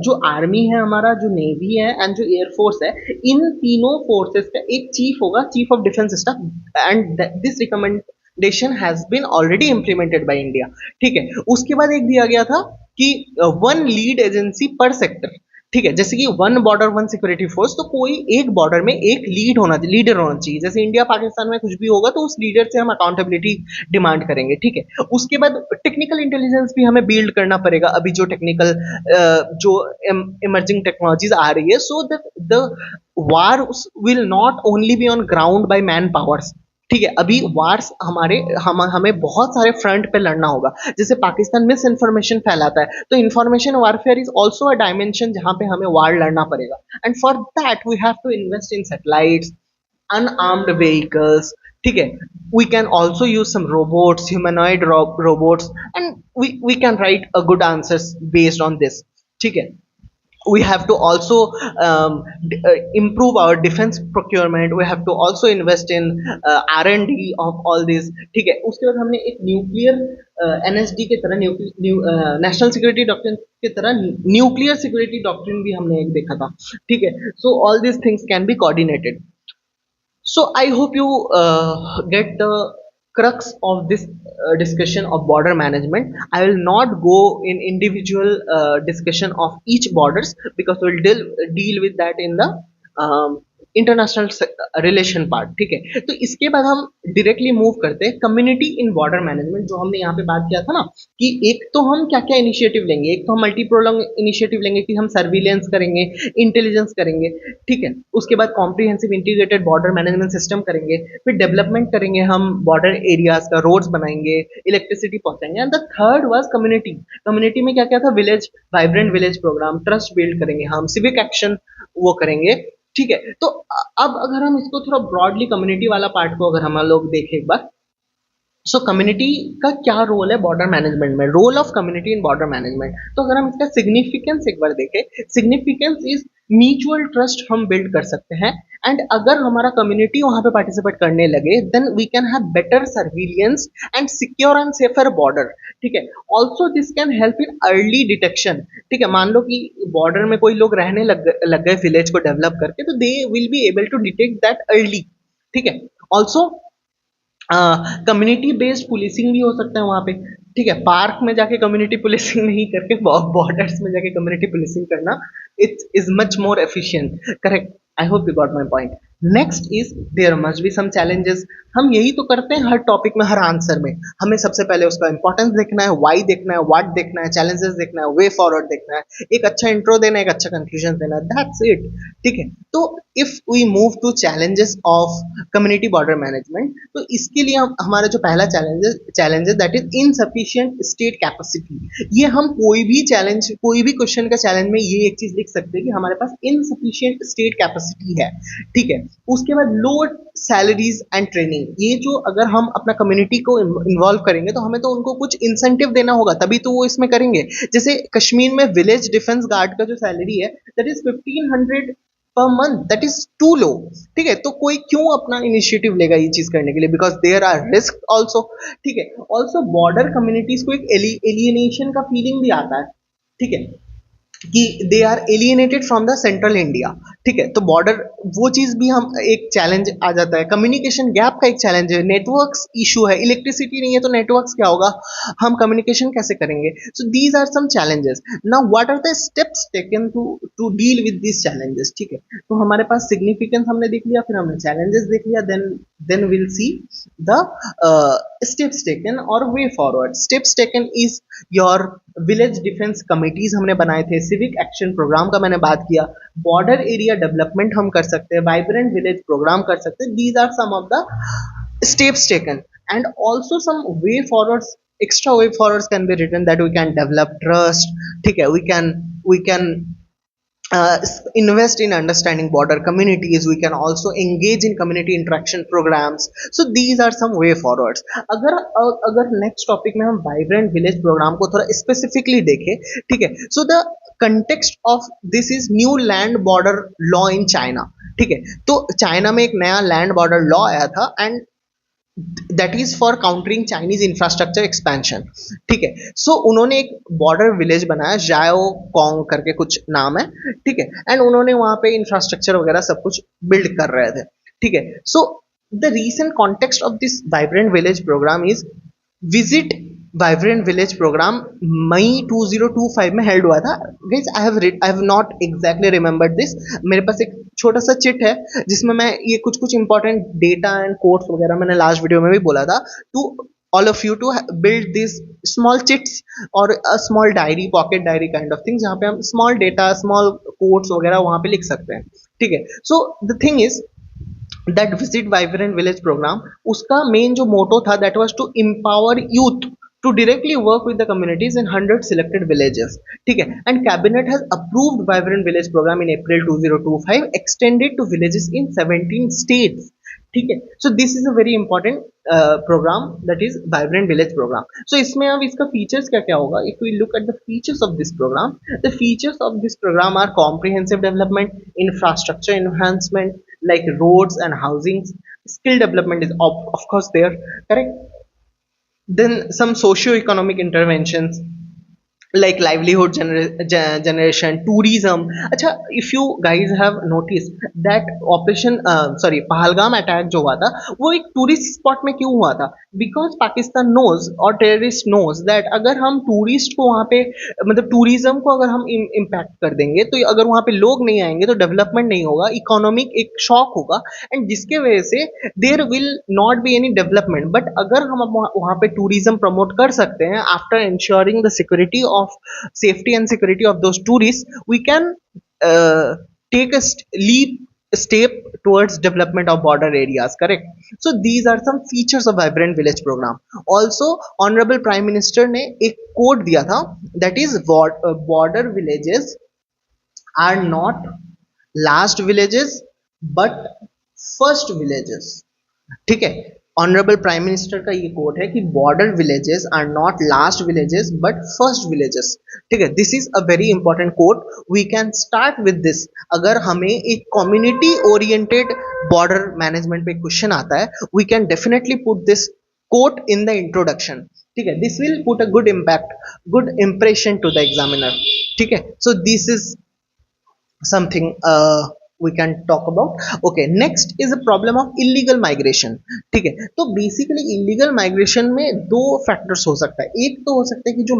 जो आर्मी है हमारा, जो नेवी है एंड जो एयरफोर्स है, इन तीनों फोर्सेस का एक चीफ होगा, chief of defence staff, and this recommendation has been already implemented by India. ठीक है, उसके बाद एक दिया गया था कि 1 लीड एजेंसी पर सेक्टर। ठीक है, जैसे कि 1 बॉर्डर 1 सिक्योरिटी फोर्स, तो कोई एक बॉर्डर में एक लीडर होना चाहिए। जैसे इंडिया पाकिस्तान में कुछ भी होगा तो उस लीडर से हम अकाउंटेबिलिटी डिमांड करेंगे। ठीक है, उसके बाद टेक्निकल इंटेलिजेंस भी हमें बिल्ड करना पड़ेगा, अभी जो टेक्निकल जो इमर्जिंग टेक्नोलॉजीज आ रही है, so that the war will not only be on ground by man powers. ठीक है, अभी वार्स हमें बहुत सारे फ्रंट पे लड़ना होगा। जैसे पाकिस्तान मिस इन्फॉर्मेशन फैलाता है, तो information warfare is also a dimension जहां पे हमें वार लड़ना पड़ेगा, and for that we have to invest in satellites, unarmed vehicles. ठीक है, we can also use some robots, humanoid robots, and we can write a good answers based on this। ठीक है, we have to also improve our defense procurement, we have to also invest in R&D of all this। ठीक है, उसके बाद हमने एक nuclear NSD के तरह नेशनल सिक्योरिटी डॉक्ट्रिन के तरह न्यूक्लियर सिक्योरिटी डॉक्ट्रिन भी हमने एक देखा था। ठीक है, so all this things can be coordinated. So I hope you get the crux of this discussion of border management. I will not go in individual discussion of each borders, because we'll deal with that in the international relation part. ठीक है, तो इसके बाद हम directly move करते हैं community in border management, जो हमने यहाँ पे बात किया था ना, कि एक तो हम क्या क्या इनिशिएटिव लेंगे। एक तो हम मल्टी प्रोलॉन्ग इनिशिएटिव लेंगे कि हम सर्विलेंस करेंगे, इंटेलिजेंस करेंगे। ठीक है, उसके बाद comprehensive integrated border management system करेंगे, फिर डेवलपमेंट करेंगे, हम बॉर्डर एरियाज का रोड्स बनाएंगे, इलेक्ट्रिसिटी पहुंचाएंगे। And the third was community. Community में क्या क्या था, village, vibrant village programme, trust build करेंगे, हम सिविक एक्शन वो करेंगे। ठीक है, तो अब अगर हम इसको थोड़ा ब्रॉडली कम्युनिटी वाला पार्ट को अगर हम लोग देखें एक बार, सो कम्युनिटी का क्या रोल है बॉर्डर मैनेजमेंट में, role of community in border management. तो अगर हम इसका सिग्निफिकेंस एक बार देखें, सिग्निफिकेंस इज म्यूचुअल ट्रस्ट हम बिल्ड कर सकते हैं, एंड अगर हमारा कम्युनिटी वहां पे पार्टिसिपेट करने लगे, then we can have better surveillance and secure and safer border. ठीक है, also this can help in early detection. ठीक है, मान लो कि बॉर्डर में कोई लोग रहने लग गए विलेज को डेवलप करके, तो they will be able to detect that early. ठीक है, ऑल्सो कम्युनिटी बेस्ड पुलिसिंग भी हो सकता है वहां पे। ठीक है, पार्क में जाके कम्युनिटी पुलिसिंग नहीं करके बॉर्डर्स में जाके कम्युनिटी पुलिसिंग करना, it is much more efficient. Correct, I hope you got my point. Next is there must be some challenges. हम यही तो करते हैं हर टॉपिक में, हर आंसर में। हमें सबसे पहले उसका इंपॉर्टेंस देखना है, वाई देखना है, व्हाट देखना है, चैलेंजेस देखना है, वे फॉरवर्ड देखना है, एक अच्छा इंट्रो देना है, एक अच्छा कंक्लूजन देना है, दैट्स इट। ठीक है, तो if we move to challenges of community border management, तो इसके लिए हमारा जो पहला चैलेंज है that is insufficient state capacity. ये हम कोई भी चैलेंज, कोई भी क्वेश्चन का चैलेंज में ये एक चीज लिख सकते हैं कि हमारे पास इनसफिशिएंट स्टेट कैपेसिटी है। ठीक है, उसके बाद लो सैलरीज एंड ट्रेनिंग। ये जो अगर हम अपना कम्युनिटी को इन्वॉल्व करेंगे तो हमें तो उनको कुछ इंसेंटिव देना होगा, तभी तो वो इसमें करेंगे। जैसे कश्मीर में विलेज डिफेंस गार्ड का जो सैलरी है that is 1500 per month, that is too low. ठीक है, तो कोई क्यों अपना इनिशिएटिव लेगा ये चीज करने के लिए, because there are risk also. ठीक है, ऑल्सो बॉर्डर कम्युनिटीज को एक एलियनेशन का फीलिंग भी आता है। ठीक है, कि they are alienated from the central India. ठीक है, तो बॉर्डर वो चीज भी हम एक चैलेंज आ जाता है। कम्युनिकेशन गैप का एक चैलेंज है, नेटवर्क्स इशू है, इलेक्ट्रिसिटी नहीं है तो नेटवर्क्स क्या होगा, हम कम्युनिकेशन कैसे करेंगे। So these are some challenges. Now what are the steps taken to to deal with this challenges. ठीक है, तो हमारे पास सिग्निफिकेंस हमने देख लिया, फिर हमने चैलेंजेस देख लिया, then will see the steps taken और way forward. Steps taken is your village defence committees हमने बनाए थे, सिविक एक्शन प्रोग्राम का मैंने बात किया, बॉर्डर एरिया डेवलपमेंट हम कर सकते हैं, वाइब्रेंट विलेज प्रोग्राम कर सकते हैं। These are some of the steps taken, and also some way forwards, extra way forwards can be written, that we can develop trust. ठीक है, we can invest in understanding border communities, we can also engage in community interaction programs. So these are some way forwards. अगर next topic में हम vibrant village program को थोड़ा specifically देखें, ठीक है, so the context of this is new land border law in China. ठीक है, तो चाइना में एक नया लैंड बॉर्डर लॉ आया था, and that is for countering Chinese infrastructure expansion. ठीक है, सो उन्होंने एक बॉर्डर विलेज बनाया, जाओ कॉन्ग करके कुछ नाम है। ठीक है, एंड उन्होंने वहां पे इंफ्रास्ट्रक्चर वगैरह सब कुछ बिल्ड कर रहे थे। ठीक है, so the recent context of this vibrant village programme is visit vibrant village programme May 2025 में हेल्ड हुआ था। Guys, I have not exactly remembered this. मेरे पास एक छोटा सा चिट है जिसमें मैं ये कुछ कुछ इंपॉर्टेंट डेटा एंड कोड्स वगैरह, मैंने लास्ट वीडियो में भी बोला था, to all of you to build these small chits or a small diary, pocket diary kind of thing, जहाँ पे हम small data, small quotes वगैरह वहाँ पे लिख सकते हैं। ठीक है, so the thing is that visit vibrant village program, उसका मेन जो मोटो था that was to empower youth to directly work with the communities in 100 selected villages. ठीक है, and cabinet has approved vibrant village program in April 2025, extended to villages in 17 states. ठीक है, so this is a very important program, that is vibrant village program. So इसमें अब इसका features क्या क्या होगा, if we look at the features of this program, the features of this program are comprehensive development, infrastructure enhancement like roads and housing, skill development is of course there, correct, then some socio-economic interventions like livelihood generation, tourism. अच्छा, if you guys have noticed that operation sorry Pahalgam attack जो हुआ था वो एक tourist spot में क्यों हुआ था, बिकॉज पाकिस्तान नोज और टेररिस्ट नोज दैट अगर हम टूरिस्ट को वहाँ पे, मतलब टूरिज्म को अगर हम इम्पैक्ट कर देंगे, तो अगर वहाँ पे लोग नहीं आएंगे तो डेवलपमेंट नहीं होगा, इकोनॉमिक एक शॉक होगा, एंड जिसके वजह से there will not be any development. But अगर हम वहाँ पे टूरिज्म प्रमोट कर सकते हैं after ensuring the security of safety and security of those tourists, we can take a leap step towards development of border areas, correct. So these are some features of vibrant village program. Also honorable prime minister ने एक quote दिया था, that is border villages are not last villages but first villages. ठीक है, honourable prime minister का ये quote है कि border villages are not last villages but first villages. ठीक है, this is a very important quote, we can start with this. अगर हमें एक कम्युनिटी ओरिएंटेड बॉर्डर मैनेजमेंट पे क्वेश्चन आता है, we can definitely put this quote in the introduction. ठीक है, this will put a good impact, good impression to the examiner. ठीक है, so this is something we can talk about. Okay, next is a problem of illegal migration. ठीक है, तो basically illegal migration में दो factors हो सकता है। एक तो हो सकता है कि जो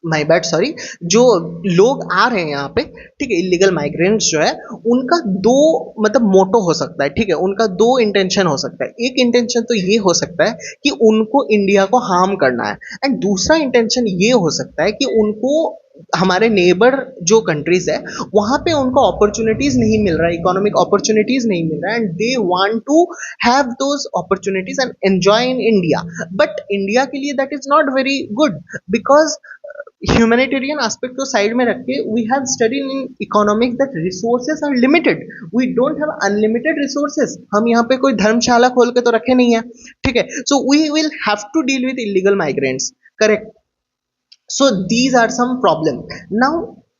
माय बैड सॉरी, जो लोग आ रहे हैं यहाँ पे, ठीक है, इलीगल माइग्रेंट्स जो है, उनका दो मतलब मोटो हो सकता है, ठीक है, उनका दो इंटेंशन हो सकता है। एक इंटेंशन तो ये हो सकता है कि उनको इंडिया को हार्म करना है, एंड दूसरा इंटेंशन ये हो सकता है कि उनको हमारे नेबर जो कंट्रीज है वहां पे उनको अपॉर्चुनिटीज नहीं मिल रहा है, इकोनॉमिक अपॉर्चुनिटीज नहीं मिल रहा है, and they want to have those opportunities and enjoy in India. But India के लिए that is not very good, because humanitarian aspect को साइड में रख के we have studied in economics that resources are limited, we don't have unlimited resources. हम यहाँ पे कोई धर्मशाला खोल के तो रखे नहीं है, ठीक है, so we will have to deal with illegal migrants, correct. So these are some problem. Now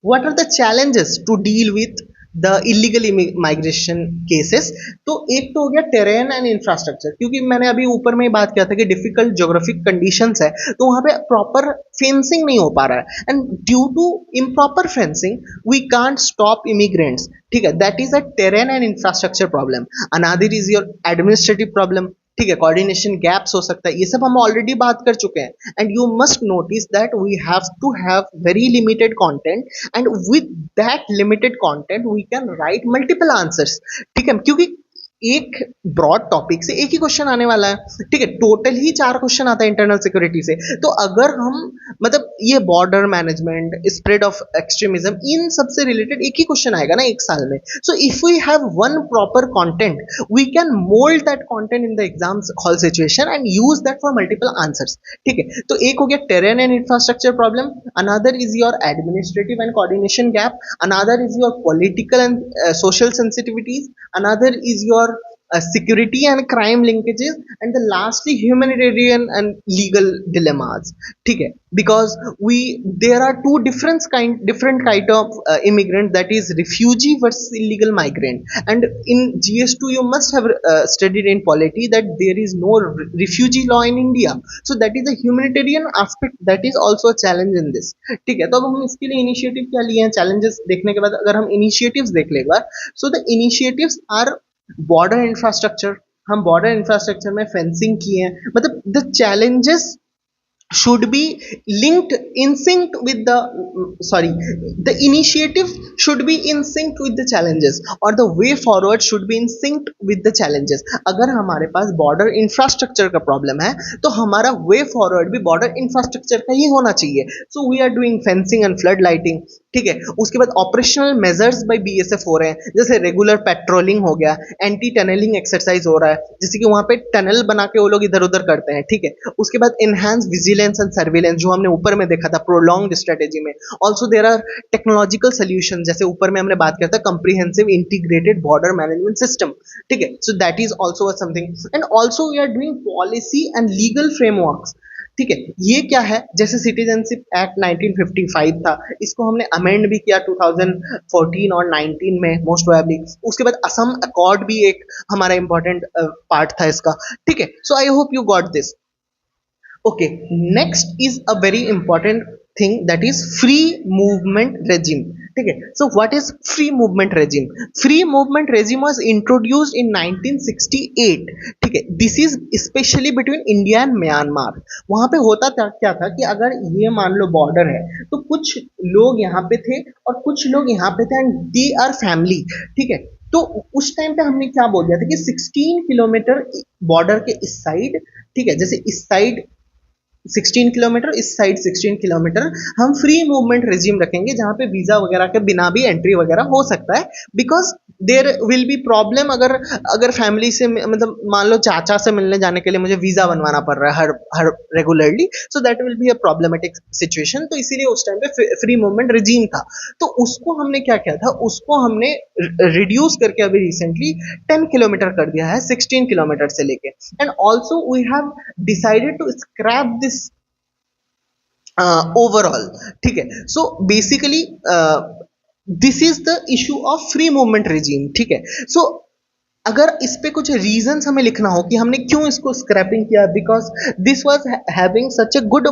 what are the challenges to deal with the illegal migration cases? तो एक तो हो गया terrain and infrastructure, क्योंकि मैंने अभी ऊपर में बात किया था कि डिफिकल्ट ज्योग्राफिक कंडीशंस है, तो वहां पे प्रॉपर फेंसिंग नहीं हो पा रहा है, and due to improper fencing we can't stop immigrants, ठीक है, that is a terrain and infrastructure problem. Another is your administrative problem, ठीक है, कोऑर्डिनेशन गैप्स हो सकता है, ये सब हम ऑलरेडी बात कर चुके हैं, and you must notice that we have to have very limited content, and with that limited content we can write multiple answers, ठीक है, क्योंकि एक ब्रॉड टॉपिक से एक ही क्वेश्चन आने वाला है, ठीक है, टोटल ही 4 क्वेश्चन आता है इंटरनल सिक्योरिटी से, तो अगर हम मतलब ये border management, spread of extremism, इन सब से रिलेटेड एक ही क्वेश्चन आएगा ना एक साल में, so if we have one proper content we can mould that content in the exam hall situation and use that for multiple answers, ठीक है। तो एक हो गया terrain and infrastructure problem, another is your administrative and coordination gap, another is your political and social sensitivities, another is your security and crime linkages, and the lastly humanitarian and legal dilemmas, ठीक है, because there are two different kind of immigrant, that is refugee versus illegal migrant, and in GS2 you must have studied in polity that there is no refugee law in India, so that is a humanitarian aspect that is also a challenge in this, ठीक है। तो अब हम इसके लिए initiative क्या लिए हैं, चैलेंजेस देखने के बाद अगर हम इनिशिएटिव्स देख ले एक बार, so the initiatives are border infrastructure, हम बॉर्डर इंफ्रास्ट्रक्चर में फेंसिंग किए हैं, मतलब the challenges should be linked in sync with the initiative should be in sync with the challenges, or the way forward should be in sync with the challenges. अगर हमारे पास border infrastructure का problem है तो हमारा way forward भी border infrastructure का ही होना चाहिए, so we are doing fencing and flood lighting, ठीक है। उसके बाद ऑपरेशनल मेजर्स बाय बीएसएफ हो रहे हैं, जैसे रेगुलर पेट्रोलिंग हो गया, एंटी टनलिंग एक्सरसाइज हो रहा है, जैसे कि वहां पे टनल बना के वो लोग इधर उधर करते हैं, ठीक है। उसके बाद एनहांस विजिलेंस एंड सर्विलेंस, जो हमने ऊपर में देखा था प्रोलॉन्ग्ड स्ट्रेटेजी में। Also there are technological solution, जैसे ऊपर में हमने बात किया था comprehensive integrated border management system, ठीक है, so that is also something, and also we are doing policy and legal frameworks, ठीक है। ये क्या है, जैसे सिटीजनशिप एक्ट 1955 था, इसको हमने अमेंड भी किया 2014 और 19 में मोस्ट प्रोबेबली। उसके बाद असम अकॉर्ड भी एक हमारा इंपॉर्टेंट पार्ट था इसका, ठीक है। So I hope you got this. Okay, next is a very important thing, that is free movement regime, ठीक है। So what is free movement regime? Free movement regime was introduced in 1968, ठीक है। This is specially between India and Myanmar. वहां पे होता था क्या था कि अगर ये मान लो बॉर्डर है तो कुछ लोग यहाँ पे थे और कुछ लोग यहाँ पे थे, एंड दे आर फैमिली, ठीक है। तो उस टाइम पे हमने क्या बोल दिया था कि 16 किलोमीटर बॉर्डर के इस साइड, ठीक है, जैसे इस साइड 16 किलोमीटर, इस साइड 16 किलोमीटर, हम फ्री मूवमेंट रेजिम रखेंगे जहां पे वीजा वगैरह के बिना भी एंट्री वगैरह हो सकता है, because there will be problem अगर फैमिली से, मतलब मान लो चाचा से मिलने जाने के लिए मुझे वीजा बनवाना पड़ रहा है हर regularly, so that will be a problematic situation. तो इसीलिए उस टाइम पे फ्री मूवमेंट रेजिम था, तो उसको हमने क्या किया था, उसको हमने रिड्यूस करके अभी रिसेंटली 10 किलोमीटर कर दिया है 16 किलोमीटर से लेके, and also we have decided to scrap this overall, ठीक है। So basically this is the issue of free movement regime, ठीक है। सो अगर इस पे कुछ रीजंस हमें लिखना हो कि हमने क्यों इसको स्क्रैपिंग किया, because this was having such a good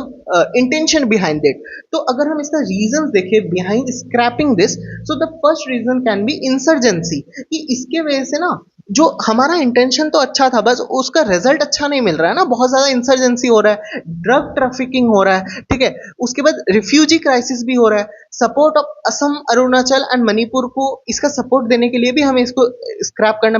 intention behind it, तो अगर हम इसका रीजंस देखें behind scrapping this, so the first reason can be insurgency, कि इसके वजह से ना जो हमारा इंटेंशन तो अच्छा था, बस उसका रिजल्ट अच्छा नहीं मिल रहा है ना। बहुत ज्यादा इंसर्जेंसी हो रहा है, ड्रग ट्रैफिकिंग हो रहा है, ठीक है। उसके बाद रिफ्यूजी क्राइसिस भी हो रहा है। Support of Assam, Arunachal and Manipur को, इसका सपोर्ट देने के लिए भी हमें इसको स्क्रैप करना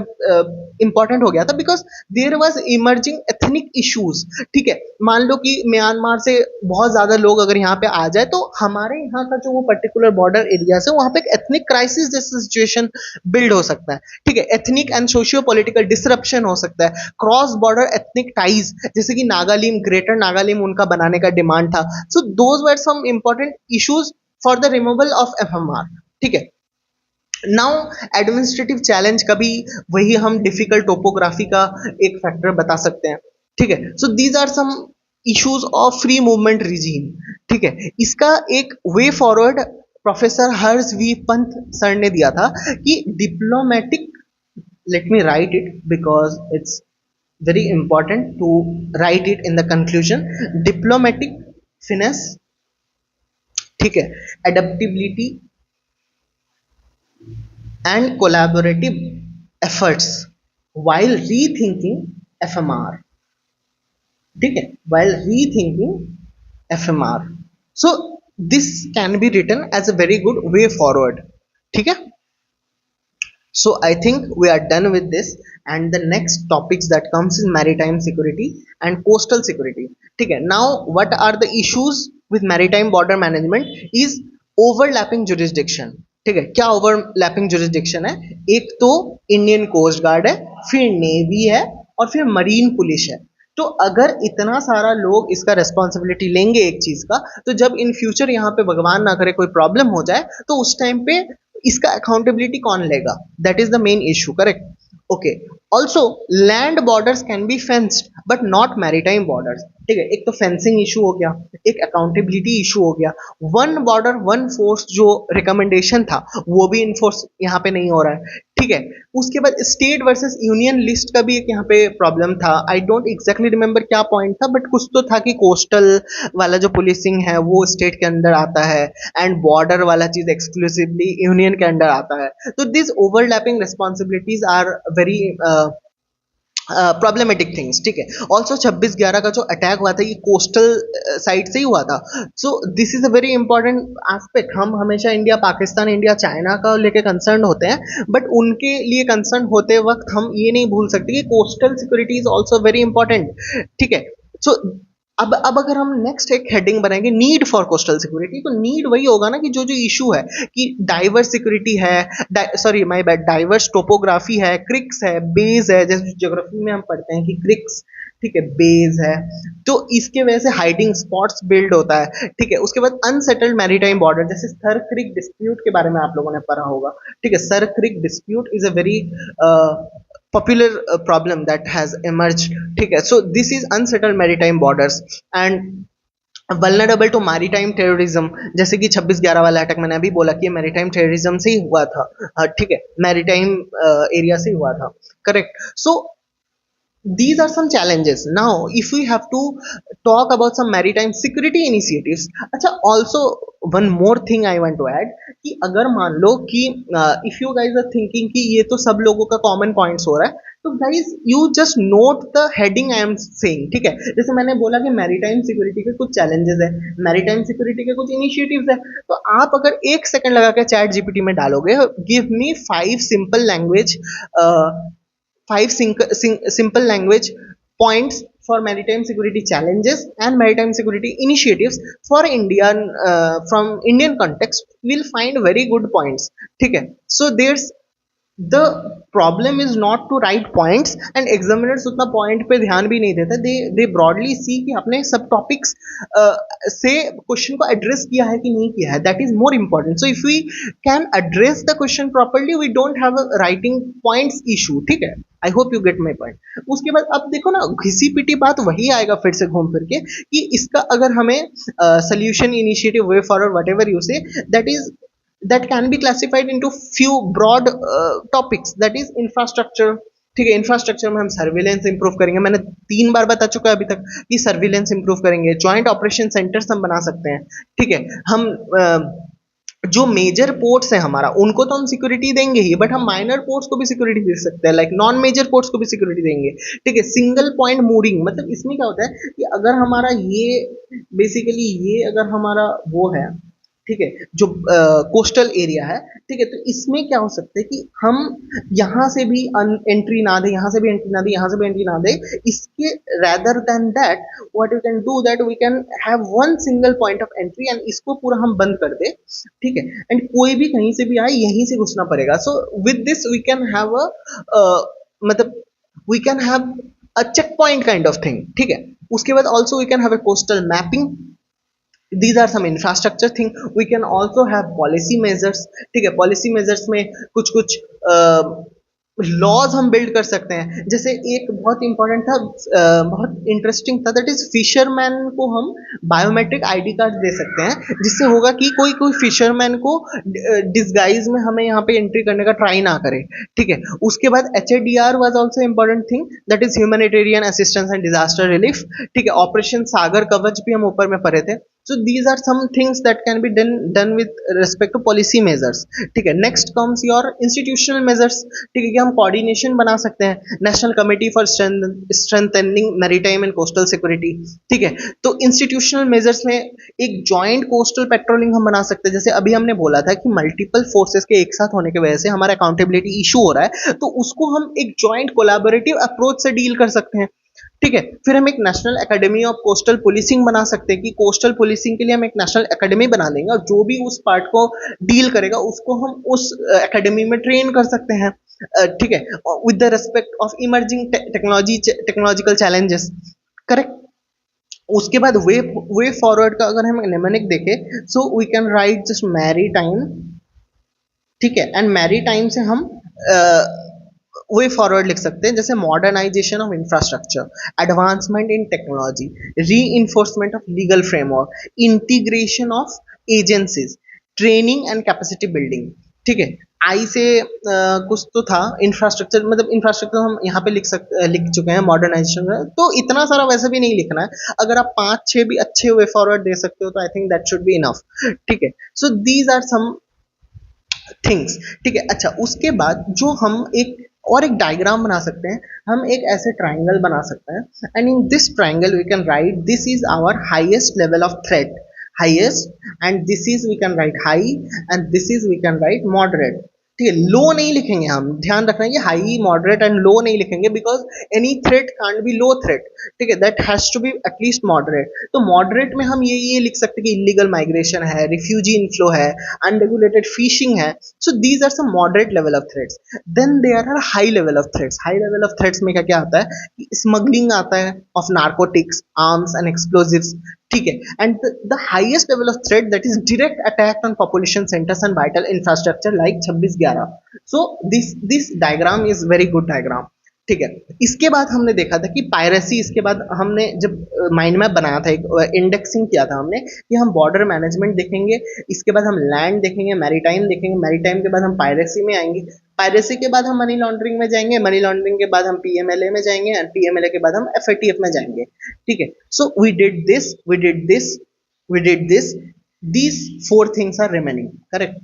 इंपॉर्टेंट हो गया था, because there was emerging ethnic issues, ठीक है। मान लो कि म्यांमार से बहुत ज्यादा लोग अगर यहाँ पे आ जाए, तो हमारे यहाँ का जो वो पर्टिकुलर बॉर्डर एरिया है वहां पे एक एथनिक क्राइसिस जैसा सिचुएशन बिल्ड हो सकता है, ठीक है। Ethnic and socio political disruption हो सकता है। क्रॉस बॉर्डर एथनिक टाइज, जैसे कि नागालिम, ग्रेटर नागालिम उनका बनाने का डिमांड था। So those were some important issues for the removal of FMR, ठीक है। नाउ एडमिनिस्ट्रेटिव चैलेंज का भी वही हम डिफिकल्ट टोपोग्राफी का एक फैक्टर बता सकते हैं, ठीक है। So these are some issues of free movement regime, ठीक है। इसका एक way forward professor Harsh V Pant sir ने दिया था कि diplomatic, let me write it because it's very important to write it in the conclusion. Diplomatic finesse, ठीक है, adaptability and collaborative efforts while rethinking FMR, ठीक है, while rethinking FMR. So this can be written as a very good way forward, ठीक है। So I think we are done with this, and the next topics that comes is maritime security and coastal security, ठीक है। Now what are the issues with maritime border management is overlapping jurisdiction, ठीक है। क्या overlapping jurisdiction है? एक तो Indian coast guard है, फिर नेवी है, और फिर मरीन पुलिस है। तो अगर इतना सारा लोग इसका रेस्पॉन्सिबिलिटी लेंगे एक चीज का, तो जब इन फ्यूचर यहाँ पे भगवान ना करे कोई प्रॉब्लम हो जाए, तो उस टाइम पे इसका अकाउंटेबिलिटी कौन लेगा? That is the main issue, correct. Okay, also land borders can be fenced but not maritime borders, ठीक है। एक तो फेंसिंग इशू हो गया, एक अकाउंटेबिलिटी इशू हो गया। वन बॉर्डर वन फोर्स जो रिकमेंडेशन था वो भी इन्फोर्स यहाँ पे नहीं हो रहा है, ठीक है। उसके बाद स्टेट वर्सेस यूनियन लिस्ट का भी एक यहाँ पे प्रॉब्लम था। आई डोंट एग्जैक्टली रिमेंबर क्या पॉइंट था, बट कुछ तो था कि कोस्टल वाला जो पुलिसिंग है वो स्टेट के अंदर आता है, एंड बॉर्डर वाला चीज एक्सक्लूसिवली यूनियन के अंदर आता है। तो this overlapping responsibilities are very problematic things, ठीक है। ऑल्सो 26/11 का जो अटैक हुआ था ये कोस्टल साइड से ही हुआ था। सो this is a very important aspect. हम हमेशा इंडिया, पाकिस्तान, इंडिया, चाइना का लेके कंसर्न होते हैं, बट उनके लिए कंसर्न होते वक्त हम ये नहीं भूल सकते कि coastal security is also very important, ठीक है। सो अब अगर हम नेक्स्ट एक हेडिंग बनाएंगे नीड फॉर कोस्टल सिक्योरिटी, तो नीड वही होगा ना कि जो जो इशू है कि डाइवर्स सिक्योरिटी है, sorry my bad, diverse topography है, क्रिक्स है, बेस है, जैसे ज्योग्राफी में हम पढ़ते हैं कि क्रिक्स, ठीक है, बेस है, तो इसके वजह से हाइडिंग स्पॉट्स बिल्ड होता है, ठीक है। उसके बाद अनसेटल्ड मैरीटाइम बॉर्डर, जैसे सर क्रिक डिस्प्यूट के बारे में आप लोगों ने पढ़ा होगा, ठीक है। Sir Creek dispute is a very popular problem that has emerged, ठीक है। so this is unsettled maritime borders and vulnerable to maritime terrorism, जैसे कि 26/11 वाला अटैक मैंने अभी बोला कि maritime terrorism से ही हुआ था, ठीक है, maritime एरिया से ही हुआ था, correct. So these are some challenges. Now if we have to talk about some maritime security initiatives, अच्छा, also one more thing I want to add कि अगर मान लो कि if you guys are thinking कि ये तो सब लोगों का common points हो रहा है, तो guys you just note the heading I am saying, ठीक है। जैसे मैंने बोला कि maritime security के कुछ challenges है, maritime security के कुछ initiatives है, तो आप अगर एक सेकंड लगा के चैट जीपीटी में डालोगे give me 5 simple language simple language points for maritime security challenges and maritime security initiatives for Indian from Indian context, will find very good points, ठीक है। So there's the problem is not to write points, and examiners उतना point पे ध्यान भी नहीं देते, they broadly see कि अपने सब topics से question को address किया है कि नहीं किया है, that is more important. So if we can address the question properly, we don't have a writing points issue, ठीक है। I hope you get my point. उसके बाद अब देखो ना, घिसी पिटी बात वही आएगा फिर से घूम फिर के कि इसका अगर हमें solution initiative way forward whatever you say, that can be classified into few broad topics, that is infrastructure, ठीक है। इंफ्रास्ट्रक्चर में हम सर्विलेंस इंप्रूव करेंगे, मैंने 3 बार बता चुका है अभी तक कि सर्विलेंस इंप्रूव करेंगे। जॉइंट ऑपरेशन सेंटर्स हम बना सकते हैं, ठीक है। हम जो मेजर पोर्ट्स है हमारा उनको तो हम सिक्योरिटी देंगे ही, बट हम माइनर पोर्ट्स को भी सिक्योरिटी दे सकते हैं, लाइक नॉन मेजर पोर्ट्स को भी सिक्योरिटी देंगे। ठीक है, सिंगल पॉइंट मूरिंग, मतलब इसमें क्या होता है कि अगर हमारा ये बेसिकली ये अगर हमारा वो है, ठीक है, जो कोस्टल एरिया है, ठीक है, तो इसमें क्या हो सकता है कि हम यहाँ से भी एंट्री ना दे, यहाँ से भी एंट्री ना दे, यहाँ से भी एंट्री ना दे, इसके rather than that what you can do that we can have one single point of entry and इसको पूरा हम बंद कर दे, ठीक है, एंड कोई भी कहीं से भी आए यहीं से घुसना पड़ेगा। So with this we can have a मतलब we can have a check point kind of thing, ठीक है। उसके बाद also we can have a coastal mapping, these are some infrastructure thing, we can also have policy measures, ठीक है, policy measures में कुछ कुछ लॉज हम बिल्ड कर सकते हैं। जैसे एक बहुत इंपॉर्टेंट था, बहुत इंटरेस्टिंग था, दैट इज फिशरमैन को हम बायोमेट्रिक आईडी कार्ड दे सकते हैं, जिससे होगा कि कोई कोई फिशरमैन को डिस्गाइज में हमें यहाँ पे एंट्री करने का ट्राई ना करे, ठीक है। उसके बाद HADR was also important thing, that is humanitarian assistance and disaster relief, ठीक है। ऑपरेशन सागर कवच भी हम ऊपर में पढ़े थे। So these are some things that can be done with respect to policy measures, ठीक है। next comes your institutional measures, ठीक है, कि हम coordination बना सकते हैं, national committee for strengthening maritime and coastal security, ठीक है। तो institutional measures में एक joint coastal patrolling हम बना सकते हैं, जैसे अभी हमने बोला था कि multiple forces के एक साथ होने की वजह से हमारा accountability issue हो रहा है, तो उसको हम एक joint collaborative approach से deal कर सकते हैं, ठीक है। फिर हम एक national academy of coastal policing बना सकते हैं कि कोस्टल पुलिसिंग के लिए हम एक नेशनल एकेडमी बना लेंगे और जो भी उस पार्ट को डील करेगा उसको हम उस एकेडमी में ट्रेन कर सकते हैं, ठीक है, with the respect of emerging technological challenges, correct. उसके बाद वे फॉरवर्ड का अगर हम निम्नलिखित देखें, so we can write just maritime, ठीक है, एंड मैरी टाइम से हम वे फॉरवर्ड लिख सकते हैं, जैसे modernisation of infrastructure, advancement in technology, reinforcement of legal framework, integration of agencies, training and capacity building, ठीक है। आई से कुछ तो था इंफ्रास्ट्रक्चर, मतलब इंफ्रास्ट्रक्चर हम यहाँ पे लिख चुके हैं मॉडर्नाइजेशन में, तो इतना सारा वैसे भी नहीं लिखना है, अगर आप 5-6 भी अच्छे वे फॉरवर्ड दे सकते हो तो I think that should be enough, ठीक है। So these are some things, ठीक है। अच्छा, उसके बाद जो हम एक डायग्राम बना सकते हैं, हम एक ऐसे ट्राइंगल बना सकते हैं, and in this triangle we can write this is our highest level of threat, highest, and this is we can write high, and this is we can write moderate, ठीक है। लो नहीं लिखेंगे, हम ध्यान रखना है हाई, मॉडरेट एंड लो नहीं लिखेंगे, because any threat can't be low threat, ठीक है, that has to be at least moderate. तो मॉडरेट में हम ये लिख सकते हैं कि इलीगल माइग्रेशन है, रिफ्यूजी इनफ्लो है, अनरेगुलेटेड फिशिंग है, so these are some moderate level of threats. Then there are high level of threats, high level of threats में क्या क्या आता है कि स्मगलिंग आता है of narcotics, arms and explosives, ठीक है, and the highest level of threat that is direct attack on population centres and vital infrastructure like 26/11। So this diagram is very good diagram, ठीक है। इसके बाद हमने देखा था कि पायरेसी, इसके बाद हमने जब माइंड मैप बनाया था, एक इंडेक्सिंग किया था हमने कि हम बॉर्डर मैनेजमेंट देखेंगे, इसके बाद हम लैंड देखेंगे, मैरीटाइम देखेंगे, मैरीटाइम के बाद हम पायरेसी में आएंगे, पायरेसी के बाद हम मनी लॉन्ड्रिंग में जाएंगे, मनी लॉन्ड्रिंग के बाद हम PMLA में जाएंगे, एंड PMLA के बाद हम FATF में जाएंगे, ठीक है। So we did this, we did this, we did this, these 4 things are remaining, correct।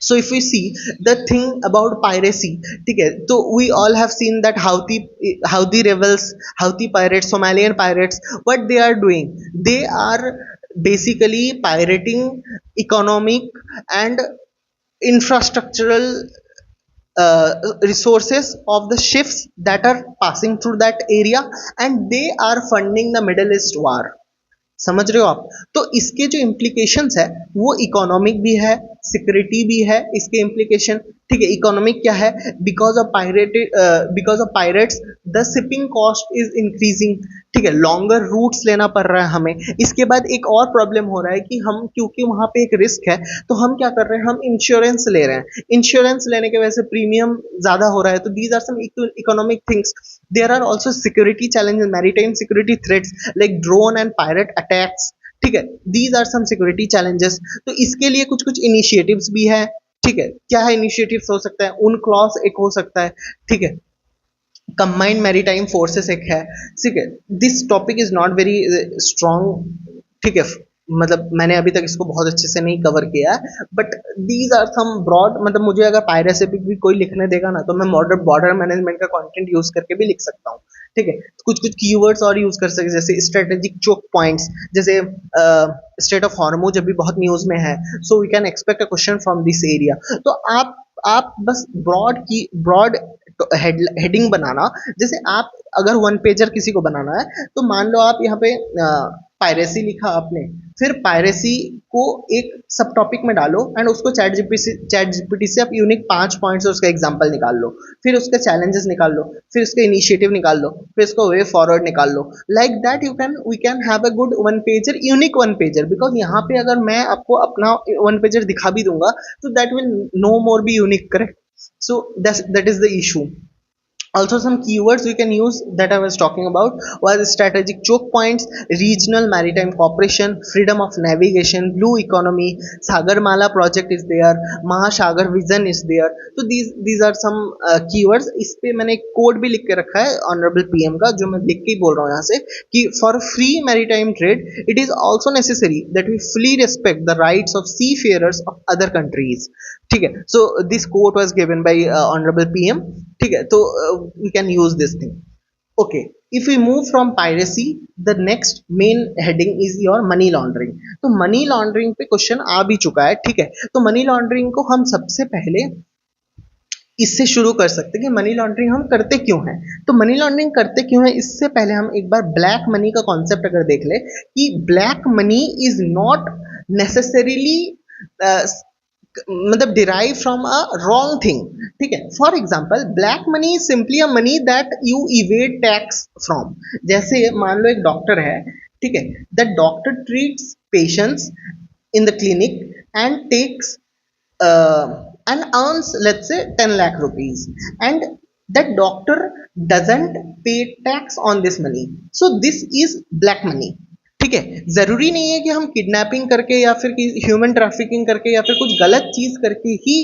So if we see the thing about piracy, ठीक है, तो we all have seen that Houthi rebels, Houthi pirates, Somalian pirates, what they are doing, they are basically pirating economic and infrastructural resources of the ships that are passing through that area, and they are funding the Middle East war, समझ रहे हो आप। तो इसके जो implications है वो economic भी है, सिक्योरिटी भी है इसके इम्प्लीकेशन, ठीक है। इकोनॉमिक क्या है, because of pirates the shipping cost is increasing, ठीक है, लॉन्गर रूट्स लेना पड़ रहा है हमें। इसके बाद एक और प्रॉब्लम हो रहा है कि हम, क्योंकि वहां पे एक रिस्क है, तो हम क्या कर रहे हैं, हम इंश्योरेंस ले रहे हैं, इंश्योरेंस लेने की वजह से प्रीमियम ज्यादा हो रहा है, तो these are some economic things. There are also security challenges, maritime security threats like drone and pirate attacks, ठीक है, these are some security challenges. तो इसके लिए कुछ कुछ इनिशिएटिव्स भी है, ठीक है। क्या है इनिशिएटिव्स हो सकता है, उन क्लॉज एक हो सकता है, ठीक है, कंबाइंड मैरीटाइम फोर्सेस एक है, ठीक है। This topic is not very strong, ठीक है, मतलब मैंने अभी तक इसको बहुत अच्छे से नहीं कवर किया है, but these are some broad, मतलब मुझे अगर पायरेसी पे भी कोई लिखने देगा ना, तो मैं बॉर्डर बॉर्डर मैनेजमेंट का कंटेंट यूज करके भी लिख सकता हूँ। ठीक है, कुछ कुछ कीवर्ड्स और यूज कर सकते, जैसे स्ट्रेटेजिक चोक पॉइंट्स, जैसे स्टेट ऑफ हॉर्मुज अभी बहुत न्यूज में है, so we can expect a question from this area. तो आप बस ब्रॉड हेडिंग बनाना, जैसे आप अगर वन पेजर किसी को बनाना है, तो मान लो आप यहाँ पे पायरेसी लिखा आपने, फिर पायरेसी को एक सब टॉपिक में डालो एंड उसको चैट जीपीटी से आप यूनिक 5 पॉइंट से उसका एग्जांपल निकाल लो, फिर उसके चैलेंजेस निकाल लो, फिर उसका इनिशिएटिव निकाल लो, फिर उसको वे फॉरवर्ड निकाल लो। Like that we can have a good one pager, unique one pager, because यहाँ पे अगर मैं आपको अपना वन पेजर दिखा भी दूंगा, तो that will no more be unique, correct? So that is the issue. Also, some keywords we can use that I was talking about was strategic choke points, regional maritime cooperation, freedom of navigation, blue economy, Sagarmala project is there, Mahashagar vision is there. So these are some keywords. इस पे मैंने एक code भी लिख के रखा है honourable PM का, जो मैं लिख के ही बोल रहा हूँ यहाँ से, कि for free maritime trade it is also necessary that we fully respect the rights of seafarers of other countries. ठीक है, so this quote was given by honourable PM. ठीक है, तो we can use this thing. Okay, if we move from piracy, the next main heading is your money laundering. तो money laundering पे question आ भी चुका है। ठीक है, तो मनी लॉन्ड्रिंग को हम सबसे पहले इससे शुरू कर सकते हैं कि मनी लॉन्ड्रिंग हम करते क्यों हैं। तो मनी लॉन्ड्रिंग करते क्यों है, इससे पहले हम एक बार ब्लैक मनी का कॉन्सेप्ट अगर देख ले, कि black money is not necessarily मतलब derive from a wrong thing. ठीक है, for example black money is simply a money that you evade tax from. जैसे मान लो एक डॉक्टर है, ठीक है, that doctor treats patients in the clinic and takes and earns, let's say, 10 lakh rupees, and that doctor doesn't pay tax on this money, so this is black money। ठीक है, जरूरी नहीं है कि हम किडनैपिंग करके या फिर ह्यूमन ट्रैफिकिंग करके या फिर कुछ गलत चीज करके ही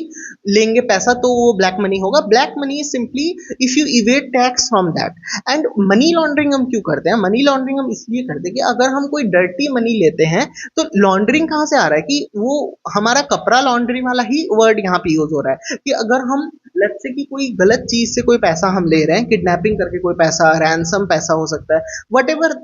लेंगे पैसा तो वो ब्लैक मनी होगा। Black money is simply if you इवेट tax from that. And money laundering हम क्यों करते हैं? मनी लॉन्ड्रिंग हम इसलिए करते हैं कि अगर हम कोई डर्टी मनी लेते हैं, तो लॉन्ड्रिंग कहाँ से आ रहा है, कि वो हमारा कपड़ा लॉन्ड्री वाला ही वर्ड यहाँ पे यूज हो रहा है, कि अगर हम लेट्स से कि कोई गलत चीज से कोई पैसा हम ले रहे हैं, किडनैपिंग करके कोई पैसा, रैंसम पैसा हो सकता है, what ever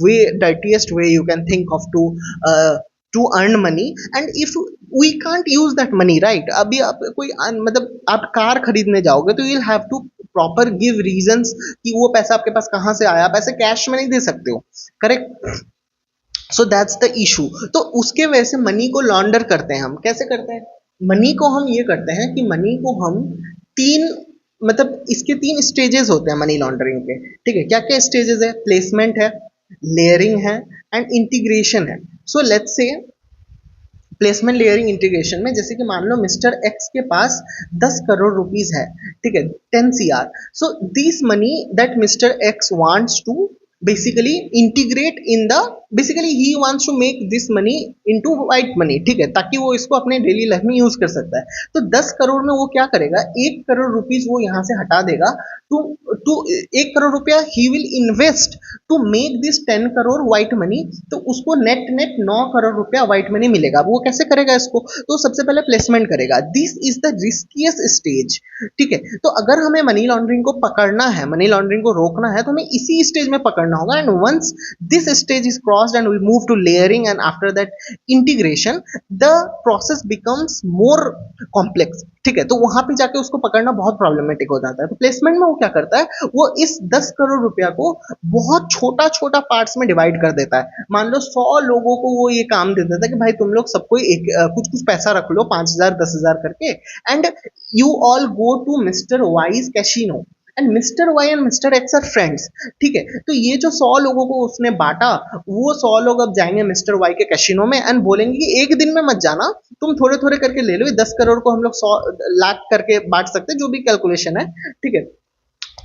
way, dirtiest way you can think of to earn money, and if we can't use that money, right? अभी आप कोई मतलब आप कार खरीदने जाओगे तो you'll have to proper give reasons कि वो पैसा आपके पास कहाँ से आया, आप ऐसे कैश में नहीं दे सकते हो, correct? So that's the issue. तो उसके वजह से मनी को लॉन्डर करते हैं हम। कैसे करते हैं मनी को? हम ये करते हैं कि मनी को हम तीन, मतलब इसके तीन स्टेजेस होते हैं मनी लॉन्ड्रिंग के। ठीक है, क्या क्या स्टेजेस है? प्लेसमेंट है, लेयरिंग है एंड इंटीग्रेशन है। So let's say placement, layering, integration में जैसे कि मान लो मिस्टर एक्स के पास 10 करोड़ रुपीस है, ठीक है, 10 CR। So this money that mister X wants to basically integrate in the, basically he wants to make this money into white money, ठीक है, ताकि वो इसको अपने डेली लाइफ में यूज कर सकता है। तो 10 करोड़ में वो क्या करेगा, 1 करोड़ रुपीस वो यहाँ से हटा देगा, टू टू 1 करोड़ रुपया ही will invest to make this 10 crore white money. तो उसको नेट नेट 9 करोड़ रुपया व्हाइट मनी मिलेगा। वो कैसे करेगा इसको? तो सबसे पहले प्लेसमेंट करेगा। This is the riskiest stage. ठीक है, तो अगर हमें मनी लॉन्ड्रिंग को पकड़ना है, मनी लॉन्ड्रिंग को रोकना है, तो हमें इसी स्टेज में पकड़ना होगा। And once this stage is crossed and we move to layering and after that integration, the process becomes more complex. ठीक है, तो वहां पे जाके उसको पकड़ना बहुत प्रॉब्लमेटिक हो जाता है। तो प्लेसमेंट में वो क्या करता है, वो इस 10 करोड़ रुपया को बहुत छोटा छोटा पार्ट्स में डिवाइड कर देता है। मान लो 100 लोगों को वो ये काम दे देता है कि भाई तुम लोग सबको एक कुछ कुछ पैसा रख लो, 5,000 10,000 करके, and you all go to mister Y's casino and mister Y and mister X are friends. ठीक है, तो ये जो 100 लोगों को उसने बांटा, वो 100 लोग अब जाएंगे मिस्टर वाई के कैसीनो में एंड बोलेंगे कि एक दिन में मत जाना, तुम थोड़े थोड़े करके ले लो। 10 करोड़ को हम लोग 100 लाख करके बांट सकते हैं, जो भी कैलकुलेशन है। ठीक है,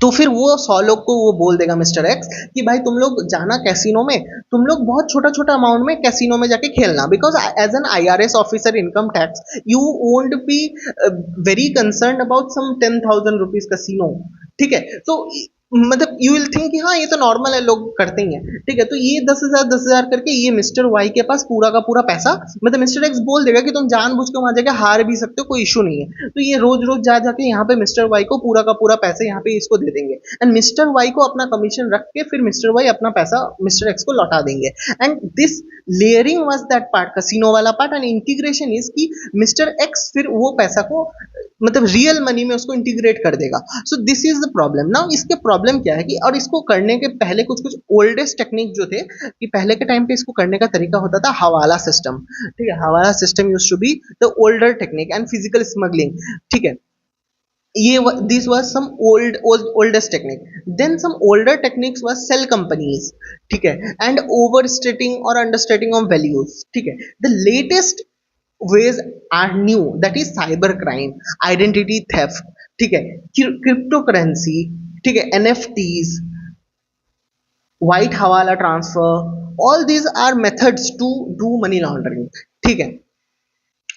तो फिर वो 100 लोग को वो बोल देगा मिस्टर एक्स कि भाई तुम लोग जाना कैसीनो में, तुम लोग बहुत छोटा छोटा अमाउंट में कैसीनो में जाके खेलना, because as an IRS officer income tax you won't be very concern about some 10,000 rupees casino. ठीक है, तो मतलब यू विल थिंक कि हाँ ये तो नॉर्मल है, लोग करते ही हैं, ठीक है। तो ये 10,000 करके ये मिस्टर वाई के पास पूरा का पूरा पैसा, मतलब मिस्टर एक्स बोल देगा कि तुम जानबूझ के वहां जाके हार भी सकते हो, कोई इशू नहीं है। तो ये रोज रोज जा जाके यहाँ पे मिस्टर वाई को पूरा का पूरा पैसा यहाँ पे इसको दे देंगे, एंड मिस्टर वाई को अपना कमीशन रख के फिर मिस्टर वाई अपना पैसा मिस्टर एक्स को लौटा देंगे। And this layering was that part, casino वाला पार्ट, एंड इंटीग्रेशन इज कि मिस्टर एक्स फिर वो पैसा को मतलब रियल मनी में उसको इंटीग्रेट कर देगा। सो this is the problem. Now इसके प्रॉब्लम क्या है कि, और इसको करने के पहले कुछ कुछ ओल्डेस्ट टेक्निक जो थे, कि पहले के टाइम पे इसको करने का तरीका होता था हवाला सिस्टम, ठीक है। Hawala system used to be the older technique, and physical smuggling, ठीक है। ये this was some oldest technique. Then some older techniques was shell companies, ठीक है, एंड ओवर स्टेटिंग और अंडरस्टेटिंग ऑफ वैल्यूज, ठीक है। The latest ways are new, that is cyber crime, identity theft, ठीक है, cryptocurrency, ठीक है, NFTs, white hawala transfer, all these are methods to do money laundering, ठीक है।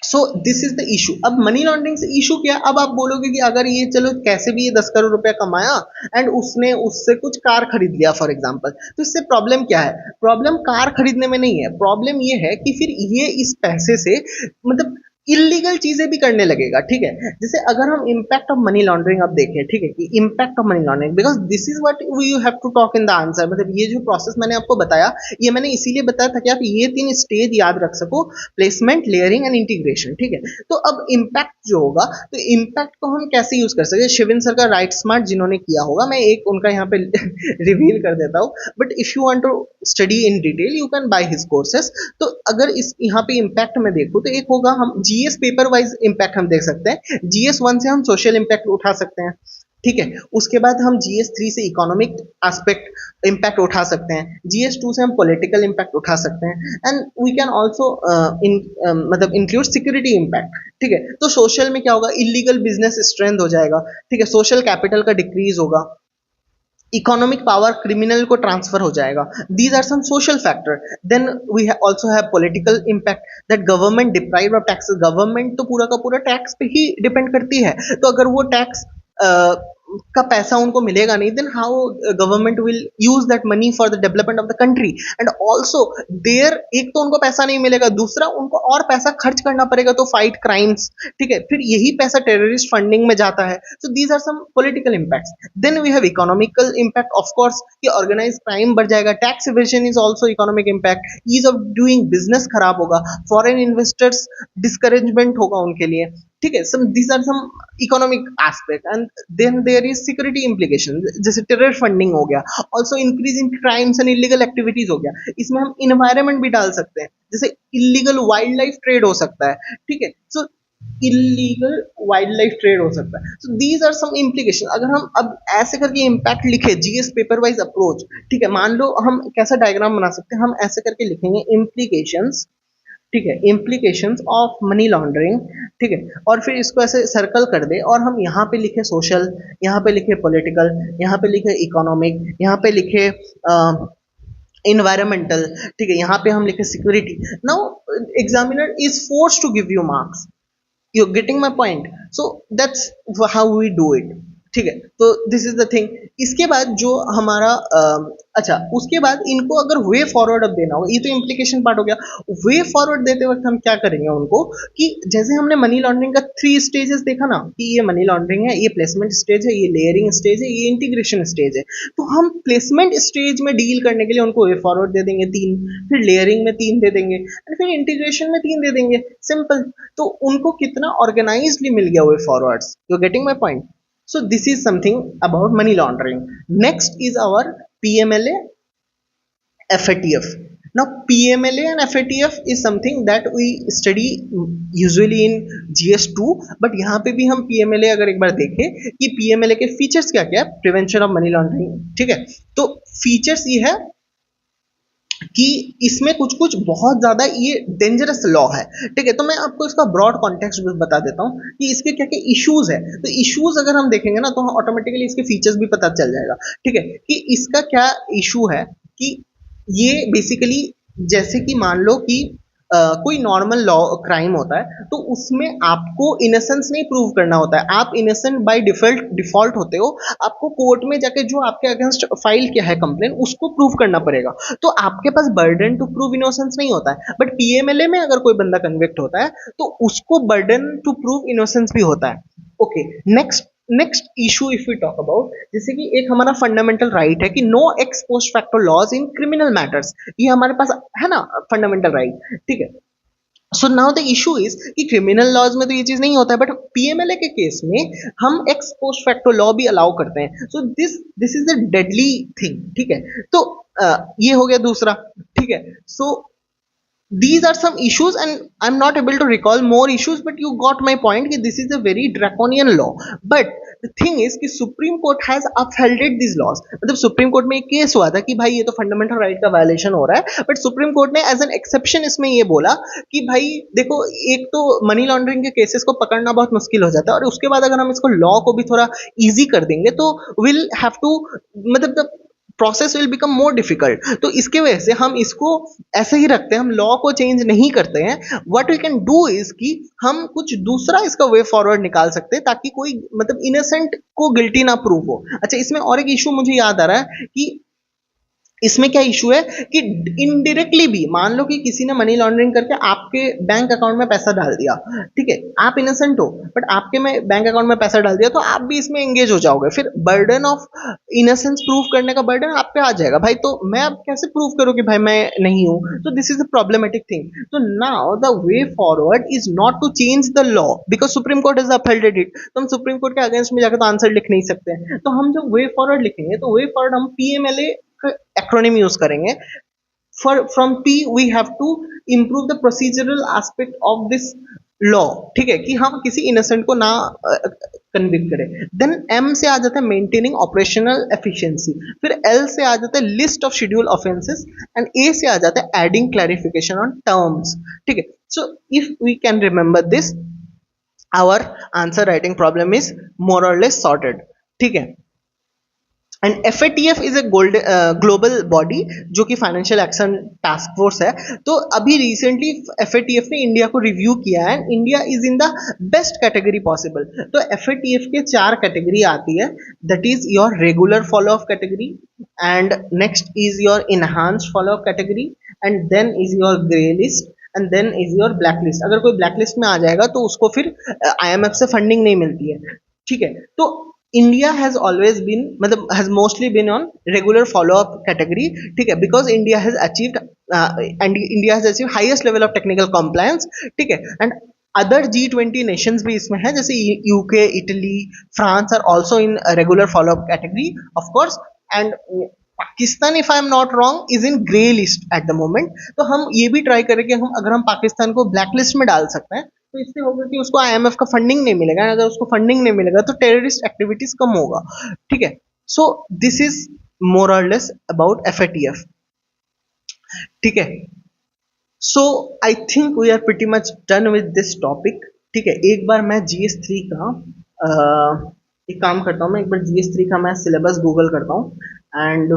So this is the issue. अब money laundering से issue क्या, अब आप बोलोगे कि अगर ये चलो कैसे भी ये 10 करोड़ रुपया कमाया एंड उसने उससे कुछ कार खरीद लिया फॉर एग्जांपल, तो इससे प्रॉब्लम क्या है? प्रॉब्लम कार खरीदने में नहीं है, प्रॉब्लम ये है कि फिर ये इस पैसे से मतलब इलीगल चीजें भी करने लगेगा, ठीक है। जैसे अगर हम इम्पैक्ट ऑफ मनी लॉन्ड्रिंग अब देखें, ठीक है, कि impact of money laundering, because this is what you have to talk in the answer, मतलब ये जो प्रोसेस मैंने आपको बताया, ये मैंने इसीलिए बताया था कि आप ये 3 स्टेज याद रख सको, प्लेसमेंट, लेयरिंग एंड इंटीग्रेशन, ठीक है। तो अब इम्पैक्ट जो होगा, तो इम्पैक्ट को हम कैसे यूज कर सकते हैं? शिविन सर का राइट स्मार्ट जिन्होंने किया होगा, मैं एक उनका यहाँ पे रिवील कर देता हूँ, but if you want to study in detail you can buy his courses. तो अगर इस यहाँ पे इम्पैक्ट में देखो तो एक होगा, हम जीएस पेपर वाइज इम्पैक्ट हम देख सकते हैं, जीएस 1 से हम सोशल इम्पैक्ट उठा सकते हैं, ठीक है। उसके बाद हम जीएस 3 से इकोनॉमिक एस्पेक्ट इम्पैक्ट उठा सकते हैं, जीएस 2 से हम पॉलिटिकल इम्पैक्ट उठा सकते हैं, एंड वी कैन ऑल्सो मतलब इंक्लूड सिक्योरिटी इम्पैक्ट, ठीक है। तो सोशल में क्या होगा? इलीगल बिजनेस स्ट्रेंथ हो जाएगा, ठीक है, सोशल कैपिटल का डिक्रीज होगा, इकोनॉमिक पावर क्रिमिनल को ट्रांसफर हो जाएगा, these are some social factor. Then we also have political impact, that government deprive of taxes, government तो पूरा का पूरा टैक्स पे ही डिपेंड करती है, तो अगर वो टैक्स का पैसा उनको मिलेगा नहीं, then how government will use that money for the development of the country, and also there एक तो उनको पैसा नहीं मिलेगा, दूसरा उनको और पैसा खर्च करना पड़ेगा तो फाइट क्राइम्स, ठीक है, फिर यही पैसा टेररिस्ट फंडिंग में जाता है। So these are some political impacts. Then we have economical impact, of course कि ऑर्गेनाइज क्राइम बढ़ जाएगा, tax evasion is also economic impact, ease of doing business खराब होगा, फॉरेन इन्वेस्टर्स डिस्करेजमेंट होगा उनके लिए, ठीक है। Some these are some economic aspect, and then there is security implication, जैसे टेरर फंडिंग हो गया, also increase in crimes and illegal activities हो गया। इसमें हम इन्वायरमेंट भी डाल सकते हैं, जैसे इलीगल वाइल्ड लाइफ ट्रेड हो सकता है, ठीक है। So illegal wildlife trade हो सकता है। So these are some implication. अगर हम अब ऐसे करके इम्पैक्ट लिखे, जीएस पेपर वाइज अप्रोच, ठीक है, मान लो हम कैसा डायग्राम बना सकते हैं, हम ऐसे करके लिखेंगे इम्प्लीकेशंस, ठीक है, इम्प्लीकेशंस ऑफ मनी लॉन्ड्रिंग, ठीक है, और फिर इसको ऐसे सर्कल कर दे, और हम यहाँ पे लिखे सोशल, यहाँ पे लिखे पॉलिटिकल, यहाँ पे लिखे इकोनॉमिक, यहाँ पे लिखे इन्वायरमेंटल, ठीक है, यहाँ पे हम लिखे security. Now examiner is force to give you marks, you getting my point? So that's how we do it, ठीक है। तो दिस इज द थिंग। इसके बाद जो हमारा अच्छा, उसके बाद इनको अगर वे फॉरवर्ड अब देना हो, ये तो इम्प्लीकेशन पार्ट हो गया। वे फॉरवर्ड देते वक्त हम क्या करेंगे उनको, कि जैसे हमने मनी लॉन्ड्रिंग का 3 स्टेजेस देखा ना, कि ये मनी लॉन्ड्रिंग है, ये प्लेसमेंट स्टेज है, ये लेयरिंग स्टेज है, ये इंटीग्रेशन स्टेज है, तो हम प्लेसमेंट स्टेज में डील करने के लिए उनको वे फॉरवर्ड दे देंगे 3, फिर लेयरिंग में 3 दे देंगे, और फिर इंटीग्रेशन में 3 दे देंगे, सिंपल। तो उनको कितना ऑर्गेनाइज्डली मिल गया वे forwards, you getting my point? So this is something about money laundering. Next is our PMLA, FATF. Now PMLA and FATF is something that we study usually in GS2, but यहाँ पे भी हम PMLA अगर एक बार देखें कि PMLA के फीचर्स क्या क्या है, प्रिवेंशन ऑफ मनी लॉन्ड्रिंग, ठीक है। तो फीचर्स ये है कि इसमें कुछ कुछ बहुत ज्यादा ये डेंजरस लॉ है, ठीक है। तो मैं आपको इसका ब्रॉड कॉन्टेक्स्ट बता देता हूँ कि इसके क्या क्या इश्यूज है। तो इश्यूज अगर हम देखेंगे ना, तो ऑटोमेटिकली इसके फीचर्स भी पता चल जाएगा, ठीक है, कि इसका क्या इशू है। कि ये बेसिकली जैसे कि मान लो कि कोई नॉर्मल लॉ क्राइम होता है तो उसमें आपको इनोसेंस नहीं प्रूव करना होता है, आप इनोसेंट बाय डिफॉल्ट होते हो, आपको कोर्ट में जाके जो आपके अगेंस्ट फाइल किया है कंप्लेन उसको प्रूव करना पड़ेगा, तो आपके पास बर्डन टू प्रूव इनोसेंस नहीं होता है। बट पीएमएलए में अगर कोई बंदा कन्विक्ट होता है तो उसको बर्डन टू प्रूव इनोसेंस भी होता है। Okay, next issue if we talk about, जैसे कि एक हमारा फंडामेंटल राइट है कि no ex post facto laws in criminal matters, ये हमारे पास है ना फंडामेंटल राइट, ठीक है। So now the issue is कि क्रिमिनल लॉज में तो ये चीज नहीं होता है, बट पीएमएलए के केस में हम एक्स पोस्ट फैक्टो लॉ भी अलाउ करते हैं, सो this is a deadly thing, ठीक है। तो ये हो गया दूसरा, ठीक है। सो these are some issues and I'm not able to recall more issues, but you got my point कि this is a very draconian law, but the thing is कि supreme court has upheld these laws, मतलब supreme court में एक case हुआ था कि भाई ये तो fundamental right का violation हो रहा है, but supreme court ने as an exception इसमें ये बोला कि भाई देखो एक तो मनी लॉन्ड्रिंग के केसेस को पकड़ना बहुत मुश्किल हो जाता है और उसके बाद अगर हम इसको लॉ को भी थोड़ा इजी कर देंगे तो विल हैव टू, मतलब process will become more difficult, तो इसके वजह से हम इसको ऐसे ही रखते हैं, हम लॉ को चेंज नहीं करते हैं। What we can do is कि हम कुछ दूसरा इसका वे फॉरवर्ड निकाल सकते हैं ताकि कोई मतलब इनोसेंट को गिल्टी ना प्रूव हो। अच्छा, इसमें और एक इशू मुझे याद आ रहा है कि इसमें क्या इशू है कि इनडायरेक्टली भी मान लो कि किसी ने मनी लॉन्ड्रिंग करके आपके बैंक अकाउंट में पैसा डाल दिया, ठीक है, आप इनोसेंट हो बट आपके में बैंक अकाउंट में पैसा डाल दिया तो आप भी इसमें एंगेज हो जाओगे, फिर बर्डन ऑफ इनोसेंस प्रूव करने का बर्डन आप पे आ जाएगा भाई, तो मैं अब कैसे प्रूव करूं कि भाई मैं नहीं हूं, तो this is a problematic thing. तो now the way forward is not to change the law because supreme court has upheld it, तो हम सुप्रीम कोर्ट के अगेंस्ट में जाकर तो आंसर लिख नहीं सकते, तो हम जब वे फॉरवर्ड लिखेंगे तो वे फॉरवर्ड हम पीएमएलए एक्रोनिम यूज करेंगे। From P we have to improve the procedural aspect of this law, ठीक है, कि हम किसी इनोसेंट को ना कन्विक्ट करें। देन एम से आ जाता है मेंटेनिंग ऑपरेशनल एफिशिएंसी, फिर एल से आ जाता है list of schedule offences and A से आ जाता है एडिंग क्लैरिफिकेशन ऑन टर्म्स, ठीक है। So if we can remember this our answer writing problem is more or less sorted, ठीक है। And FATF is a global body जो कि फाइनेंशियल एक्शन टास्क फोर्स है, तो अभी रिसेंटली FATF ने इंडिया को रिव्यू किया है and India is in the best category possible. तो FATF के 4 कैटेगरी आती है, that is your regular follow up category and next is your enhanced follow up category and then is your grey list and then is your black list. अगर कोई black list में आ जाएगा तो उसको फिर IMF से फंडिंग नहीं मिलती है, ठीक है। तो India has always been, मतलब has mostly been on regular follow-up category, ठीक है, because India has achieved and India has achieved highest level of technical compliance, ठीक है, and other G20 nations भी इसमें है जैसे UK, Italy, France are also in a regular follow-up category, of course, and Pakistan if I am not wrong is in grey list at the moment। तो हम ये भी ट्राई करें कि हम अगर हम पाकिस्तान को ब्लैक लिस्ट में डाल सकते हैं तो इससे होगा कि उसको IMF का फंडिंग नहीं मिलेगा, अगर उसको फंडिंग नहीं मिलेगा तो टेररिस्ट एक्टिविटीज कम होगा, ठीक है। So this is more or less about FATF, ठीक है। So I think we are pretty much done with this topic, ठीक है। एक बार मैं GS3 का एक काम करता हूँ, मैं एक बार GS3 का मैं सिलेबस गूगल करता हूँ and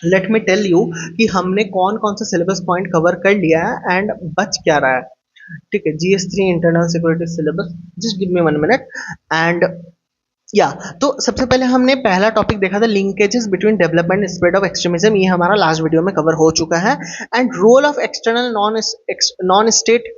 let me tell you कि हमने कौन कौन सा सिलेबस पॉइंट कवर कर लिया है एंड बच क्या रहा है, ठीक है। GS3 internal security syllabus, just give me 1 minute and या तो सबसे पहले हमने पहला टॉपिक देखा था linkages between development and spread of extremism, ये हमारा लास्ट वीडियो में कवर हो चुका है। And role of external non state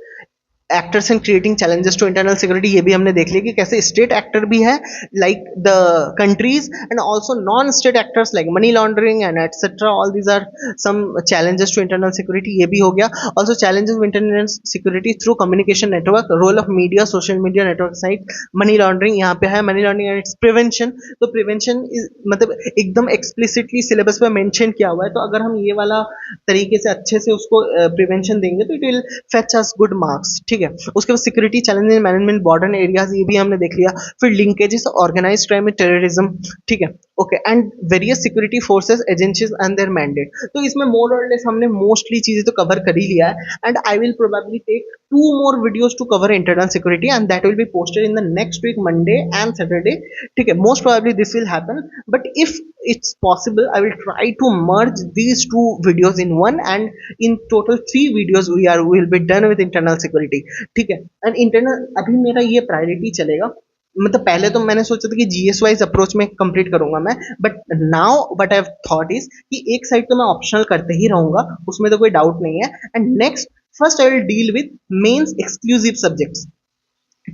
actors in creating challenges to internal security, ये भी हमने देख लिया कि कैसे स्टेट एक्टर भी है like the countries and also non state actors like money laundering and etcetera, all these are some challenges to internal security, ये भी हो गया। Also challenges to internal security through communication network, role of media, social media network site, money laundering यहाँ पे है, money laundering and its prevention, तो prevention मतलब एकदम एक्सप्लिसिटली सिलेबस पे मेंशन किया हुआ है, तो अगर हम ये वाला तरीके से अच्छे से उसको प्रिवेंशन देंगे तो it will fetch us good marks, ठीक है। उसके बाद security challenge in management border areas, ये भी हमने देख लिया। फिर linkages organised crime with terrorism, ठीक है, okay, and various security forces agencies and their mandate, तो इसमें मोर और लेस हमने मोस्टली चीजें तो कवर कर ही लिया है and I will probably take two more videos to cover internal security, and that will be posted in the next week, Monday and Saturday. Okay, most probably this will happen, but if it's possible, I will try to merge these two videos in one, and in total three videos we will be done with internal security. ठीक है, and internal अभी मेरा ये priority चलेगा, मतलब पहले तो मैंने सोचा था कि जीएस वाइज अप्रोच में कंप्लीट करूंगा मैं, but now but I thought is कि एक साइड तो मैं ऑप्शनल करते ही रहूंगा, उसमें तो कोई डाउट नहीं है, and next first I will deal with mains exclusive subjects.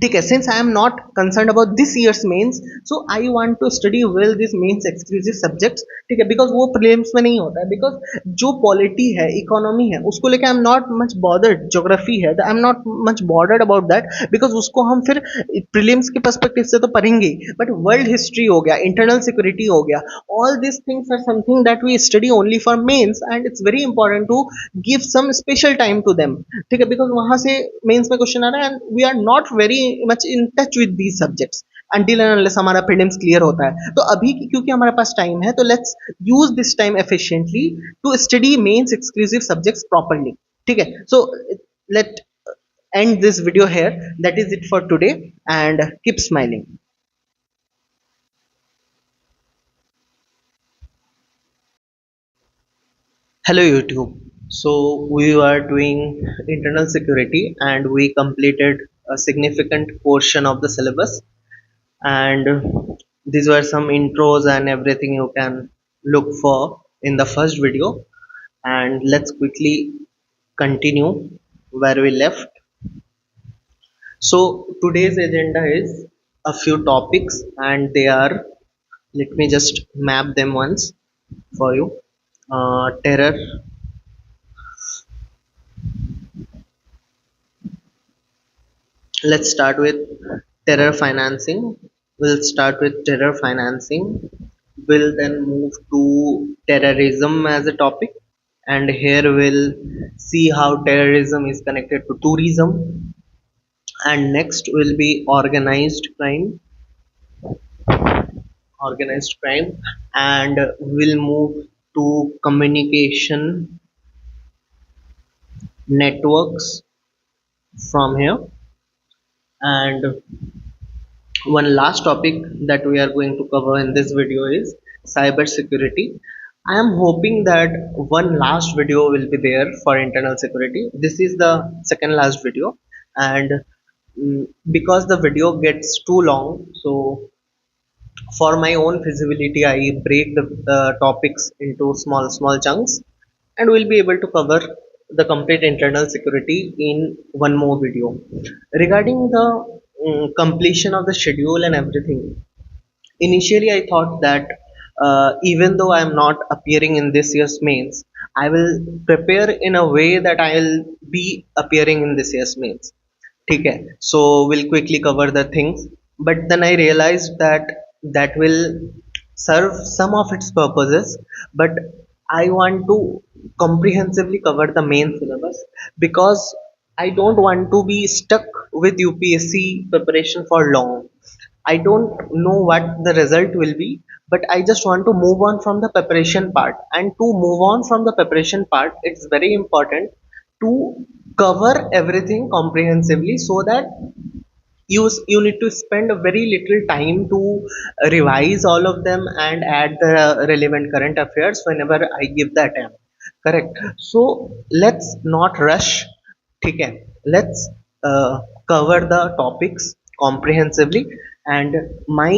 ठीक है, since I am not concern about this years mains, so I want to study well this mains exclusive subjects. ठीक है, बिकॉज वो prelims में नहीं होता है, because जो पॉलिटी है, इकोनॉमी है, उसको लेकर I am not much bothered, geography है, I am not much bothered about that, because उसको हम फिर प्रीलिम्स के पर्सपेक्टिव से तो पढ़ेंगे, बट वर्ल्ड हिस्ट्री हो गया, इंटरनल सिक्योरिटी हो गया, all this things are something that we study only for mains, and it's very important to give some special time to them. ठीक है, बिकॉज वहां से मेंस में क्वेश्चन आ रहा है, and we are not very much in touch with these subjects until and unless हमारा prelims clear होता है. तो अभी क्योंकि हमारे पास टाइम है, तो let's use this time efficiently to study mains exclusive subjects properly. ठीक है, so let end this video here. That is it for today, and keep smiling. Hello YouTube. So we are doing internal security, and we completed a significant portion of the syllabus, and these were some intros and everything you can look for in the first video, and let's quickly continue where we left. So today's agenda is a few topics, and they are, let me just map them once for you. Terror, let's start with terror financing. We'll start with terror financing. We'll then move to terrorism as a topic, and here we'll see how terrorism is connected to tourism, and next will be organized crime, and we'll move to communication networks from here, and one last topic that we are going to cover in this video is cyber security. I am hoping that one last video will be there for internal security. This is the second last video, and because the video gets too long, so for my own feasibility I break the topics into small chunks, and we'll be able to cover the complete internal security in one more video. Regarding the completion of the schedule and everything, initially I thought that even though I am not appearing in this year's mains, I will prepare in a way that I will be appearing in this year's mains. ठीक है, so we'll quickly cover the things, but then I realized that that will serve some of its purposes, but I want to comprehensively cover the main syllabus, because I don't want to be stuck with UPSC preparation for long. I don't know what the result will be, but I just want to move on from the preparation part, and to move on from the preparation part, it's very important to cover everything comprehensively, so that you need to spend a very little time to revise all of them and add the relevant current affairs whenever I give the attempt. Correct, so let's not rush. ठीक है, let's cover the topics comprehensively, and my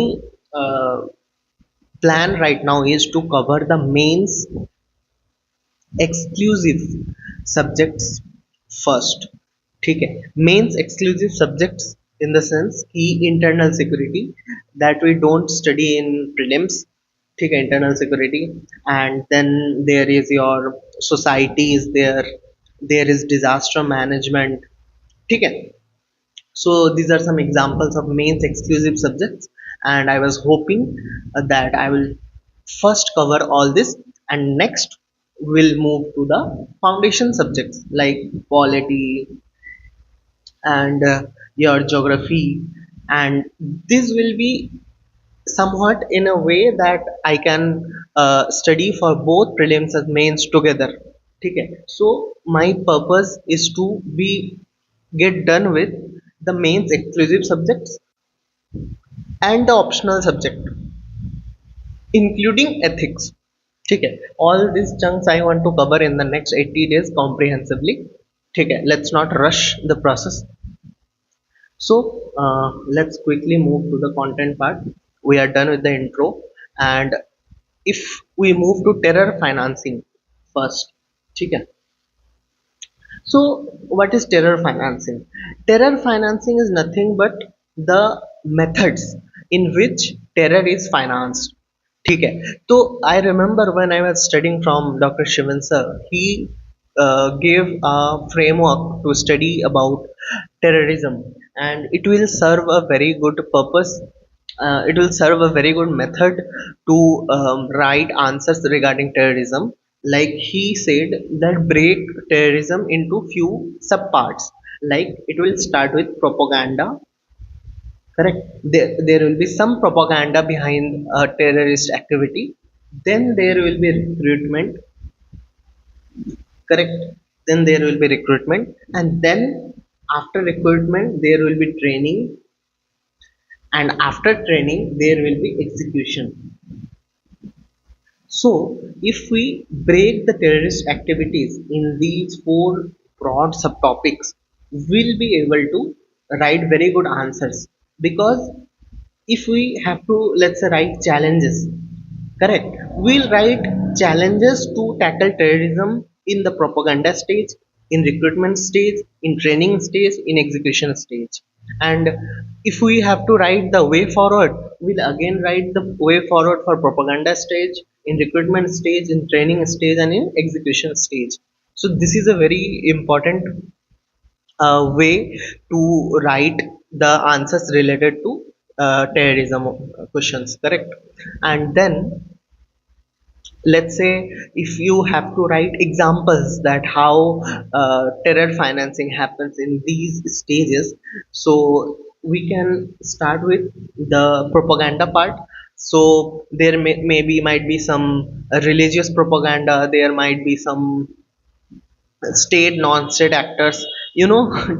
uh, plan right now is to cover the mains exclusive subjects first. ठीक है, mains exclusive subjects in the sense कि internal security that we don't study in prelims. ठीक है, internal security, and then there is your society is there is disaster management. ठीक है, so these are some examples of mains exclusive subjects, and I was hoping that I will first cover all this, and next we'll move to the foundation subjects like polity and your geography, and this will be somewhat in a way that I can study for both prelims and mains together. ठीक है, so my purpose is to be get done with the mains exclusive subjects and the optional subject, including ethics. ठीक है, all these chunks I want to cover in the next 80 days comprehensively. ठीक है, let's not rush the process. So let's quickly move to the content part. We are done with the intro, and if we move to terror financing first, ठीक है. So what is terror financing? Terror financing is nothing but the methods in which terror is financed. ठीक है, तो I remember when I was studying from Dr. Shivan sir, he gave a framework to study about terrorism, and it will serve a very good purpose. It will serve a very good method to write answers regarding terrorism. Like he said that break terrorism into few subparts. Like it will start with propaganda. Correct. There will be some propaganda behind a terrorist activity. Then there will be recruitment. Correct. Then there will be recruitment, and then after recruitment there will be training, and after training there will be execution. So, if we break the terrorist activities in these four broad subtopics, we'll be able to write very good answers. Because if we have to, let's say, write challenges, correct, we'll write challenges to tackle terrorism in the propaganda stage, in recruitment stage, in training stage, in execution stage. And if we have to write the way forward, we'll again write the way forward for propaganda stage, in recruitment stage, in training stage, and in execution stage. So this is a very important way to write the answers related to terrorism questions, correct. And then let's say if you have to write examples that how terror financing happens in these stages, so we can start with the propaganda part. So there maybe might be some religious propaganda, there might be some state non-state actors,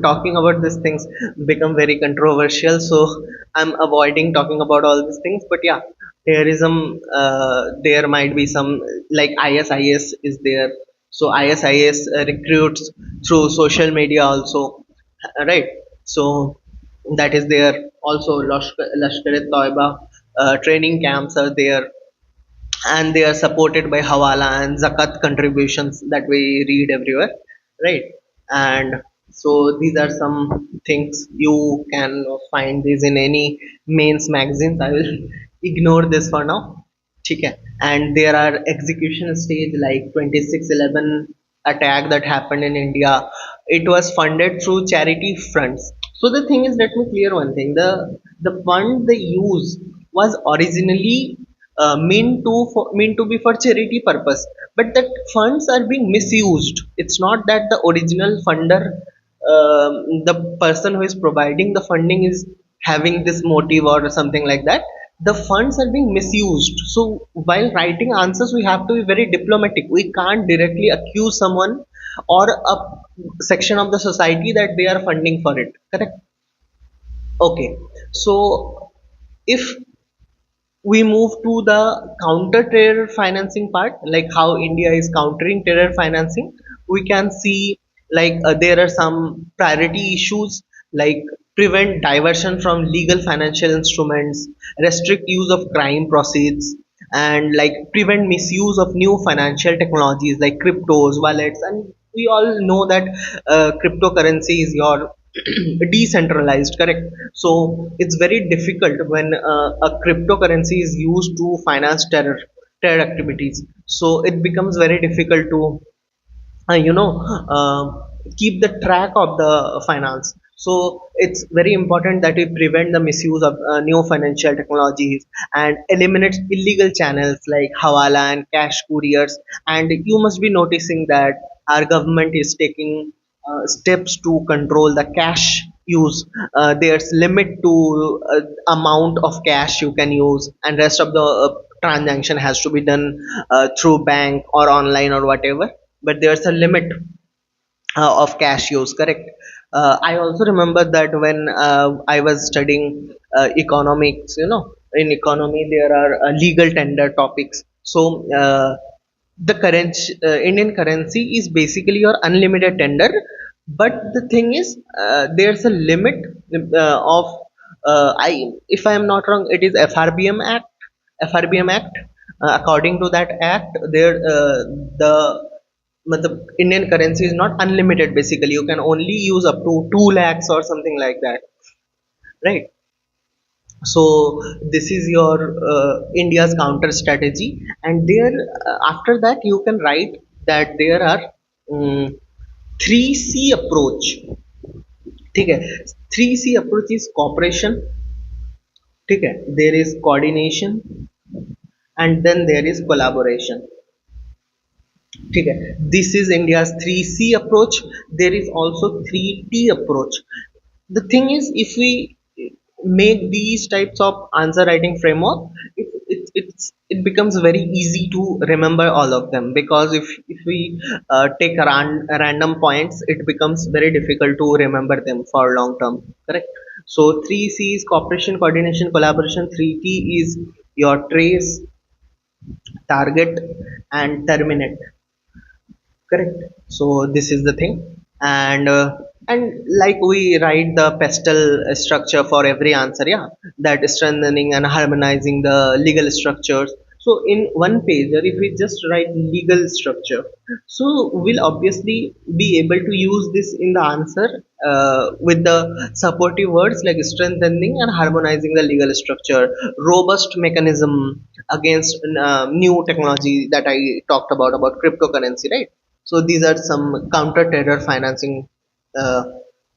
talking about these things become very controversial, so I'm avoiding talking about all these things. But yeah, terrorism, there might be some, like ISIS is there. So ISIS recruits through social media also, right? So that is there. Also Lashkar-e-Toiba training camps are there, and they are supported by hawala and zakat contributions that we read everywhere, right? And so these are some things you can find these in any mains magazines. I will ignore this for now. Okay. And there are execution stage like 2611 attack that happened in India. It was funded through charity fronts. So the thing is, let me clear one thing. The fund they use was originally meant to be for charity purpose, but that funds are being misused. It's not that the original funder, the person who is providing the funding, is having this motive or something like that. The funds are being misused. So while writing answers we have to be very diplomatic. We can't directly accuse someone or a section of the society that they are funding for it, correct. Okay, so if we move to the counter terror financing part, like how India is countering terror financing, we can see like there are some priority issues, like prevent diversion from legal financial instruments, restrict use of crime proceeds, and like prevent misuse of new financial technologies like cryptos, wallets. And we all know that cryptocurrency is your decentralized, correct. So it's very difficult when a cryptocurrency is used to finance terror activities. So it becomes very difficult to uh, you know uh, keep the track of the finance. So it's very important that we prevent the misuse of new financial technologies and eliminate illegal channels like hawala and cash couriers. And you must be noticing that our government is taking steps to control the cash use. There's limit to amount of cash you can use, and rest of the transaction has to be done through bank or online or whatever. But there's a limit of cash use, correct. I also remember that when I was studying economics, in economy there are legal tender topics. So the Indian currency is basically your unlimited tender, but the thing is, there's a limit of I if I am not wrong, it is FRBM Act. According to that act, there the Indian currency is not unlimited. Basically, you can only use up to 2 lakhs or something like that, right? So this is your India's counter strategy, and there after that you can write that there are um, 3C approach. ठीक है, 3C approach is cooperation, ठीक है, there is coordination, and then there is collaboration. ठीक है, this is India's 3C approach. There is also 3T approach. The thing is, if we make these types of answer writing framework, it becomes very easy to remember all of them, because if we take random points, it becomes very difficult to remember them for long term, correct. So 3C is cooperation, coordination, collaboration. 3T is your trace, target, and terminate, correct. So this is the thing. And like we write the pestle structure for every answer, yeah, that is strengthening and harmonizing the legal structures. So in one page, if we just write legal structure, so we'll obviously be able to use this in the answer with the supportive words like strengthening and harmonizing the legal structure, robust mechanism against new technology that I talked about cryptocurrency, right. So these are some counter-terror financing uh,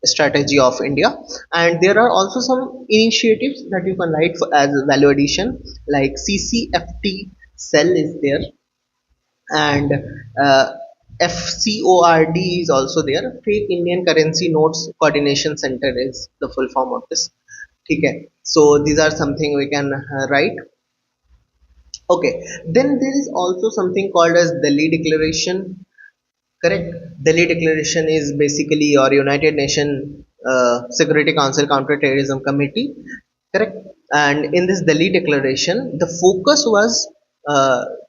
strategy of India, and there are also some initiatives that you can write for, as value addition, like CCFT cell is there, and uh, FCORD is also there. Fake Indian Currency Notes Coordination Center is the full form of this. Okay, so these are something we can write. Okay, then there is also something called as Delhi Declaration. Correct. Delhi Declaration is basically your United Nations Security Council Counter-Terrorism Committee. Correct. And in this Delhi Declaration, the focus was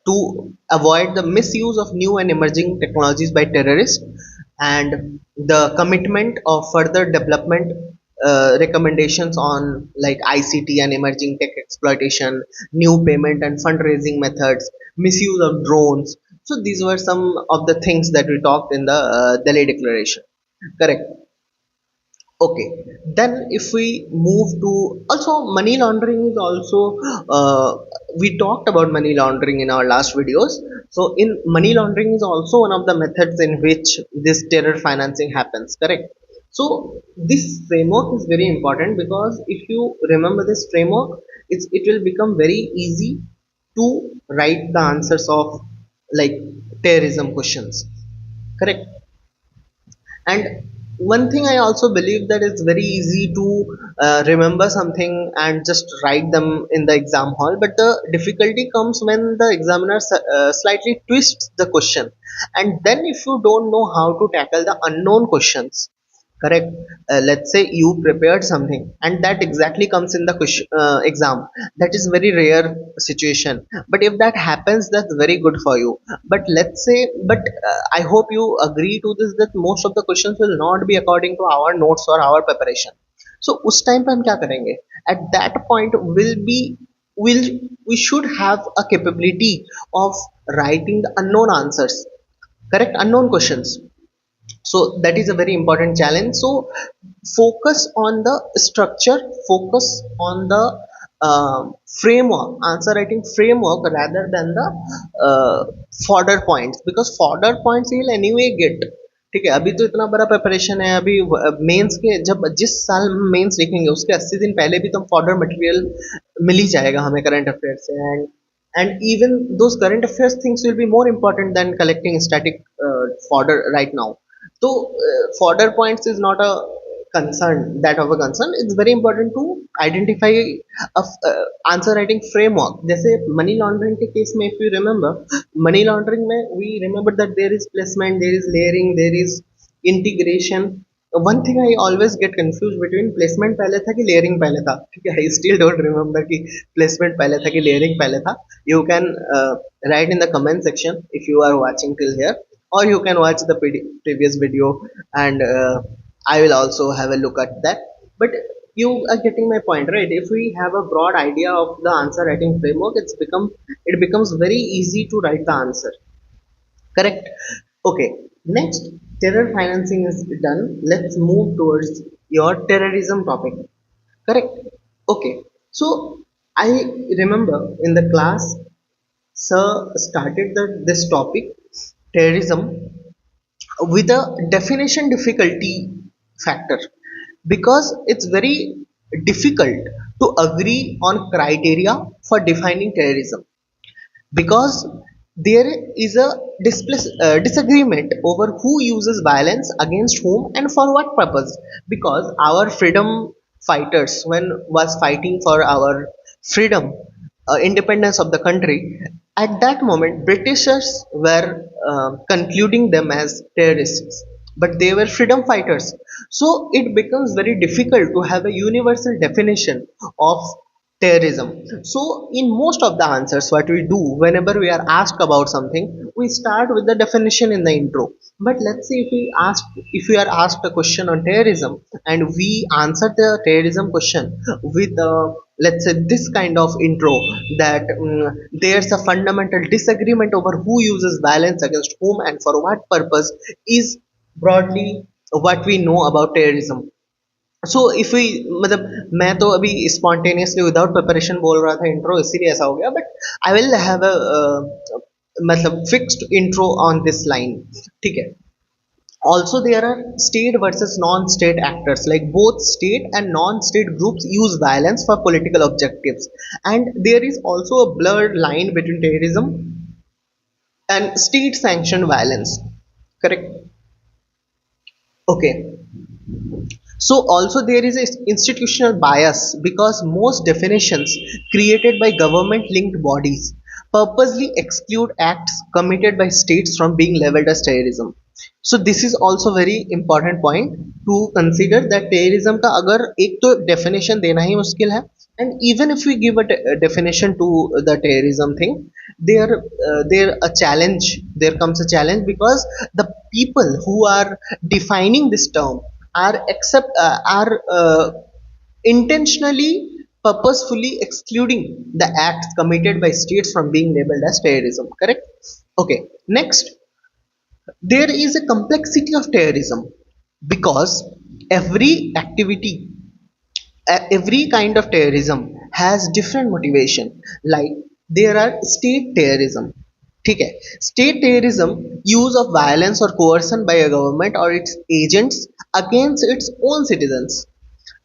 to avoid the misuse of new and emerging technologies by terrorists, and the commitment of further development recommendations on like ICT and emerging tech exploitation, new payment and fundraising methods, misuse of drones. So these were some of the things that we talked in the Delhi Declaration. Correct. Okay. Then if we move to also money laundering is also we talked about money laundering in our last videos. So in money laundering is also one of the methods in which this terror financing happens. Correct. So this framework is very important, because if you remember this framework, it will become very easy to write the answers of like terrorism questions, correct. And one thing I also believe, that it's very easy to remember something and just write them in the exam hall, but the difficulty comes when the examiner slightly twists the question, and then if you don't know how to tackle the unknown questions, correct. Let's say you prepared something and that exactly comes in the question, exam. That is very rare situation, but if that happens, that's very good for you. But let's say, but I hope you agree to this, that most of the questions will not be according to our notes or our preparation. So उस time पे हम क्या करेंगे? At that point will we should have a capability of writing the unknown answers, correct, unknown questions. So that is a very important challenge. So focus on the structure, focus on the framework, answer writing framework, rather than the fodder points, because fodder points you will anyway get. ठीक है, अभी तो इतना बड़ा preparation है, अभी mains के जब जिस साल मेंस लिखेंगे उसके 80 दिन पहले भी तो फॉर्डर मटेरियल मिल ही जाएगा हमें करंट अफेयर से, and even those current affairs things will be more important than collecting static fodder right now. So fodder points is not a concern, that of a concern. It's very important to identify a answer writing framework. जैसे money laundering के case में, if you remember, money laundering में we remember that there is placement, there is layering, there is integration. One thing I always get confused between placement पहले था कि layering पहले था, ठीक है? I still don't remember कि placement पहले था कि layering पहले था. You can write in the comment section if you are watching till here, or you can watch the previous video, and I will also have a look at that. But you are getting my point, right? If we have a broad idea of the answer writing framework, it becomes very easy to write the answer. Correct? Okay. Next, terror financing is done. Let's move towards your terrorism topic. Correct? Okay. So I remember in the class, sir started this topic, terrorism, with a definition difficulty factor, because it's very difficult to agree on criteria for defining terrorism, because there is a disagreement over who uses violence against whom and for what purpose. Because our freedom fighters, when was fighting for our freedom, independence of the country, at that moment Britishers were concluding them as terrorists, but they were freedom fighters. So it becomes very difficult to have a universal definition of terrorism. So in most of the answers, what we do whenever we are asked about something, we start with the definition in the intro. But let's say if we are asked a question on terrorism and we answer the terrorism question with let's say this kind of intro, that there's a fundamental disagreement over who uses violence against whom and for what purpose, is broadly what we know about terrorism. So if we मतलब मैं तो अभी spontaneously without preparation बोल रहा था intro, इसीलिए ऐसा हो गया. But I will have a मतलब fixed intro on this line, ठीक है? Also there are state versus non-state actors, like both state and non-state groups use violence for political objectives, and there is also a blurred line between terrorism and state sanctioned violence. Correct? Okay. So also there is a institutional bias, because most definitions created by government linked bodies purposely exclude acts committed by states from being leveled as terrorism. So this is also very important point to consider, that terrorism का अगर एक तो definition देना ही मुश्किल है, and even if we give a definition to the terrorism thing, there comes a challenge, because the people who are defining this term are intentionally, purposefully excluding the acts committed by states from being labeled as terrorism. Correct? Okay. Next, there is a complexity of terrorism, because every activity, every kind of terrorism has different motivation. Like there are state terrorism, ठीक है? State terrorism, use of violence or coercion by a government or its agents against its own citizens,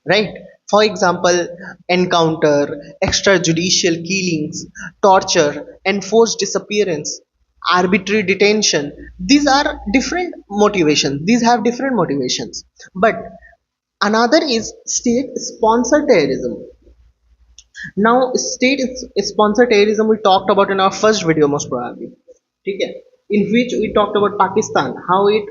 right? For example, encounter, extrajudicial killings, torture, enforced disappearance, arbitrary detention. These are different motivations, these have different motivations. But another is state sponsored terrorism. Now state sponsored terrorism we talked about in our first video most probably, ठीक है? In which we talked about Pakistan, how it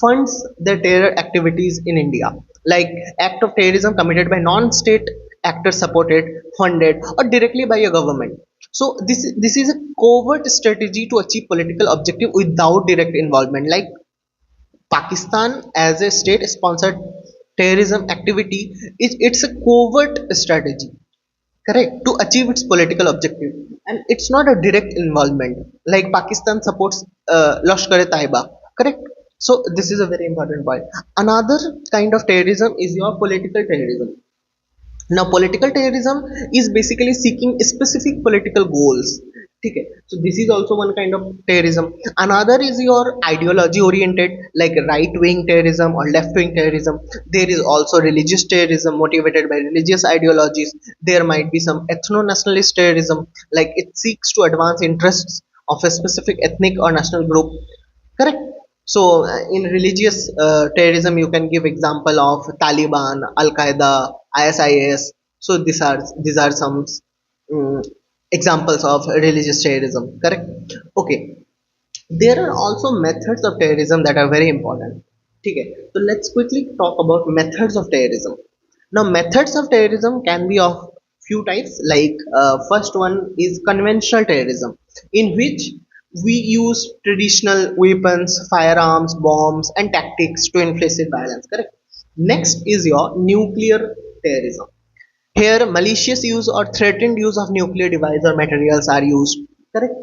funds the terror activities in India, like act of terrorism committed by non-state actors, supported, funded, or directly by a government. So this is a covert strategy to achieve political objective without direct involvement. Like Pakistan as a state sponsored terrorism activity, it's a covert strategy, correct, to achieve its political objective, and it's not a direct involvement. Like Pakistan supports Lashkar-e-Taiba, correct? So this is a very important point. Another kind of terrorism is your political terrorism. Now political terrorism is basically seeking specific political goals, okay? So this is also one kind of terrorism. Another is your ideology oriented, like right wing terrorism or left wing terrorism. There is also religious terrorism motivated by religious ideologies. There might be some ethno nationalist terrorism, like it seeks to advance interests of a specific ethnic or national group, correct? So in religious terrorism, you can give example of Taliban, Al Qaeda, ISIS. So these are some um, examples of religious terrorism, correct? Okay. There are also methods of terrorism that are very important. ठीक है, तो let's quickly talk about methods of terrorism. Now methods of terrorism can be of few types, like first one is conventional terrorism, in which we use traditional weapons, firearms, bombs and tactics to inflict violence, correct? Next is your nuclear terrorism. Here malicious use or threatened use of nuclear device or materials are used, correct?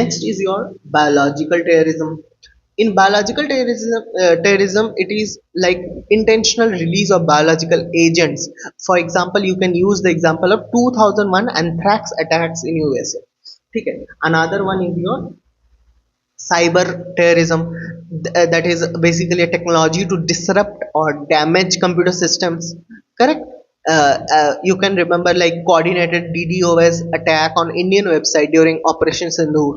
Next is your biological terrorism. In biological terrorism, it is like intentional release of biological agents. For example, you can use the example of 2001 anthrax attacks in USA. ठीक है. Another one is your cyber terrorism, that is basically a technology to disrupt or damage computer systems, correct? You can remember like coordinated DDoS attack on Indian website during Operation Sindoor.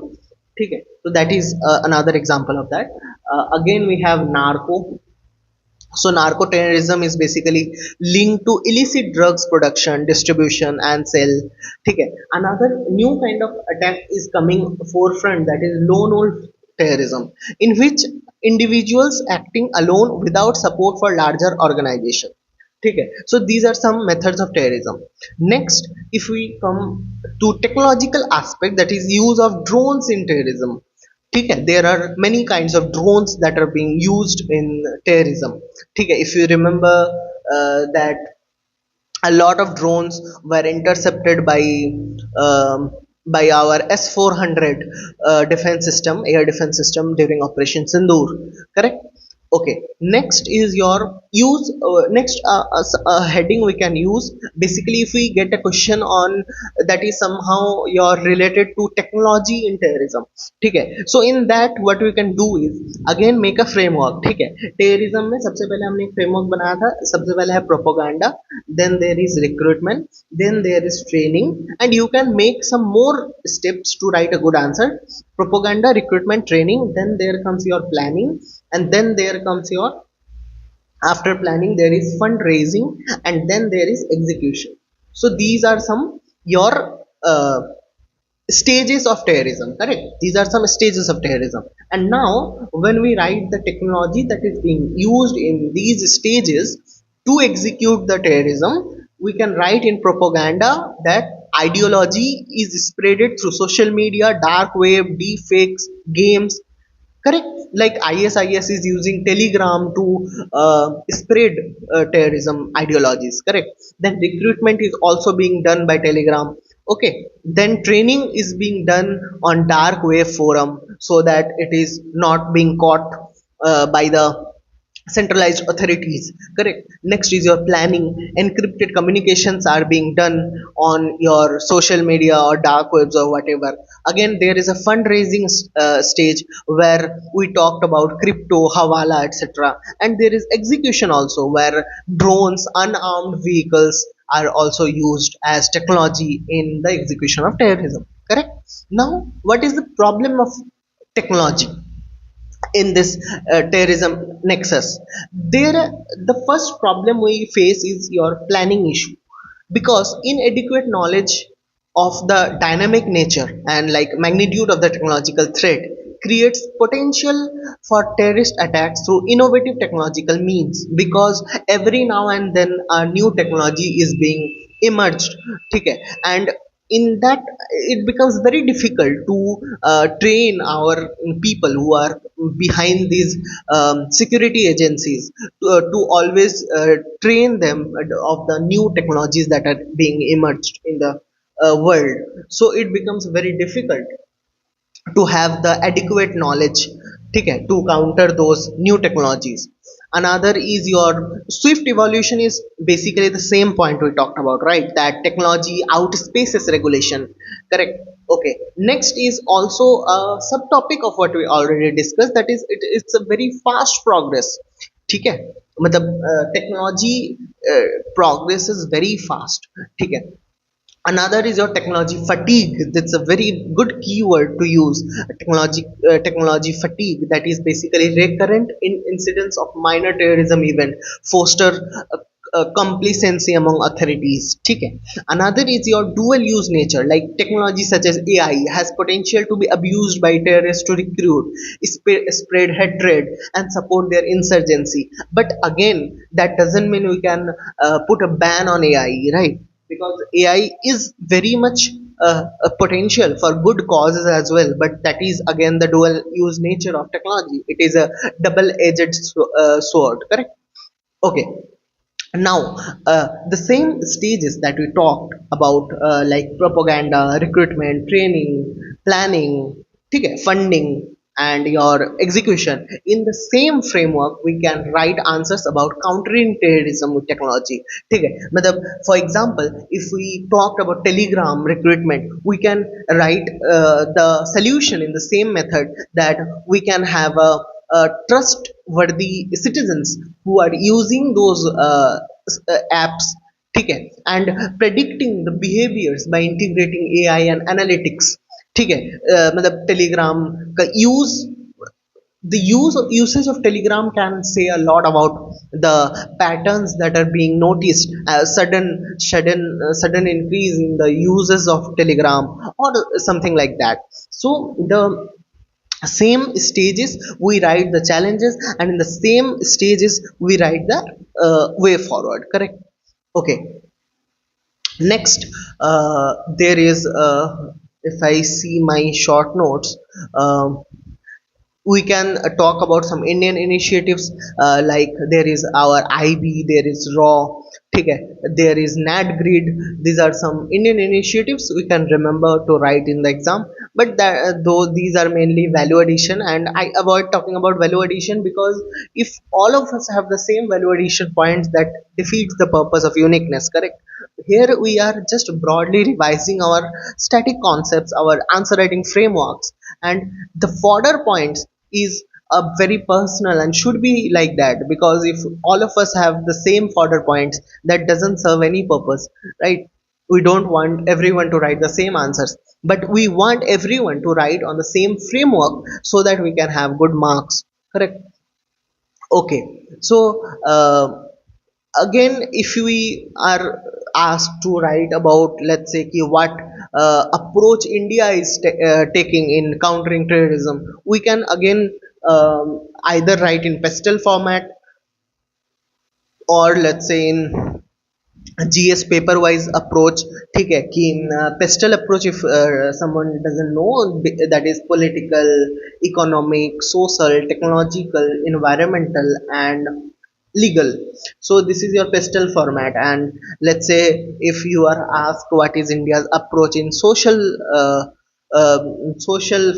ठीक है, so that is another example of that. Again we have narco. So narco terrorism is basically linked to illicit drugs production, distribution and sale. ठीक है. Another new kind of attack is coming forefront, that is lone wolf terrorism, in which individuals acting alone without support for larger organization. ठीक है. So these are some methods of terrorism. Next, if we come to technological aspect, that is use of drones in terrorism. ठीक है, there are many kinds of drones that are being used in terrorism. ठीक है, if you remember that a lot of drones were intercepted by our S-400 defense system, air defense system during Operation Sindoor, correct? Okay, next is your use. Next, heading we can use. Basically, if we get a question on that is somehow you're related to technology in terrorism. ठीक है, so in that what we can do is again make a framework. ठीक है, terrorism में सबसे पहले हमने एक framework बनाया था. सबसे पहले है propaganda, then there is recruitment, then there is training, and you can make some more steps to write a good answer. Propaganda, recruitment, training, then there comes your planning, and then there comes your, after planning there is fundraising, and then there is execution. So these are some your stages of terrorism, correct? These are some stages of terrorism. And now when we write the technology that is being used in these stages to execute the terrorism, we can write in propaganda that ideology is spreaded through social media, dark web, deepfakes, games, correct? Like ISIS is using Telegram to spread terrorism ideologies, correct? Then recruitment is also being done by Telegram. Okay, then training is being done on dark web forum so that it is not being caught by the centralized authorities, correct? Next is your planning. Encrypted communications are being done on your social media or dark webs or whatever. Again there is a fundraising stage where we talked about crypto, hawala, etc. And there is execution also, where drones, unarmed vehicles are also used as technology in the execution of terrorism, correct? Now what is the problem of technology in this terrorism nexus? There the first problem we face is your planning issue, because inadequate knowledge of the dynamic nature and like magnitude of the technological threat creates potential for terrorist attacks through innovative technological means, because every now and then a new technology is being emerged. Okay, and in that it becomes very difficult to train our people who are behind these security agencies to always train them of the new technologies that are being emerged in the world. So it becomes very difficult to have the adequate knowledge, okay, to counter those new technologies. Another is your swift evolution is basically the same point we talked about, right? That technology outspaces regulation, correct? Okay, next is also a subtopic of what we already discussed, that is it's a very fast progress. ठीक है, मतलब technology progress is very fast. ठीक है. Another is your technology fatigue. That's a very good keyword to use. Technology fatigue, that is basically recurrent in incidents of minor terrorism event foster complacency among authorities. ठीक है. Another is your dual use nature, like technology such as AI has potential to be abused by terrorists to recruit, spread hatred and support their insurgency. But again, that doesn't mean we can put a ban on AI, right? Because AI is very much a potential for good causes as well, but that is again the dual use nature of technology. It is a double edged sword, correct? Okay. Now, the same stages that we talked about, like propaganda, recruitment, training, planning, ठीक है, funding, and your execution, in the same framework, we can write answers about countering terrorism with technology. ठीक है, मतलब for example, if we talked about Telegram recruitment, we can write the solution in the same method, that we can have a trustworthy citizens who are using those apps, ठीक है, and predicting the behaviors by integrating AI and analytics. ठीक है, मतलब Telegram का usage of Telegram can say a lot about the patterns that are being noticed, sudden increase in the uses of Telegram or something like that. So the same stages we write the challenges, and in the same stages we write the way forward, correct? Okay. Next, there is if I see my short notes, we can talk about some Indian initiatives, like there is our IB, there is RAW, ठीक है, there is NAT grid. These are some Indian initiatives we can remember to write in the exam. But though these are mainly value addition, and I avoid talking about value addition because if all of us have the same value addition points, that defeats the purpose of uniqueness, correct? Here we are just broadly revising our static concepts, our answer writing frameworks, and the fodder points is a very personal and should be like that, because if all of us have the same fodder points, that doesn't serve any purpose, right? We don't want everyone to write the same answers, but we want everyone to write on the same framework so that we can have good marks, correct? Okay. So again, if we are asked to write about, let's say, ki what approach India is taking in countering terrorism, we can again either write in PESTLE format, or let's say in GS paper wise approach. ठीक है कि pastel approach, if someone doesn't know, that is political, economic, social, technological, environmental and legal. So this is your pestle format. And let's say if you are asked what is India's approach in social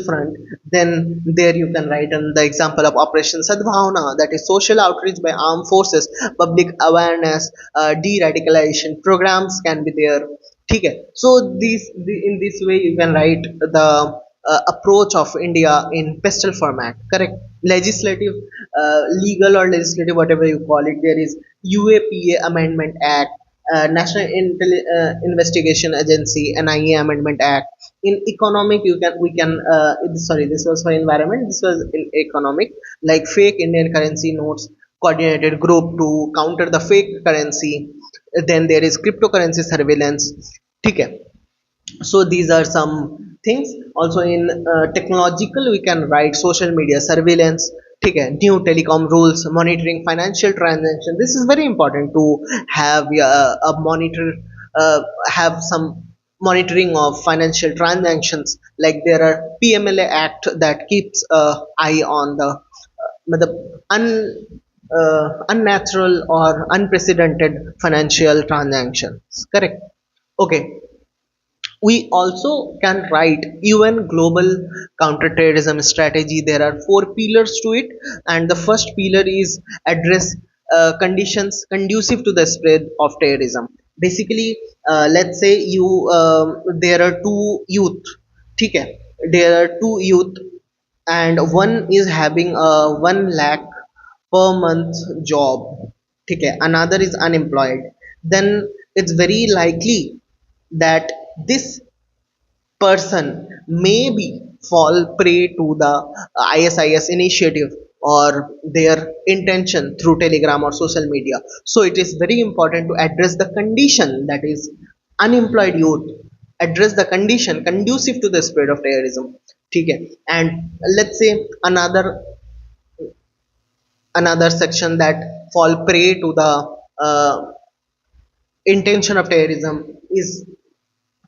front, then there you can write on the example of Operation Sadbhavna, that is social outreach by armed forces, public awareness, de-radicalization programs can be there. Okay, so in this way you can write the approach of India in pestle format, correct? Legislative, legal or legislative, whatever you call it, there is UAPA Amendment Act, National Investigation Agency, NIA Amendment Act. In economic, you can we can sorry, this was for environment. This was in economic, like fake Indian currency notes, coordinated group to counter the fake currency. Then there is cryptocurrency surveillance. Okay, so these are some things. Also in technological, we can write social media surveillance. ठीक है, new telecom rules, monitoring financial transaction. This is very important to have a monitor, have some monitoring of financial transactions. Like there are PMLA Act that keeps eye on the unnatural or unprecedented financial transactions, correct? Okay. We also can write UN global counterterrorism strategy. There are 4 pillars to it, and the first pillar is address conditions conducive to the spread of terrorism. Basically, let's say there are two youth, okay? There are two youth, and one is having a 1 lakh per month job, okay? Another is unemployed. Then it's very likely that this person maybe fall prey to the ISIS initiative or their intention through Telegram or social media. So it is very important to address the condition, that is unemployed youth, address the condition conducive to the spread of terrorism. Okay. And let's say another section that fall prey to the intention of terrorism is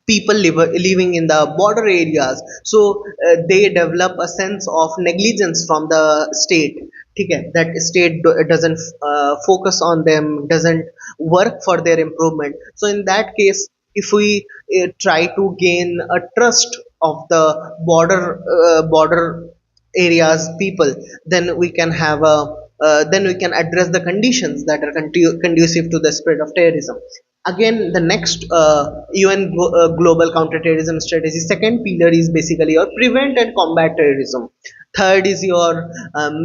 people living in the border areas. So they develop a sense of negligence from the state. Okay, that state doesn't focus on them, doesn't work for their improvement. So in that case, if we try to gain a trust of the border areas people, then we can have a then we can address the conditions that are conducive to the spread of terrorism. Again, the next UN global counterterrorism strategy, second pillar is basically your prevent and combat terrorism. Third is your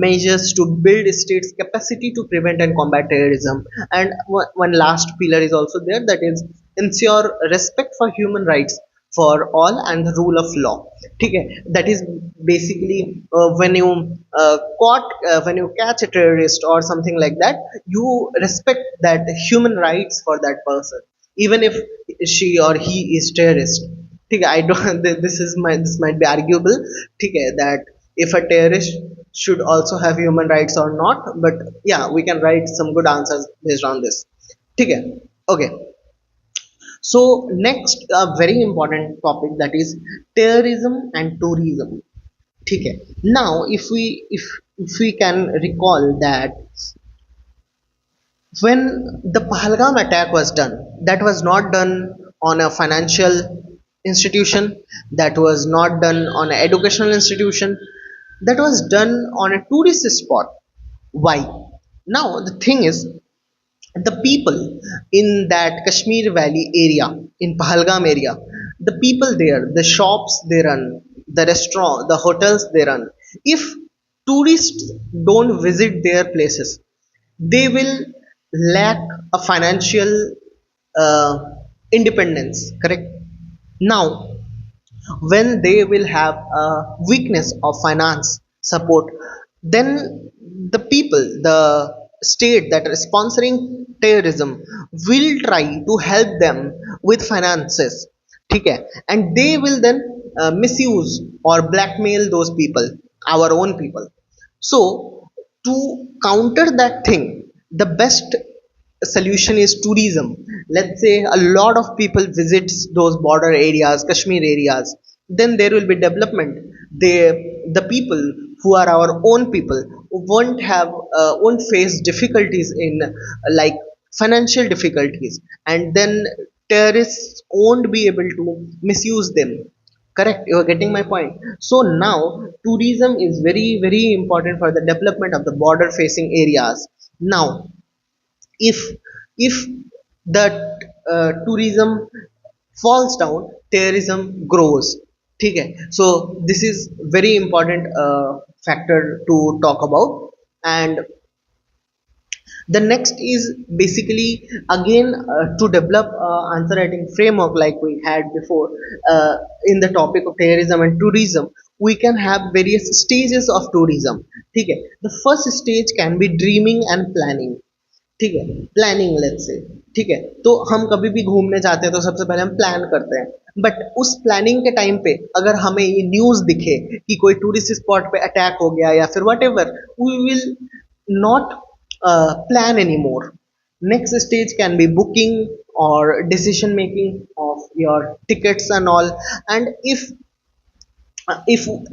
measures to build states capacity to prevent and combat terrorism. And one last pillar is also there, that is ensure respect for human rights for all and the rule of law. ठीक है, that is basically when you catch a terrorist or something like that, you respect that human rights for that person, even if she or he is terrorist. ठीक है, I don't this might be arguable. ठीक है, that if a terrorist should also have human rights or not, but yeah, we can write some good answers based on this. ठीक है, okay. So next, a very important topic, that is terrorism and tourism. Okay. Now, if we can recall that when the Pahalgam attack was done, that was not done on a financial institution, that was not done on an educational institution, that was done on a tourist spot. Why? Now the thing is, the people in that Kashmir Valley area, in Pahalgam area, the people there, the shops they run, the restaurant, the hotels they run, if tourists don't visit their places, they will lack a financial uh, independence, correct? Now, when they will have a weakness of finance support, then the people, the state that are sponsoring terrorism, will try to help them with finances. Okay, and they will then misuse or blackmail those people, our own people. So to counter that thing, the best solution is tourism. Let's say a lot of people visits those border areas, Kashmir areas, then there will be development. They, the people who are our own people, won't face difficulties in like financial difficulties, and then terrorists won't be able to misuse them. Correct, you are getting my point. So now tourism is very very important for the development of the border facing areas. Now, if if that tourism falls down, terrorism grows. ठीक है, so this is very important factor to talk about. And the next is basically again to develop answer writing framework like we had before. In the topic of terrorism and tourism, we can have various stages of tourism. ठीक है, the first stage can be dreaming and planning. ठीक है, planning let's say. ठीक है, तो हम कभी भी घूमने जाते हैं तो सबसे पहले हम प्लान करते हैं, बट उस प्लानिंग के टाइम पे अगर हमें ये न्यूज़ दिखे कि कोई टूरिस्ट स्पॉट पे अटैक हो गया या फिर whatever, we will not plan anymore. Next stage can be booking or decision making of your tickets and all. And if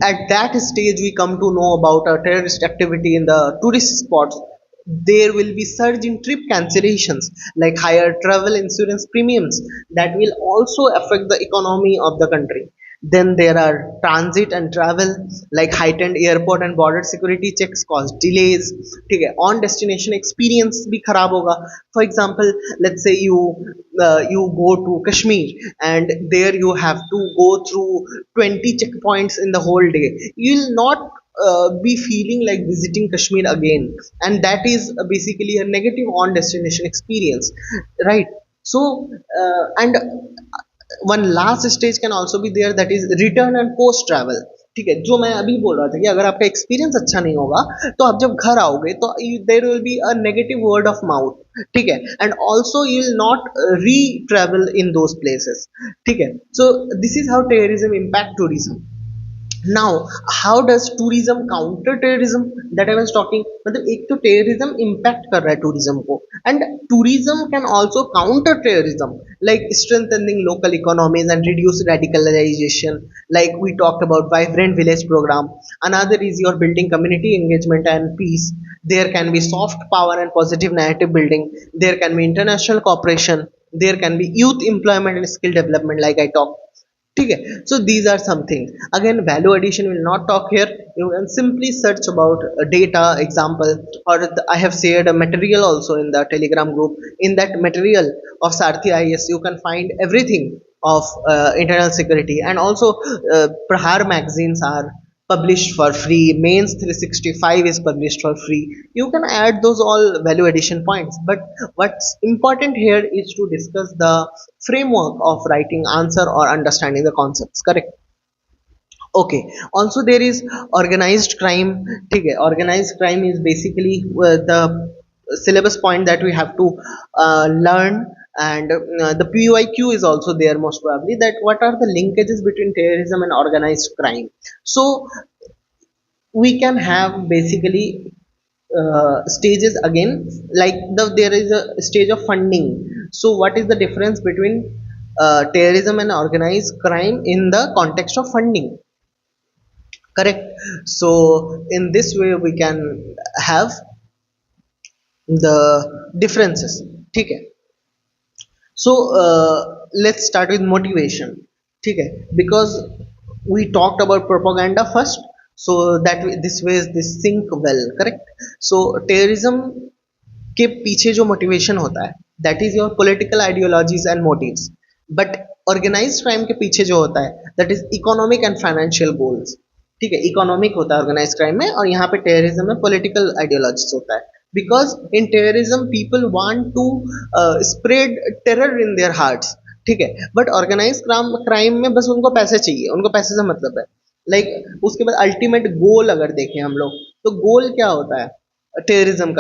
at that stage we come to know about a terrorist activity in the tourist spots, there will be surge in trip cancellations, like higher travel insurance premiums that will also affect the economy of the country. Then there are transit and travel, like heightened airport and border security checks cause delays. ठीक है, on destination experience भी खराब होगा. For example, let's say you go to Kashmir and there you have to go through 20 checkpoints in the whole day. You will not be feeling like visiting Kashmir again, and that is basically a negative on destination experience, right? So and one last stage can also be there, that is return and post travel. ठीक है, जो मैं अभी बोल रहा था कि अगर आपका एक्सपीरियंस अच्छा नहीं होगा तो आप जब घर आओगे तो there will be a negative word of mouth, ठीक है, and also you will not re travel in those places, ठीक है। So this is how terrorism impact tourism. Now, how does tourism counter terrorism that I was talking? मतलब एक तो terrorism impact कर रहा है tourism को, and tourism can also counter terrorism like strengthening local economies and reduce radicalization. Like we talked about vibrant village program. Another is your building community engagement and peace. There can be soft power and positive narrative building. There can be international cooperation. There can be youth employment and skill development like I talked. ठीक है, so these are some things. Again, value addition will not talk here. You can simply search about data example, or I have shared a material also in the telegram group. In that material of Sarrthi IAS you can find everything of internal security, and also Prahar magazines are published for free, Mains 365 is published for free. You can add those all value addition points, but what's important here is to discuss the framework of writing answer or understanding the concepts, correct? Okay, also there is organized crime, ठीक है, organized crime is basically the syllabus point that we have to learn, and the PYQ is also there most probably, that what are the linkages between terrorism and organized crime. So we can have basically stages again, like there is a stage of funding. So what is the difference between terrorism and organized crime in the context of funding, correct? So in this way we can have the differences, ठीक है। So let's start with motivation, ठीक है, because we talked about propaganda first, so that this way this sync well, correct? So terrorism के पीछे जो motivation होता है that is your political ideologies and motives, but organised crime के पीछे जो होता है that is economic and financial goals, ठीक है, इकोनॉमिक होता है ऑर्गेनाइज्ड क्राइम में, और यहाँ पे टेररिज्म में पॉलिटिकल आइडियोलॉजीज होता है, because in terrorism people want to spread terror in their hearts, ठीक है, बट ऑर्गेनाइज क्राइम में बस उनको पैसे चाहिए, उनको पैसे से मतलब है, लाइक उसके बाद अल्टीमेट गोल अगर देखें हम लोग तो गोल क्या होता है टेररिज्म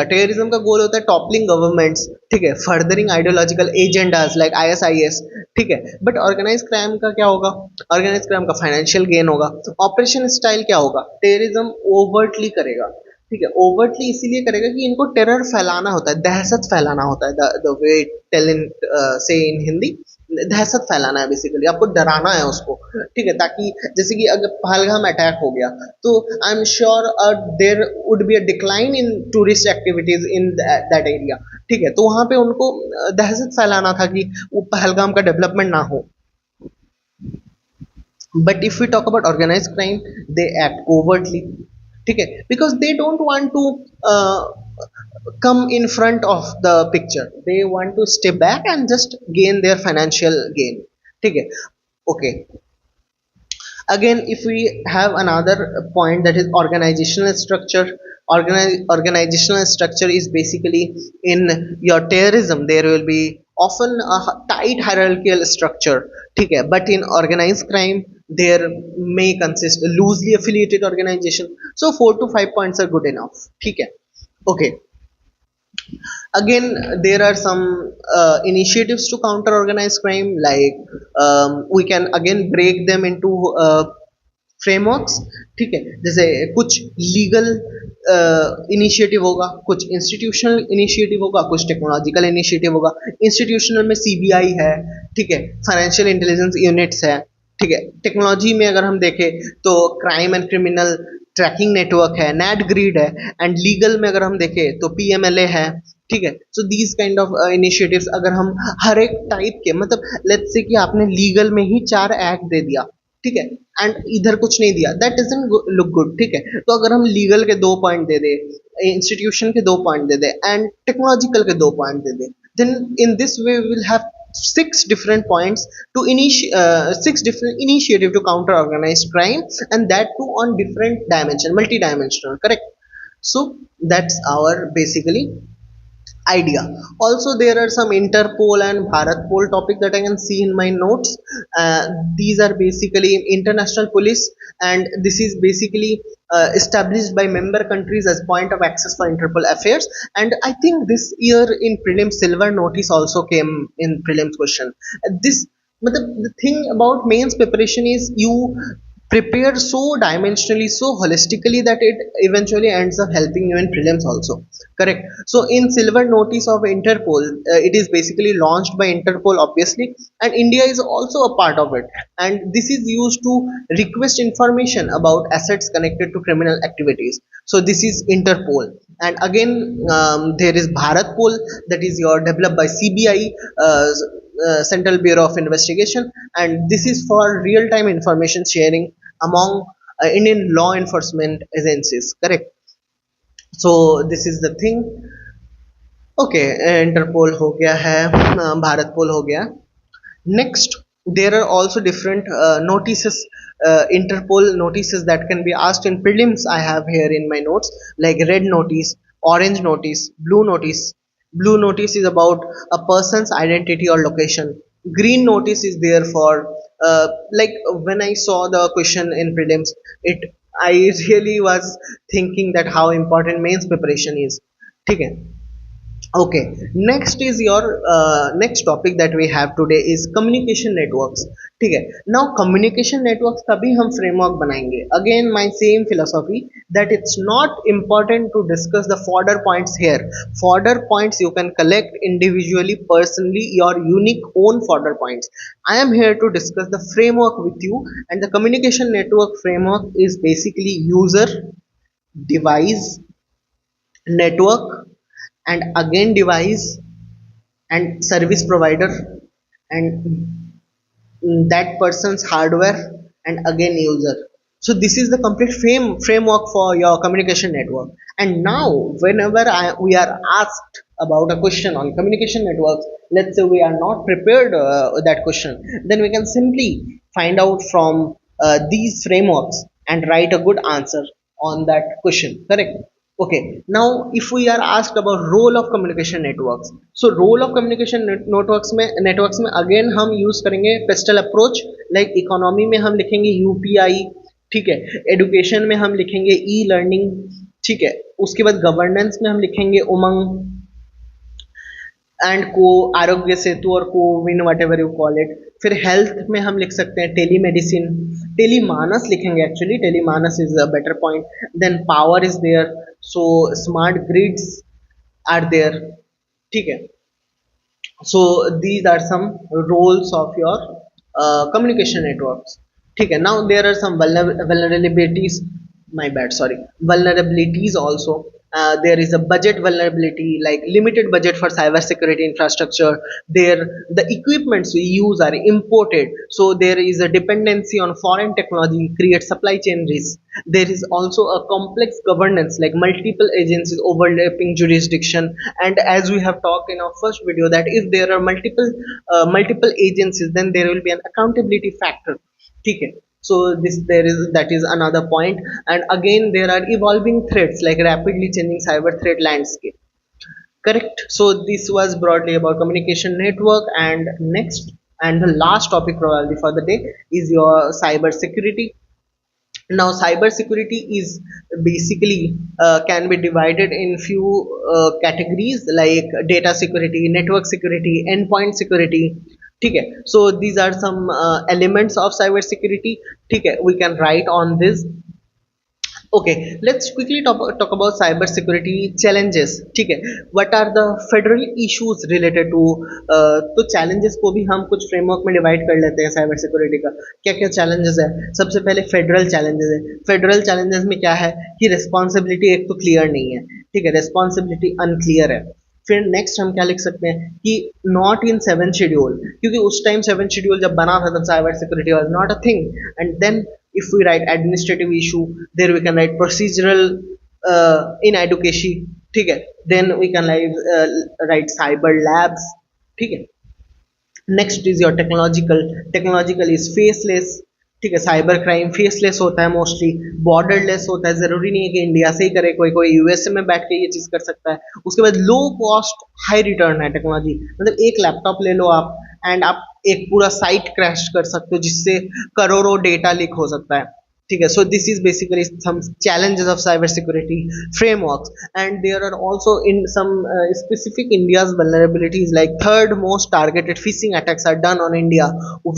का गोल होता है टॉपलिंग गवर्नमेंट्स, ठीक है, furthering ideological agendas like ISIS, ठीक है, बट ऑर्गेनाइज क्राइम का क्या होगा, ऑर्गेनाइज क्राइम का फाइनेंशियल गेन होगा। ऑपरेशन स्टाइल क्या होगा, टेररिज्म ओवर्टली करेगा, ठीक है, ओवर्टली इसीलिए करेगा कि इनको टेरर फैलाना होता है, दहशत फैलाना होता है, द वे टेल इन से इन हिंदी, दहशत फैलाना है बेसिकली, आपको डराना है उसको, ठीक है, ताकि जैसे कि अगर पहलगाम अटैक हो गया तो I am sure there would be a decline in tourist activities in that area, ठीक है, तो वहां पे उनको दहशत फैलाना था कि वो पहलगाम का डेवलपमेंट ना हो। But if we talk about organise crime they act covertly, ठीक है, because they don't want to come in front of the picture, they want to step back and just gain their financial gain, ठीक है, okay। Again, if we have another point, that is organizational structure. Organizational structure is basically in your terrorism there will be often a tight hierarchical structure, ठीक है, but in organized crime there may consist loosely affiliated organization, so 4 to 5 points are good enough, ठीक है, okay। Again, there are some initiatives to counter organized crime, like we can again break them into frameworks, ठीक है, जैसे कुछ legal initiative होगा, कुछ institutional initiative होगा, कुछ टेक्नोलॉजिकल इनिशिएटिव होगा। इंस्टीट्यूशनल में CBI है, ठीक है, फाइनेंशियल इंटेलिजेंस यूनिट्स है, ठीक है, टेक्नोलॉजी में अगर हम देखें तो crime and criminal tracking network है, नेट ग्रीड है, एंड लीगल में अगर हम देखें तो PMLA है, ठीक है। So these kind of initiatives अगर हम हर एक टाइप के, मतलब लेट्स से कि आपने लीगल में ही 4 एक्ट दे दिया, ठीक है, एंड इधर कुछ नहीं दिया, दैट डजंट लुक गुड, ठीक है। तो अगर हम लीगल के 2 पॉइंट दे दे, इंस्टीट्यूशन के 2 पॉइंट दे दे, एंड टेक्नोलॉजिकल के 2 पॉइंट दे दे, then in this way we will have 6 different points to 6 different initiative to counter organized crime, and that too on different dimension, multi-dimensional, correct? So that's our basically idea. Also, there are some Interpol and Bharatpol topic that I can see in my notes. These are basically international police, and this is basically established by member countries as point of access for Interpol affairs. And I think this year in prelims silver notice also came in prelims question. This but the thing about mains preparation is you prepare so dimensionally, so holistically, that it eventually ends up helping you in prelims also. Correct. So in silver notice of Interpol, it is basically launched by Interpol obviously, and India is also a part of it, and this is used to request information about assets connected to criminal activities. So this is Interpol. And again, there is Bharatpol, that is your developed by CBI, Central Bureau of Investigation, and this is for real-time information sharing among Indian law enforcement agencies. Correct. So this is the thing. Okay, Interpol हो गया है, भारतपोल हो गया. Next, there are also different notices, Interpol notices that can be asked in prelims. I have here in my notes, like red notice, orange notice, blue notice. Blue notice is about a person's identity or location. Green notice is there for like when I saw the question in prelims, it I really was thinking that how important mains preparation is. ठीक है. Okay, next is your next topic that we have today is communication networks. ठीक है. Now communication networks तभी हम framework बनाएंगे. Again my same philosophy that it's not important to discuss the fodder points here. Fodder points you can collect individually, personally, your unique own fodder points. I am here to discuss the framework with you, and the communication network framework is basically user, device, network, and again device, and service provider, and that person's hardware, and again user. So this is the complete framework for your communication network. And now whenever we are asked about a question on communication networks, let's say we are not prepared that question, then we can simply find out from these frameworks and write a good answer on that question. Correct. Okay, now if we are asked about role of communication networks, so role of communication networks में again हम use करेंगे PESTLE approach. Like economy में हम लिखेंगे UPI, ठीक है. Education में हम लिखेंगे ई लर्निंग, ठीक है. उसके बाद गवर्नेंस में हम लिखेंगे उमंग एंड को आरोग्य सेतु और CoWIN whatever you call it. फिर हेल्थ में हम लिख सकते हैं टेली मेडिसिन, टेलीमानस लिखेंगे actually, TeleMANAS is a better point. Then power is there, so smart grids are there. ठीक है. So these are some roles of your communication networks. ठीक है. Now there are some vulnerabilities, my bad, sorry, vulnerabilities also. There is a budget vulnerability, like limited budget for cyber security infrastructure. There the equipments we use are imported, so there is a dependency on foreign technology, creates supply chain risks. There is also a complex governance, like multiple agencies overlapping jurisdiction. And as we have talked in our first video, that if there are multiple agencies, then there will be an accountability factor. ठीक है. So this there is that is another point. And again there are evolving threats, like rapidly changing cyber threat landscape. Correct. So this was broadly about communication network. And next and the last topic probably for the day is your cyber security. Now cyber security is basically can be divided in few categories, like data security, network security, endpoint security. ठीक है. So these are some elements of cyber security. ठीक है. We can write on this. Okay, let's quickly talk about cyber security challenges. ठीक है. What are the federal issues related to तो challenges को भी हम कुछ framework में divide कर लेते हैं cyber security का. क्या क्या challenges है? सबसे पहले federal challenges है. Federal challenges में क्या है कि responsibility एक तो clear नहीं है. ठीक है. Responsibility unclear है. फिर नेक्स्ट हम क्या लिख सकते हैं कि नॉट इन 7th शेड्यूल, क्योंकि उस टाइम 7th शेड्यूल जब बना था तब cyber security was not a thing. And then if we write administrative issue, there we can write procedural inadequacy. ठीक है. Then we can write cyber labs. ठीक है. Next is your technological is faceless, ठीक है। Cyber crime faceless होता है, mostly borderless होता है, जरूरी नहीं है कि इंडिया से ही करे, कोई कोई यूएसए में बैठ के ये चीज कर सकता है। उसके बाद लो कॉस्ट हाई रिटर्न है टेक्नोलॉजी, मतलब एक लैपटॉप ले लो आप एंड आप एक पूरा साइट क्रैश कर सकते हो जिससे करोड़ों डेटा लीक हो सकता है। ठीक है, so this is basically some challenges of cybersecurity frameworks, and there are also in some specific India's vulnerabilities, like third most targeted phishing attacks are done on India.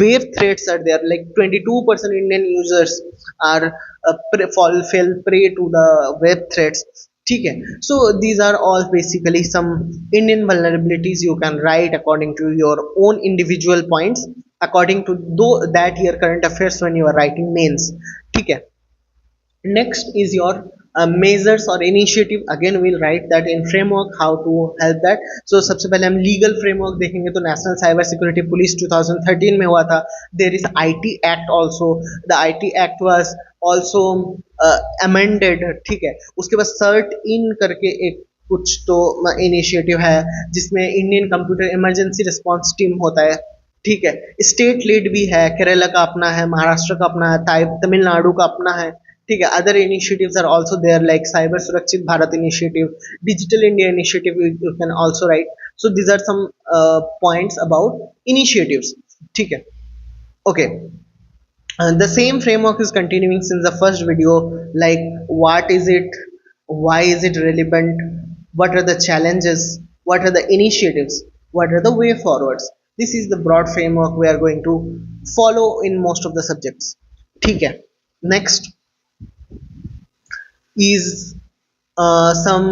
Wave threats are there, like 22% Indian users are fell prey to the web threats. ठीक है, so these are all basically some Indian vulnerabilities you can write according to your own individual points, according to though that your current affairs when you are writing mains. ठीक है, next is your measures or initiative. Again we'll write that in framework how to help that. So सबसे पहले हम legal framework देखेंगे, तो national cyber security police 2013 में हुआ था. There is IT act also, the IT act was also amended. ठीक है, उसके बाद सर्ट इन करके एक कुछ तो इनिशिएटिव है जिसमें Indian computer emergency response team होता है. ठीक है, स्टेट लीड भी है, केरला का अपना है, महाराष्ट्र का अपना है, तमिलनाडु का अपना है. ठीक है, other initiatives are also there like cyber Surakshit Bharat initiative, digital India initiative you can also write. So these are some points about initiatives. ठीक है, okay. The same framework is continuing since the first video, like what is it, why is it relevant, what are the challenges, what are the initiatives, what are the way forwards. This is the broad framework we are going to follow in most of the subjects. ठीक है, next is some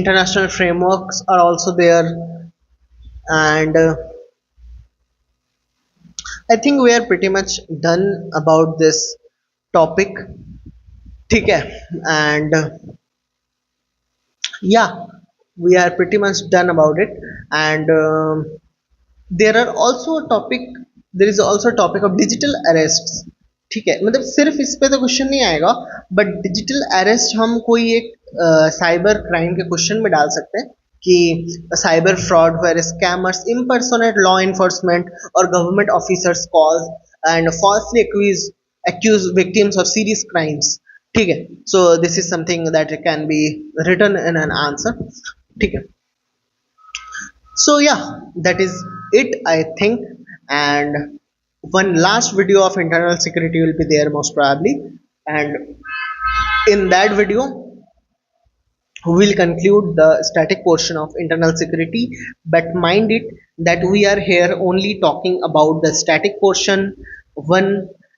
international frameworks are also there, and I think we are pretty much done about this topic. ठीक है, and yeah, we are pretty much done about it. And there are also a topic, there is also a topic of digital arrests. ठीक है, मतलब सिर्फ इस पे तो question नहीं आएगा, बट डिजिटल अरेस्ट हम कोई एक साइबर क्राइम के क्वेश्चन में डाल सकते हैं कि cyber fraud where scammers impersonate law enforcement or government officers calls and falsely accuse victims of serious crimes. ठीक है, so this is something that can be written in an answer. ठीक है, so yeah, that is it I think. And one last video of internal security will be there most probably, and in that video we will conclude the static portion of internal security. But mind it that we are here only talking about the static portion, one,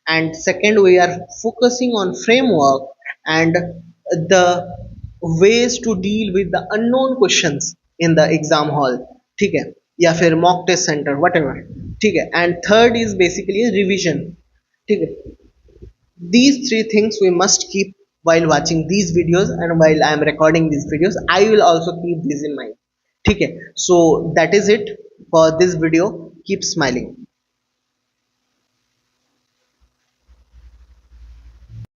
and second we are focusing on framework and the ways to deal with the unknown questions in the exam hall. ठीक है, या फिर mock test centre whatever. ठीक है, and third is basically revision. ठीक है, these three things we must keep while watching these videos, and while I am recording these videos I will also keep this in mind. ठीक है, so that is it for this video. Keep smiling.